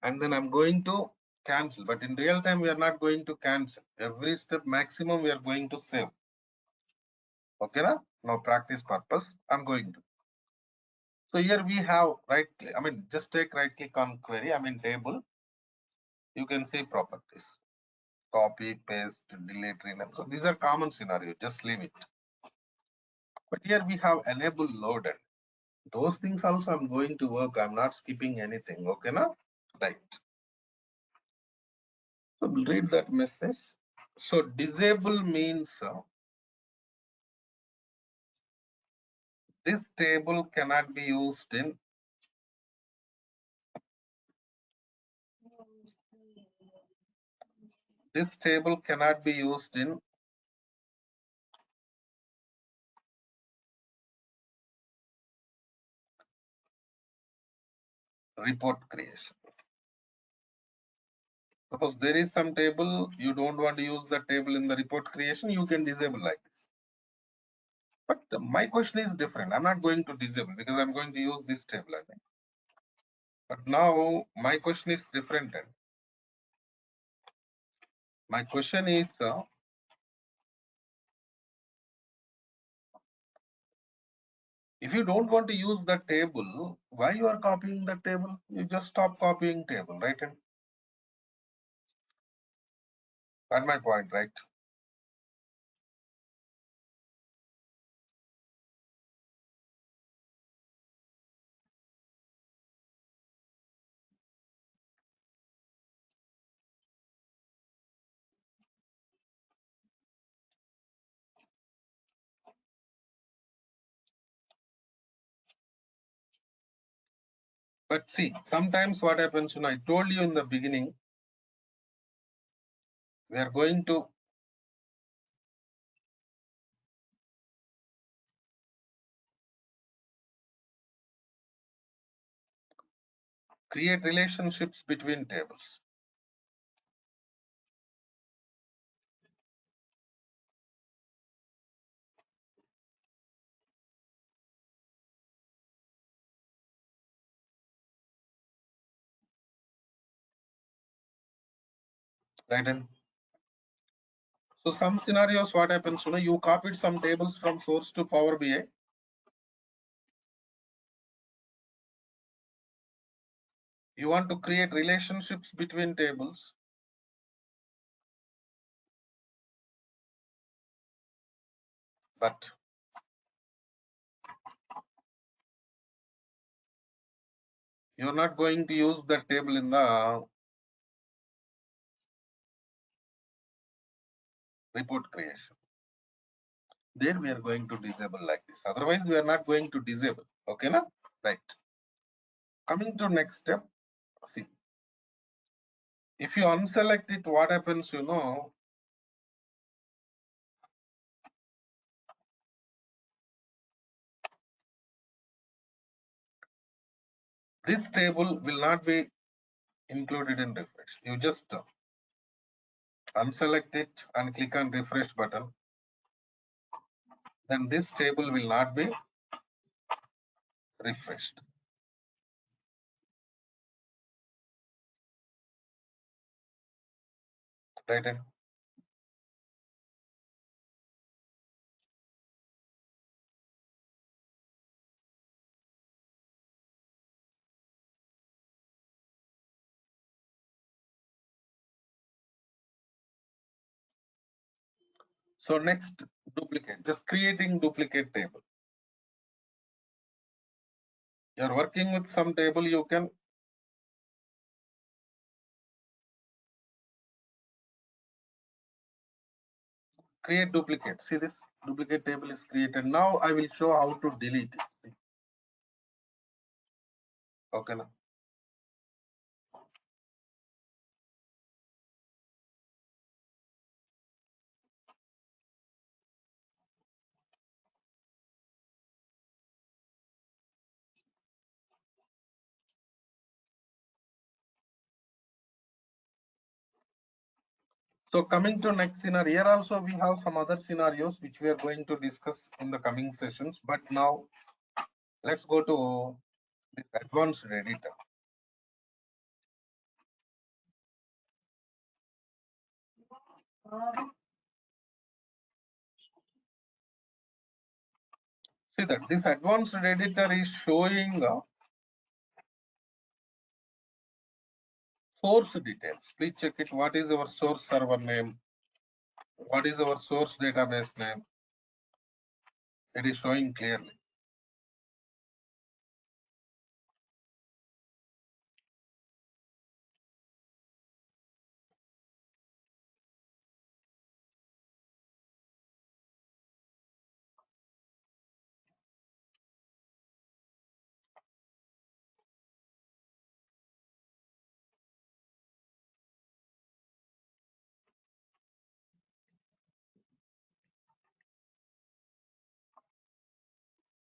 and then I'm going to cancel. But in real time, we are not going to cancel. Every step maximum we are going to save. Okay, now practice purpose, I'm going to. So here we have right click, just take right click on query, table. You can see properties, copy, paste, delete, rename. So these are common scenario, just leave it. But here we have enable loaded. Those things also I'm going to work. I'm not skipping anything. Okay, now? Right. So read that message. So disable means this table cannot be used in report creation. Suppose there is some table, you don't want to use the table in the report creation, you can disable like this. But my question is different. I'm not going to disable because I'm going to use this table, I think. But now my question is different. My question is, If you don't want to use the table, why you are copying the table? You just stop copying table, right? And got my point, right? But see, sometimes what happens, I told you in the beginning, we are going to create relationships between tables. Right? And so some scenarios, what happens, you copied some tables from source to Power BI. You want to create relationships between tables. But you're not going to use that table in the report creation. Then we are going to disable like this. Otherwise, we are not going to disable. Okay, na? Right. Coming to next step. See, if you unselect it, what happens, this table will not be included in refresh. You just unselect it and click on refresh button. Then this table will not be refreshed. Right? And so next, duplicate. Just creating duplicate table. You're working with some table, you can create duplicate. See, this duplicate table is created. Now I will show how to delete it. See. Okay. Now. So coming to next scenario, here also we have some other scenarios which we are going to discuss in the coming sessions. But now let's go to this advanced editor. See that this advanced editor is showing source details. Please check it. What is our source server name? What is our source database name? It is showing clearly.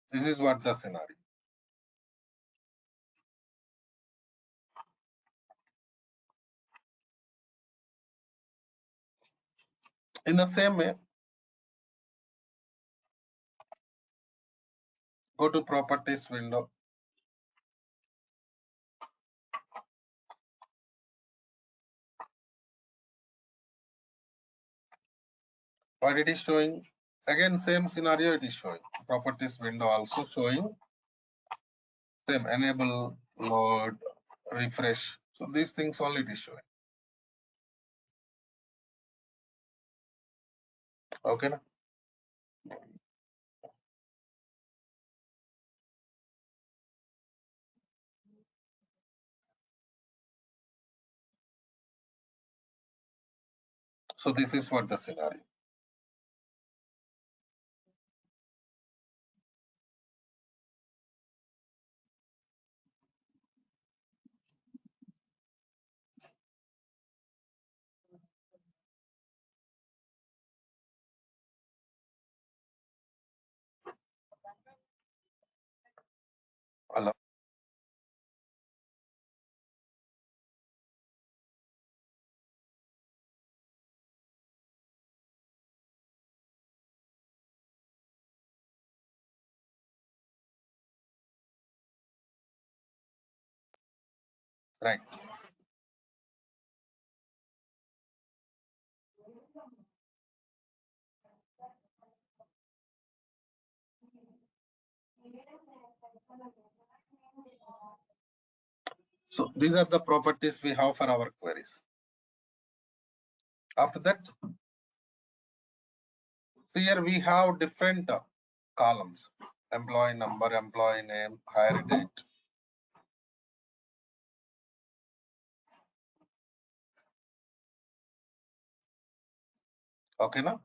This is what the scenario. In the same way, go to properties window. What it is showing? Again, same scenario it is showing. Properties window also showing same enable, load, refresh. So these things only it is showing. Okay. Na? So this is what the scenario. Hello. Right. So these are the properties we have for our queries. After that, here we have different columns: employee number, employee name, hire date. Okay, now.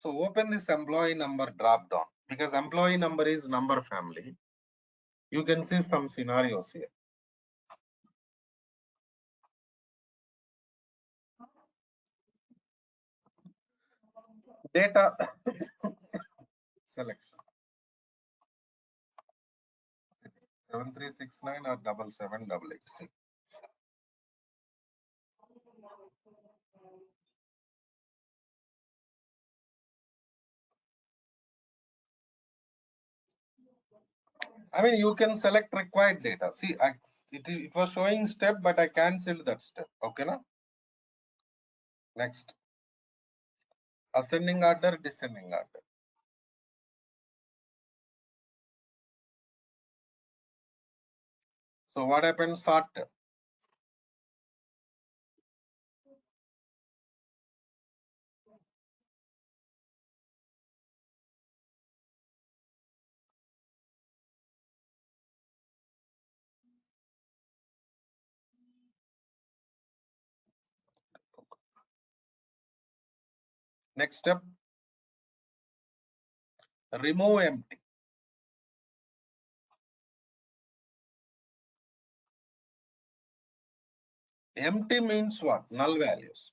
So open this employee number drop down because employee number is number family. You can see some scenarios here. Data selection 7369 or 77886. I mean, you can select required data. See, it was showing step, but I cancelled that step. Okay, now. Next, ascending order, descending order. So what happens? Sort. Next step, remove empty. Empty means what? Null values.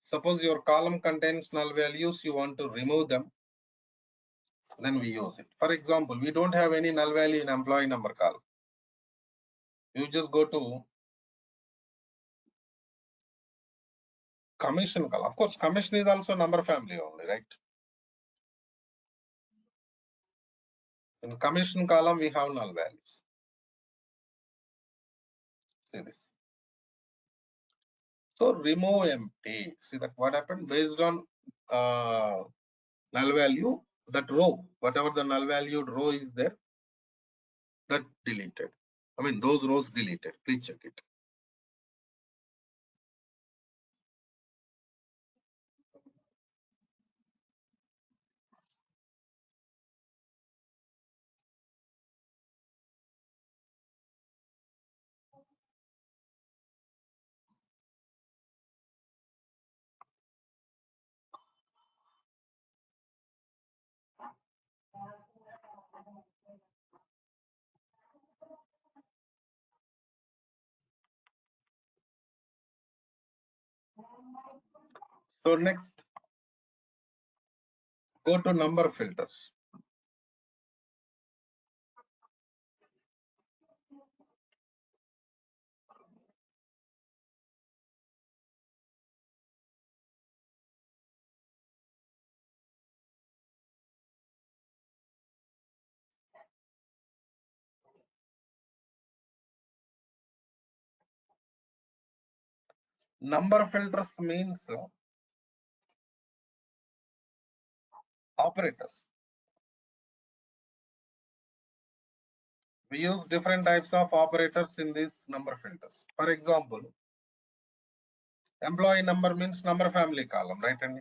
Suppose your column contains null values, you want to remove them, then we use it. For example, we don't have any null value in employee number column. You just go to commission column. Of course, commission is also number family only, right? In commission column, we have null values. See this. So remove empty. See that what happened based on null value, that row, whatever the null valued row is there, that deleted. I mean, those rows deleted. Please check it. So next, go to number filters. Number filters means operators. We use different types of operators in these number filters. For example, employee number means number family column, right? And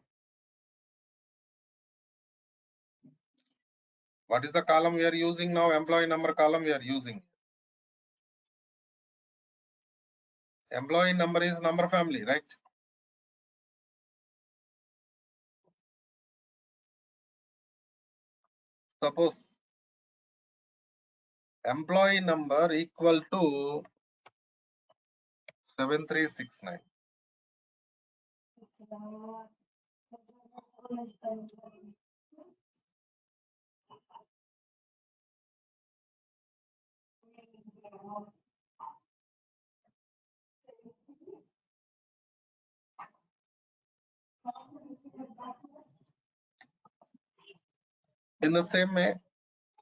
what is the column we are using now? Employee number column we are using. Employee number is number family, right? Suppose employee number equal to 7369. In the same way,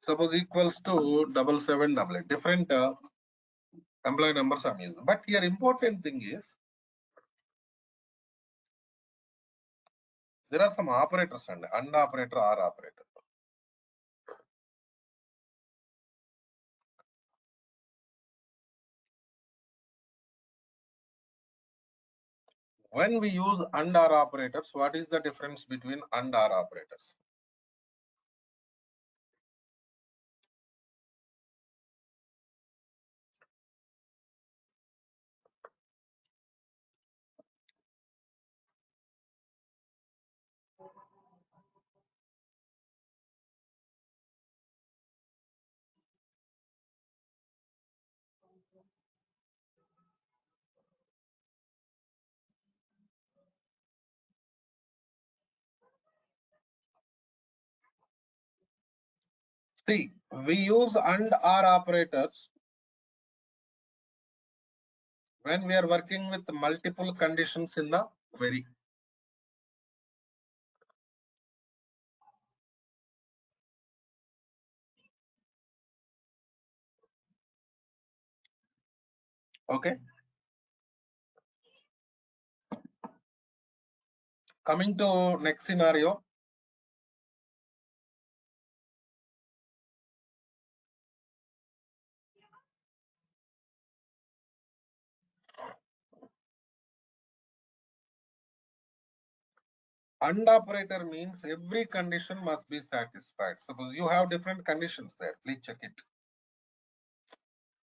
suppose equals to 7788. Different employee numbers I'm using. But here important thing is there are some operators and operator or operator. When we use and or operators, what is the difference between and or operators? See, we use and or operators when we are working with multiple conditions in the query. Okay. Coming to next scenario. And operator means every condition must be satisfied. Suppose you have different conditions there. Please check it.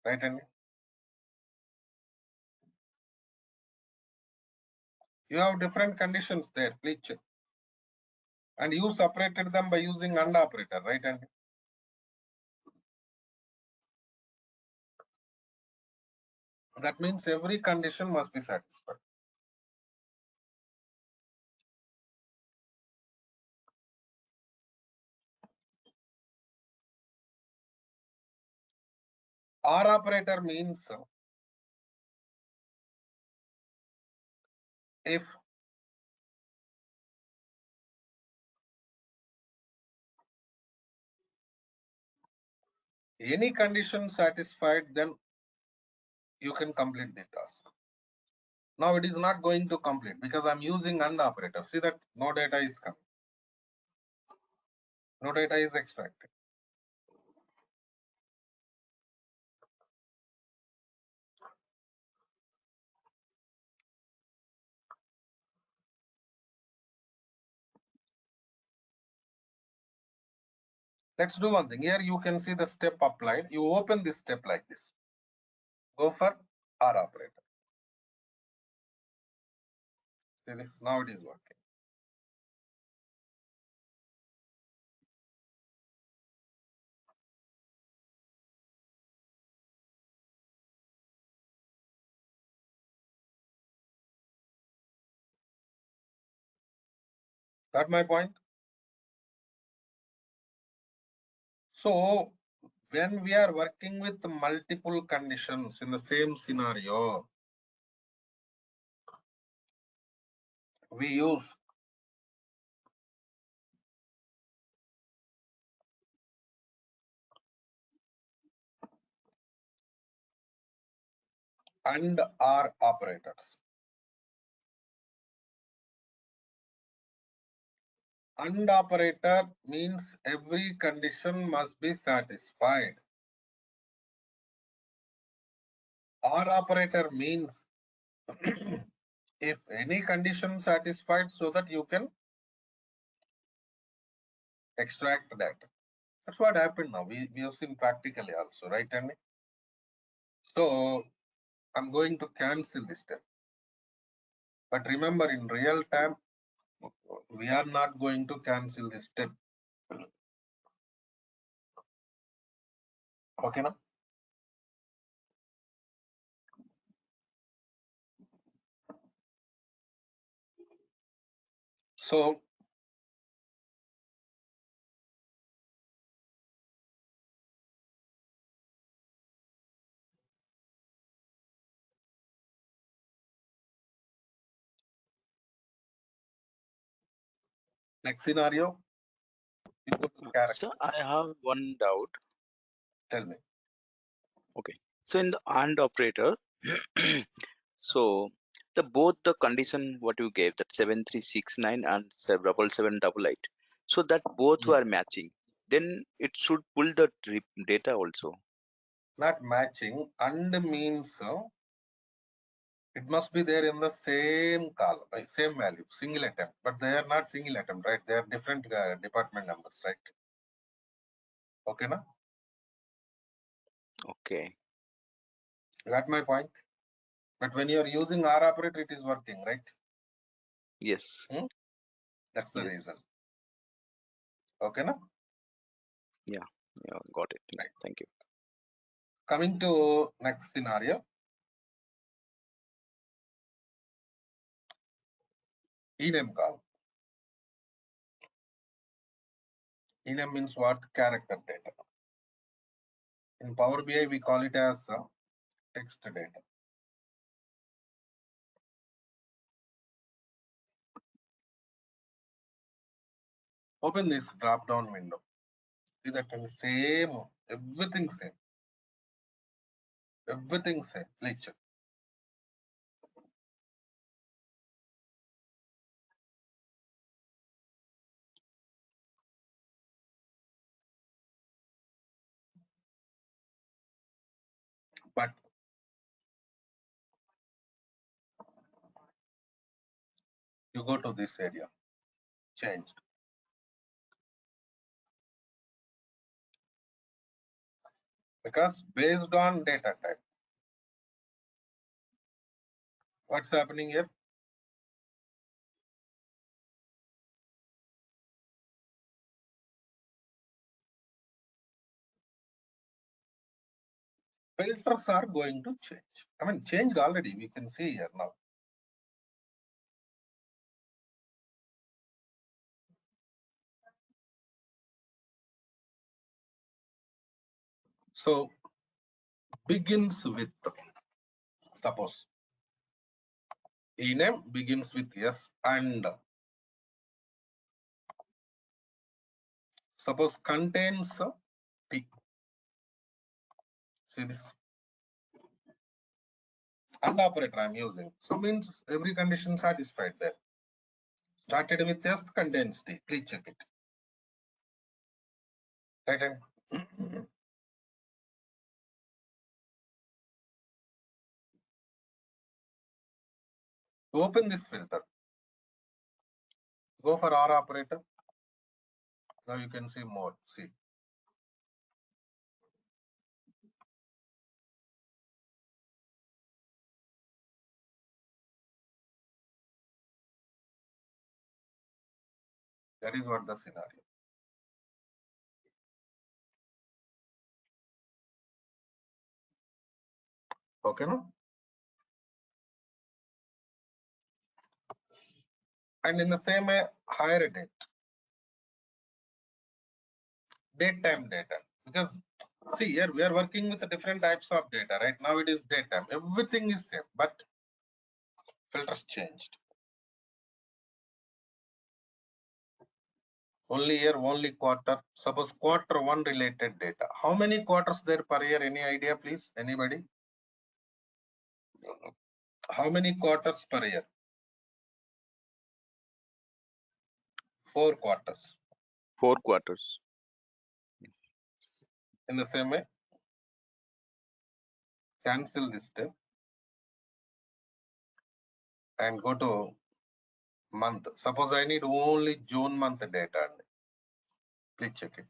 Right, and you have different conditions there. Please check. And you separated them by using and operator, right? And that means every condition must be satisfied. Or operator means if any condition satisfied, then you can complete the task. Now it is not going to complete because I'm using and operator. See that no data is coming. No data is extracted. Let's do one thing. Here you can see the step applied. You open this step like this. Go for R operator. See this? Now it is working. Got my point? So when we are working with multiple conditions in the same scenario, we use and or operators. AND operator means every condition must be satisfied. OR operator means if any condition satisfied, so that you can extract that. That's what happened now. We have seen practically also, right, Andy? So I'm going to cancel this step. But remember, in real time, we are not going to cancel this step. Okay, now? So next scenario, you go to character. So I have one doubt. Tell me. Okay. So in the AND operator, so both the condition what you gave, that 7369 and 7788, so that both Hmm. were matching. Then it should pull the data also. Not matching. AND means it must be there in the same column, same value, single attempt. But they are not single attempt, right? They are different department numbers, right? Okay, now? Okay. Got my point? But when you are using R operator, it is working, right? Yes. That's the Yes. reason. Okay, now? Yeah. Yeah. Got it. Right. Thank you. Coming to next scenario. Ename call. Ename means what? Character data. In Power BI, we call it as text data. Open this drop down window. See that same, everything same. Everything same. Please check. But you go to this area. Changed. Because based on data type. What's happening here? Filters are going to change. I mean, changed already. We can see here now. So begins with, suppose ename begins with yes and suppose contains P. See this and operator I'm using. So means every condition satisfied there. Started with yes, contains T. Please check it. Right hand. Open this filter. Go for R operator. Now you can see more. See. That is what the scenario. Okay, no? And in the same way, higher date time data. Because see here we are working with the different types of data. Right now it is date time. Everything is same, but filters changed. Only year, only quarter. Suppose quarter one related data. How many quarters there per year? Any idea, please? Anybody? How many quarters per year? 4 quarters. 4 quarters. In the same way, cancel this step and go to month. Suppose I need only June month data. Please check it.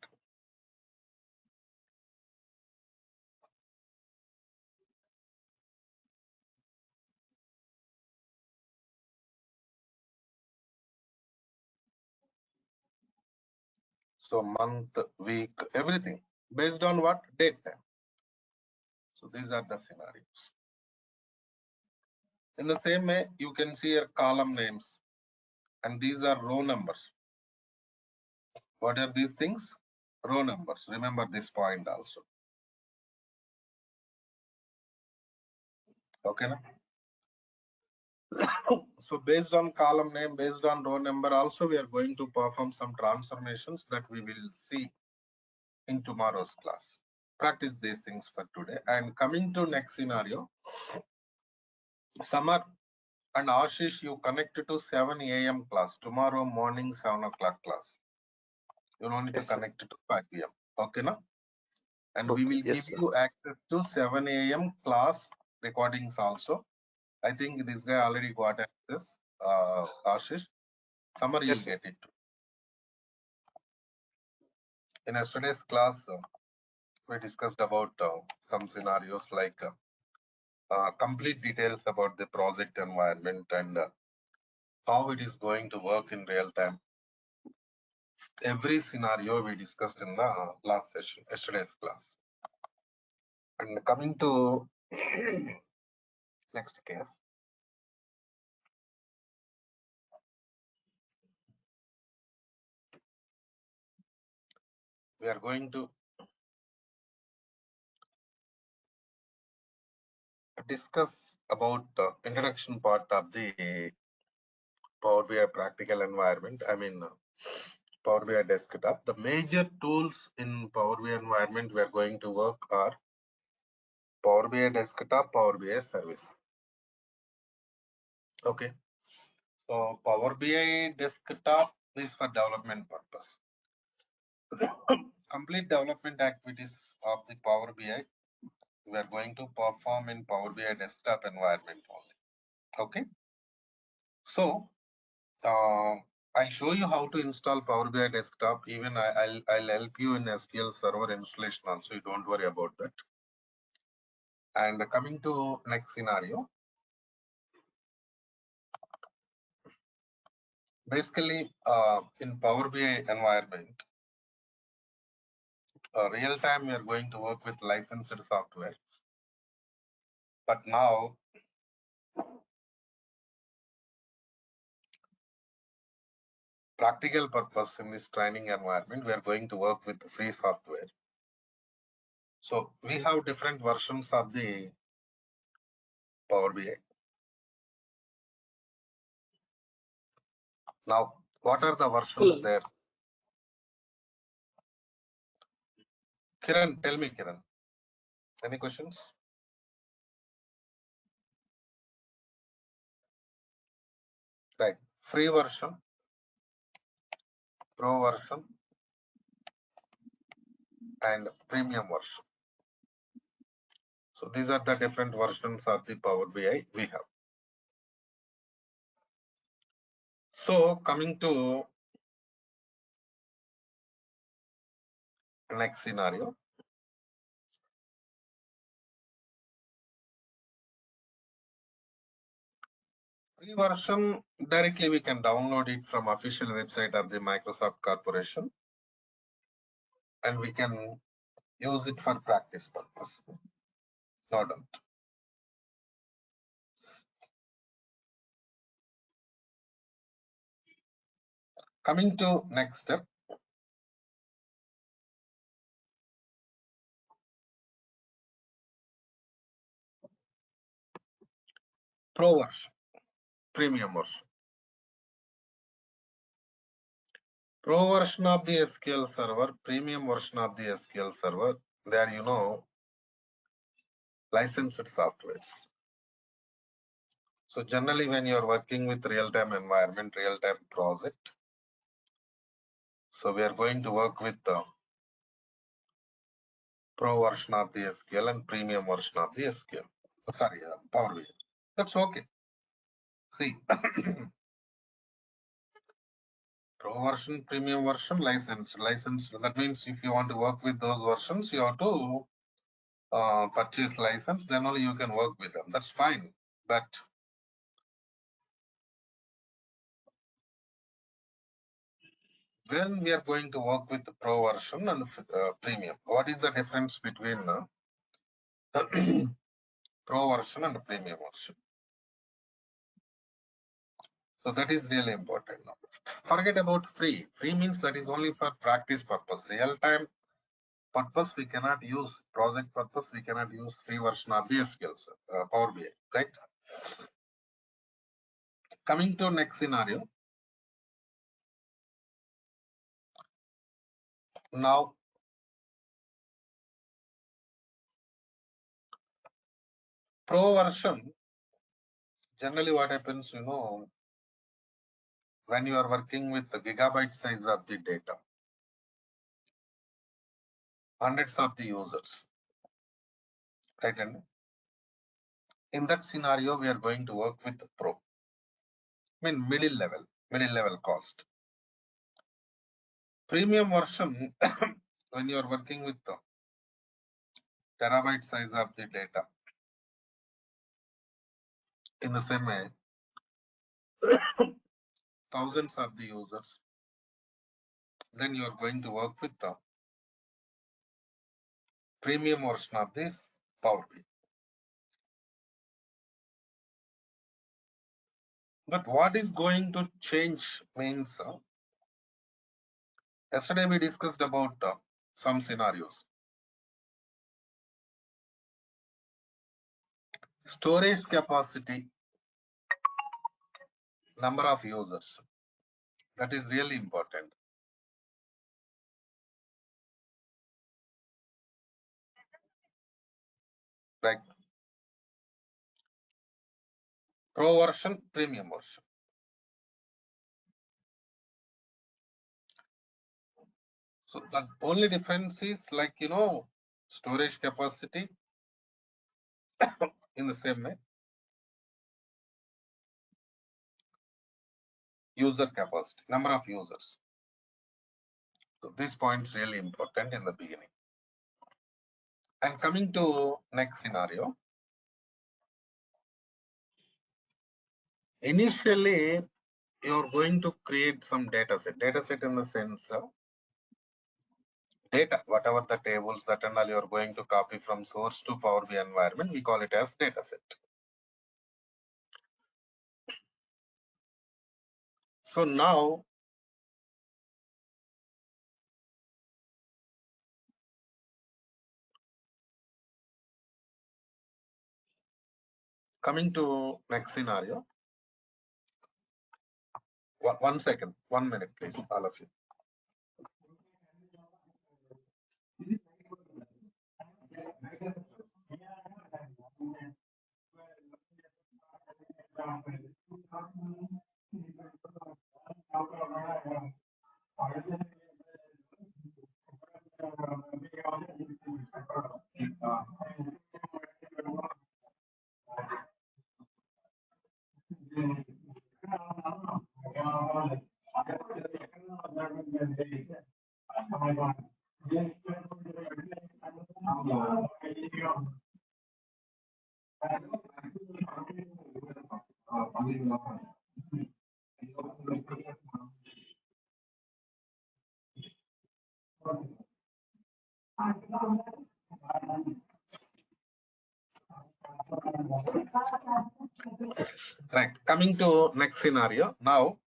So month, week, everything based on what? Date time. So these are the scenarios. In the same way, you can see your column names and these are row numbers. What are these things? Row numbers. Remember this point also. Okay. Na? So based on column name, based on row number, also we are going to perform some transformations that we will see in tomorrow's class. Practice these things for today. And coming to next scenario, Samar and Ashish, you connect to 7 a.m. class. Tomorrow morning, 7 o'clock class. You don't need to Yes, sir. connect to 5 p.m. Okay, na? And we Okay. will Yes, give sir. you access to 7 a.m. class recordings also. I think this guy already got access, Ashish. Samar, Yes, you'll sir. get it. In yesterday's class, we discussed about some scenarios like complete details about the project environment and how it is going to work in real time. Every scenario we discussed in the last session, yesterday's class. And coming to next case, we are going to discuss about the introduction part of the Power BI practical environment. I mean, Power BI desktop. The major tools in Power BI environment we are going to work are Power BI desktop, Power BI service. Okay. So Power BI desktop is for development purpose. Complete development activities of the Power BI we are going to perform in Power BI desktop environment only. Okay. So I'll show you how to install Power BI desktop. Even I'll help you in SQL Server installation also. You don't worry about that. And coming to next scenario, basically in Power BI environment, real time we are going to work with licensed software. But now practical purpose in this training environment, we are going to work with free software. So we have different versions of the Power BI. Now, what are the versions there? Kiran, tell me, Kiran. Any questions? Right. Free version, pro version, and premium version. So these are the different versions of the Power BI we have. So coming to next scenario. Free version, directly we can download it from official website of the Microsoft Corporation and we can use it for practice purpose. No doubt. Coming to next step. Pro version, premium version. Pro version of the SQL Server, premium version of the SQL Server, they are, licensed softwares. So generally when you are working with real-time environment, real-time project, So we are going to work with the pro version of the SQL and premium version of the SQL. Sorry, Power BI. That's okay. See, pro version, premium version, licensed. That means if you want to work with those versions, you have to purchase license. Then only you can work with them. That's fine. But when we are going to work with the pro version and premium, what is the difference between pro version and premium version? So that is really important now. Forget about free. Free means that is only for practice purpose. Real time purpose we cannot use. Project purpose we cannot use free version of the skills. Power BI, right? Coming to next scenario. Now, pro version, generally what happens, when you are working with the gigabyte size of the data, hundreds of the users, right? And in that scenario, we are going to work with the pro. I mean, middle level cost. Premium version, when you are working with the terabyte size of the data, in the same way, thousands of the users, then you are going to work with the premium version of this Power BI. But what is going to change means, yesterday we discussed about some scenarios. Storage capacity, number of users, that is really important. Right? Pro version, premium version. So the only difference is like, storage capacity in the same way. User capacity, number of users. So this point is really important in the beginning. And coming to next scenario. Initially, you're going to create some data set. Data set in the sense of data, whatever the tables that and all you're going to copy from source to Power BI environment, we call it as data set. So now, coming to next scenario. One second, 1 minute, please, all of you. Right. Coming to next scenario. Now,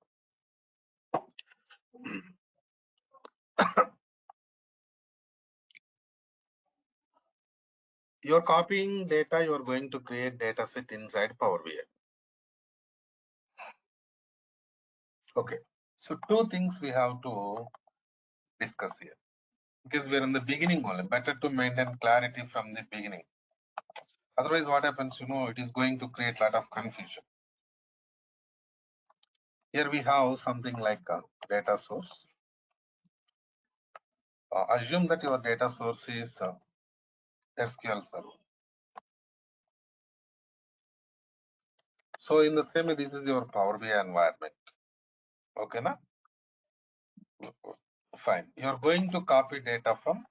you're copying data, you're going to create data set inside Power BI. Okay. So two things we have to discuss here. Because we're in the beginning only. Better to maintain clarity from the beginning. Otherwise, what happens, it is going to create a lot of confusion. Here we have something like a data source. Assume that your data source is SQL Server. So in the same way, this is your Power BI environment. Okay, na? Fine. You're going to copy data from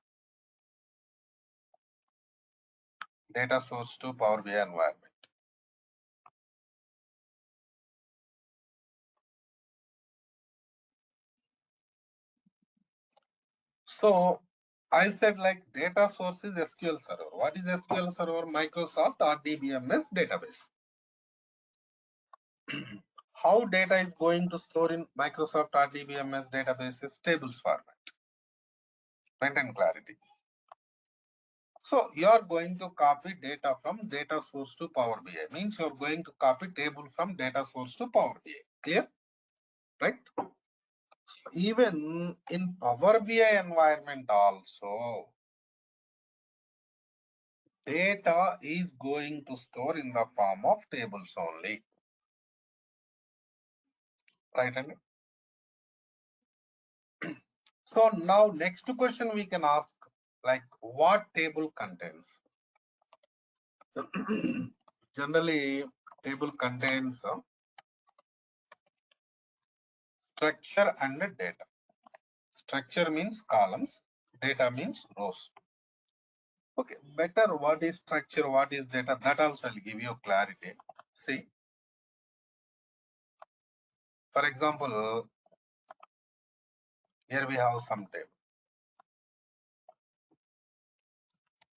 data source to Power BI environment. So I said like data source is SQL Server. What is SQL Server? Microsoft RDBMS database. How data is going to store in Microsoft RDBMS database is tables format. Maintain clarity. So you are going to copy data from data source to Power BI. Means you are going to copy table from data source to Power BI. Clear? Right? Even in Power BI environment also, data is going to store in the form of tables only. Right? And so now next question we can ask, like what table contains? Generally, table contains structure and data. Structure means columns, data means rows. Okay, better what is structure, what is data, that also will give you clarity. See, for example, here we have some table.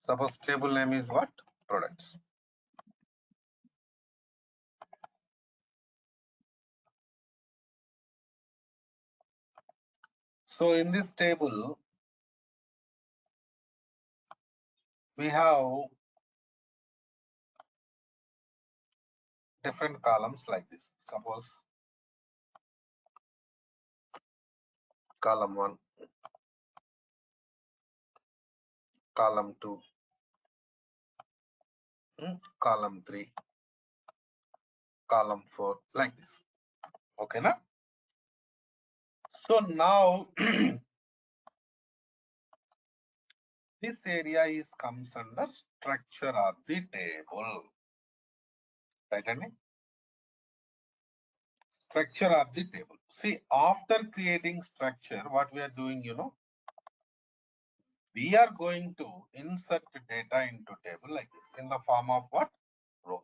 Suppose table name is what? Products. So in this table, we have different columns like this. Suppose column 1, column 2, column 3, column 4, like this. Okay, na? So now this area is comes under structure of the table. Right, Andy? Structure of the table. See, after creating structure, what we are doing, we are going to insert data into table like this in the form of what? Rows.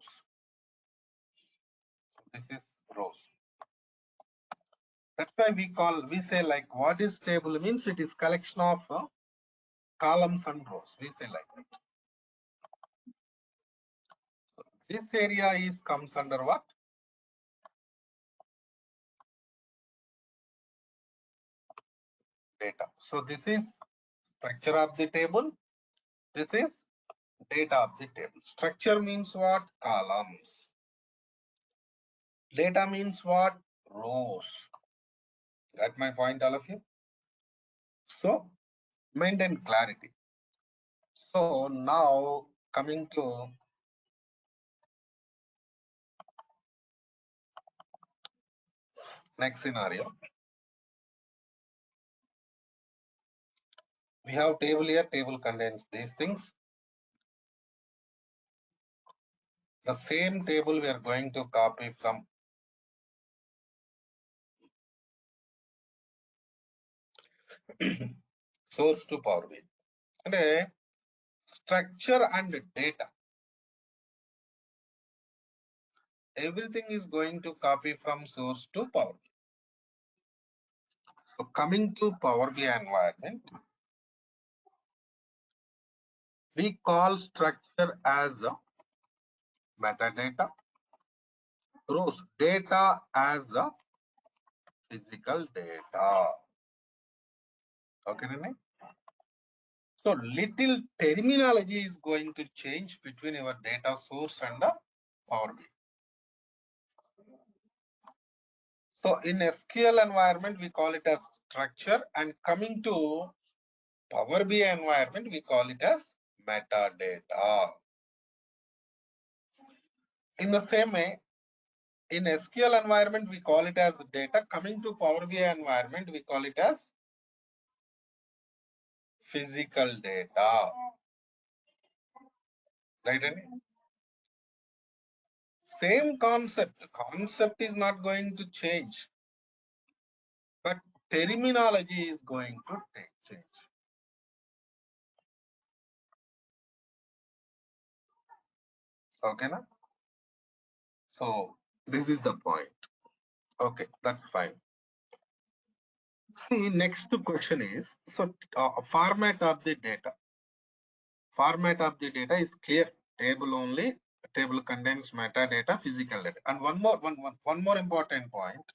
So this is rows. That's why we say like what is table means it is collection of columns and rows. We say like that. So this area is comes under what? Data. So this is structure of the table. This is data of the table. Structure means what? Columns. Data means what? Rows. Got my point, all of you? So maintain clarity. So now coming to next scenario. We have table here. Table contains these things. The same table we are going to copy from source to Power BI. And structure and data. Everything is going to copy from source to Power BI. So coming to Power BI environment, we call structure as metadata, rows data as a physical data. Okay, Nene? So little terminology is going to change between your data source and the Power BI. So in SQL environment, we call it as structure, and coming to Power BI environment, we call it as metadata. In the same way, in SQL environment, we call it as data. Coming to Power BI environment, we call it as physical data. Right? Same concept. Concept is not going to change, but terminology is going to change. Okay, na? So this is the point. Okay, that's fine. See, next question is, so format of the data. Format of the data is clear. Table only. Table contains metadata, physical data. And one more important point.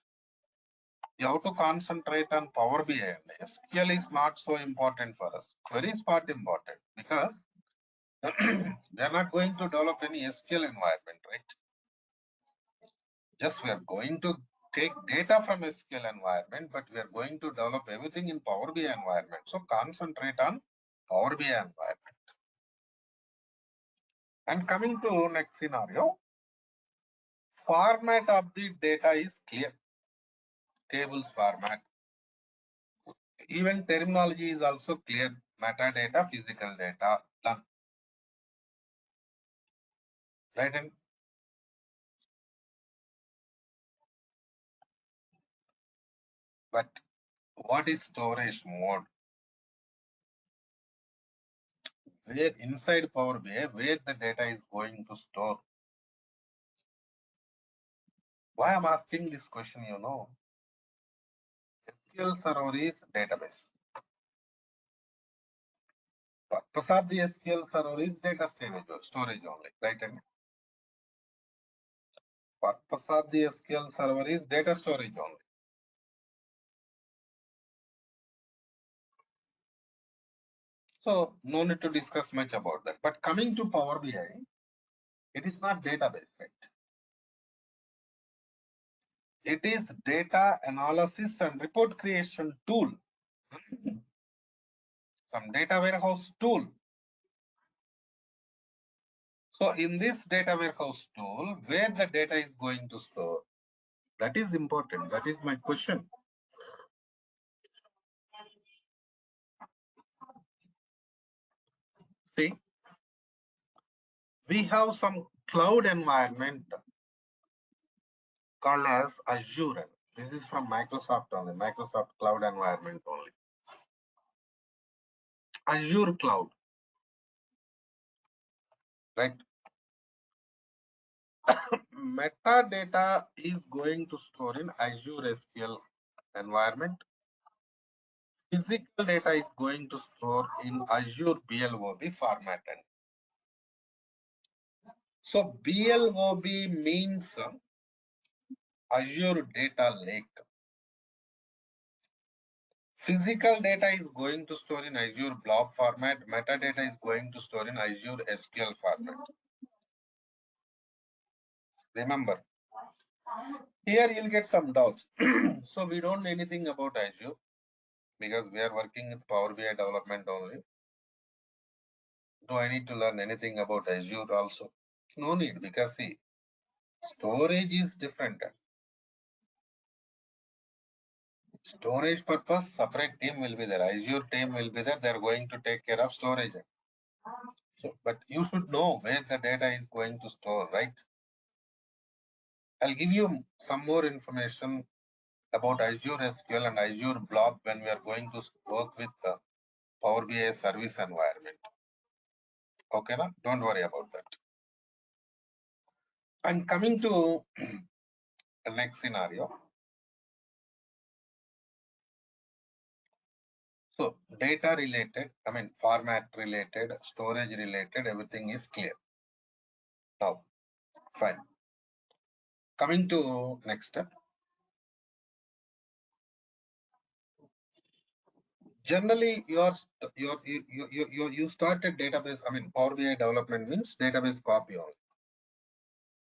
You have to concentrate on Power BI. And SQL is not so important for us. Query is part important because we are not going to develop any SQL environment, right? Just we are going to take data from SQL environment, but we are going to develop everything in Power BI environment. So concentrate on Power BI environment. And coming to next scenario, format of the data is clear. Tables format. Even terminology is also clear. Metadata, physical data, done. Right? And but what is storage mode? Where inside Power BI, where the data is going to store? Why I'm asking this question, you know? SQL server is database. Purpose of the SQL server is data storage only, right? And purpose of the SQL server is data storage only. So no need to discuss much about that. But coming to Power BI, it is not database, right? It is data analysis and report creation tool. Some data warehouse tool. So in this data warehouse tool, where the data is going to store, that is important. That is my question. See, we have some cloud environment called as Azure. This is from Microsoft only, Microsoft cloud environment only. Azure cloud, right? Metadata is going to store in Azure SQL environment. Physical data is going to store in Azure BLOB format. So BLOB means Azure Data Lake. Physical data is going to store in Azure blob format. Metadata is going to store in Azure SQL format. Remember, here you'll get some doubts. So we don't know anything about Azure because we are working with Power BI development only. Do I need to learn anything about Azure also? No need, because see, storage is different. Storage purpose, separate team will be there. Azure team will be there. They're going to take care of storage. So, but you should know where the data is going to store, right? I'll give you some more information about Azure SQL and Azure Blob when we are going to work with the Power BI service environment. Okay, na? Don't worry about that. And coming to the next scenario. So data related, format related, storage related, everything is clear. Now, fine. Coming to next step. Generally, you started database. Power BI development means database copy only.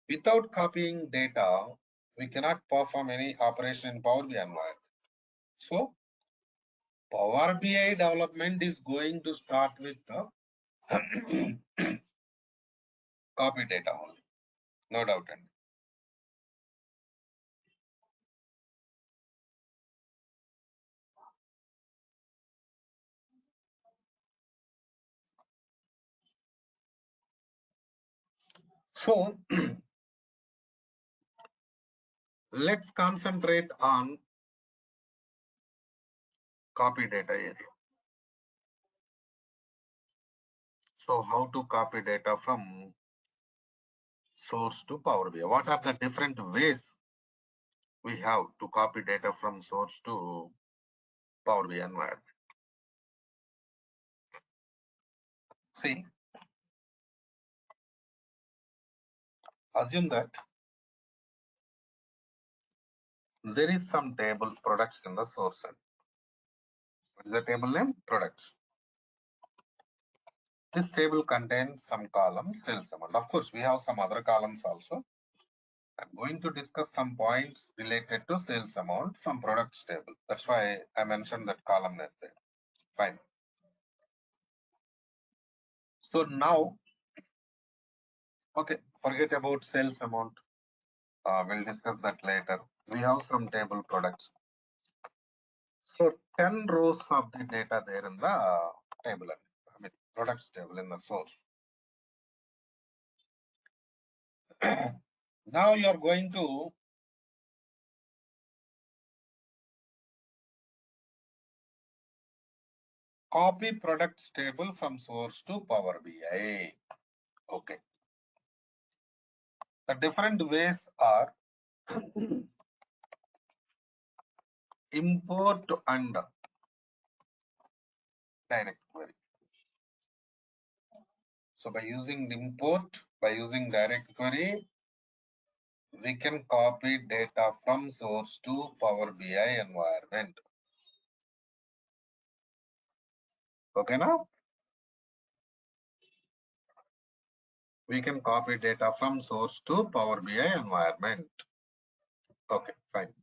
Without copying data, we cannot perform any operation in Power BI environment. So, Power BI development is going to start with the copy data only. No doubt. So let's concentrate on copy data area. So how to copy data from source to Power BI? What are the different ways we have to copy data from source to Power BI environment? See, assume that there is some table products in the source end. What is the table name? Products. This table contains some columns, sales amount. Of course, we have some other columns also. I'm going to discuss some points related to sales amount from products table. That's why I mentioned that column name there. Fine. So now, okay, forget about sales amount. We'll discuss that later. We have some table products. So 10 rows of the data there in the table, I mean products table in the source. Now you are going to copy products table from source to Power BI. Okay. The different ways are import and direct query. So by using import, by using direct query, we can copy data from source to Power BI environment. Okay, now we can copy data from source to Power BI environment. Okay, fine.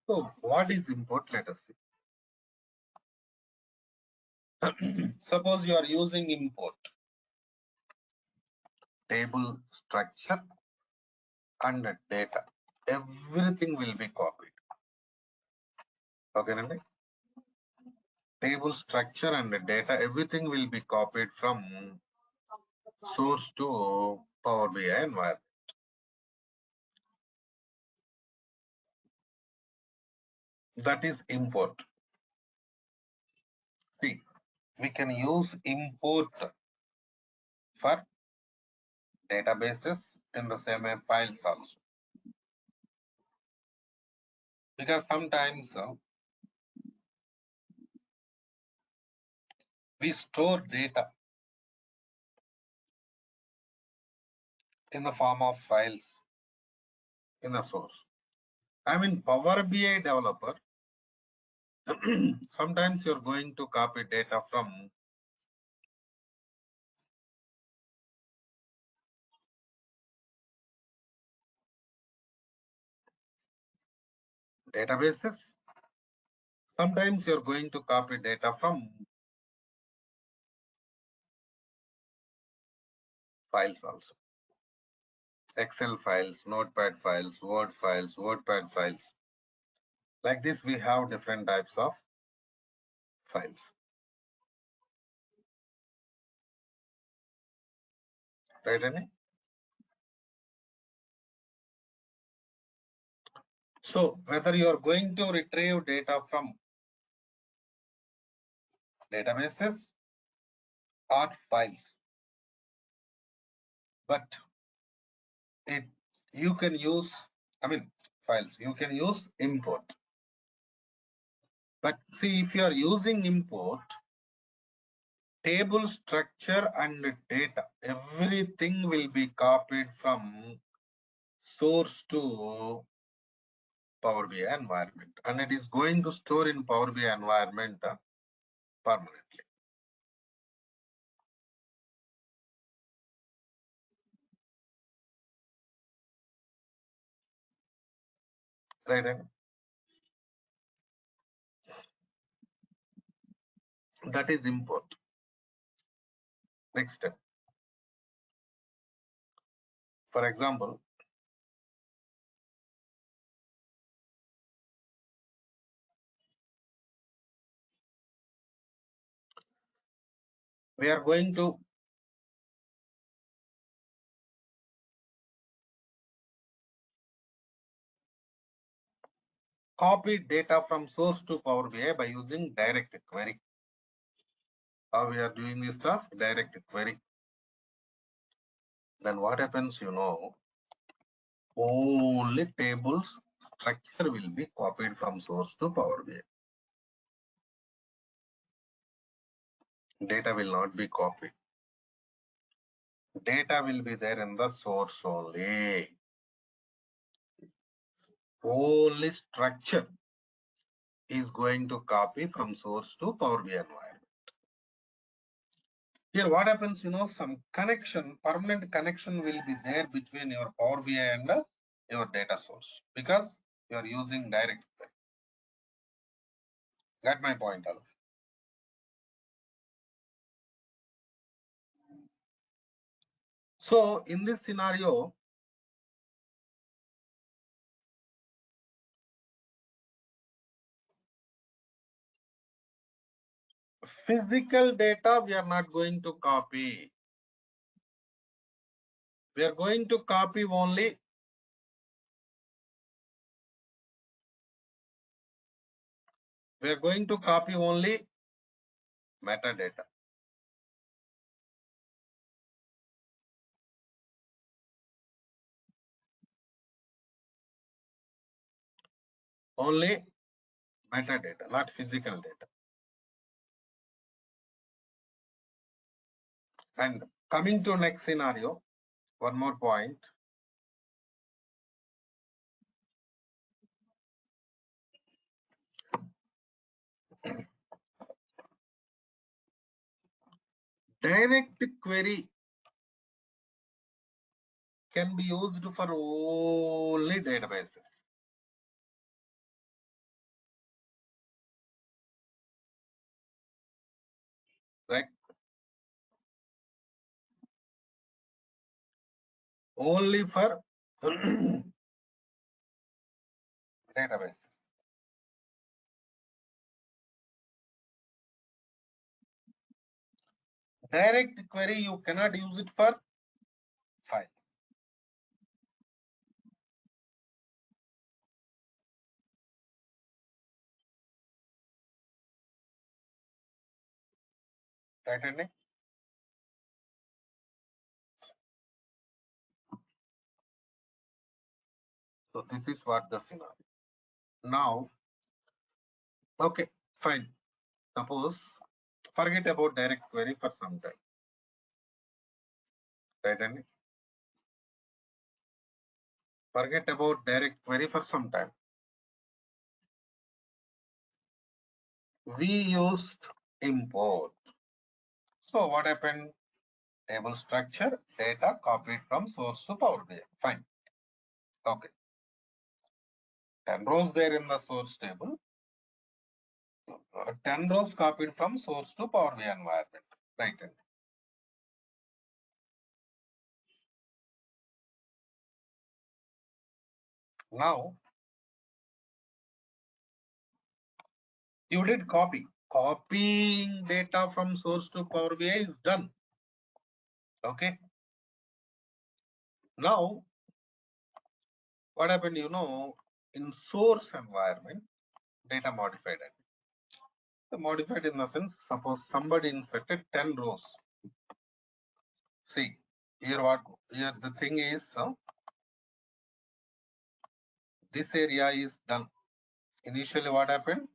So what is import? Let us see. Suppose you are using import, table structure and data. Everything will be copied. Okay, Nandi? Table structure and data, everything will be copied from source to Power BI environment. That is import. See, we can use import for databases in the same way files also. Because sometimes we store data in the form of files in the source. I mean, Power BI developer, sometimes you're going to copy data from databases. Sometimes you're going to copy data from files also. Excel files, Notepad files, Word files, WordPad files. Like this, we have different types of files. Right, Annie? So whether you are going to retrieve data from databases or files, but you can use, I mean, files, you can use import. But see, if you are using import, table structure and data, everything will be copied from source to Power BI environment, and it is going to store in Power BI environment permanently. Right? And that is import. Next step. For example, we are going to copy data from source to Power BI by using direct query. How we are doing this task? Direct query. Then what happens, you know, only tables structure will be copied from source to Power BI. Data will not be copied. Data will be there in the source only. Only structure is going to copy from source to Power BI environment. Here what happens, you know, some connection, permanent connection will be there between your Power BI and your data source because you are using direct query. Got my point, Alf? So in this scenario, physical data we are not going to copy. We are going to copy only metadata. Only metadata, not physical data. And coming to next scenario, one more point. Direct query can be used for only databases. Right? Only for databases. Direct query you cannot use it for file. Right, Andy? So this is what the scenario. Now, okay, fine. Suppose forget about direct query for some time. Right, Andy? Forget about direct query for some time. We used import. So what happened? Table structure, data copied from source to Power BI. Fine. Okay. 10 rows there in the source table. 10 rows copied from source to Power BI environment. Right. Now, you did copy. Copying data from source to Power BI is done. Okay. Now, what happened, you know, in source environment, data modified. Modified in the sense, suppose somebody inserted 10 rows. See, here what, here the thing is, this area is done. Initially what happened?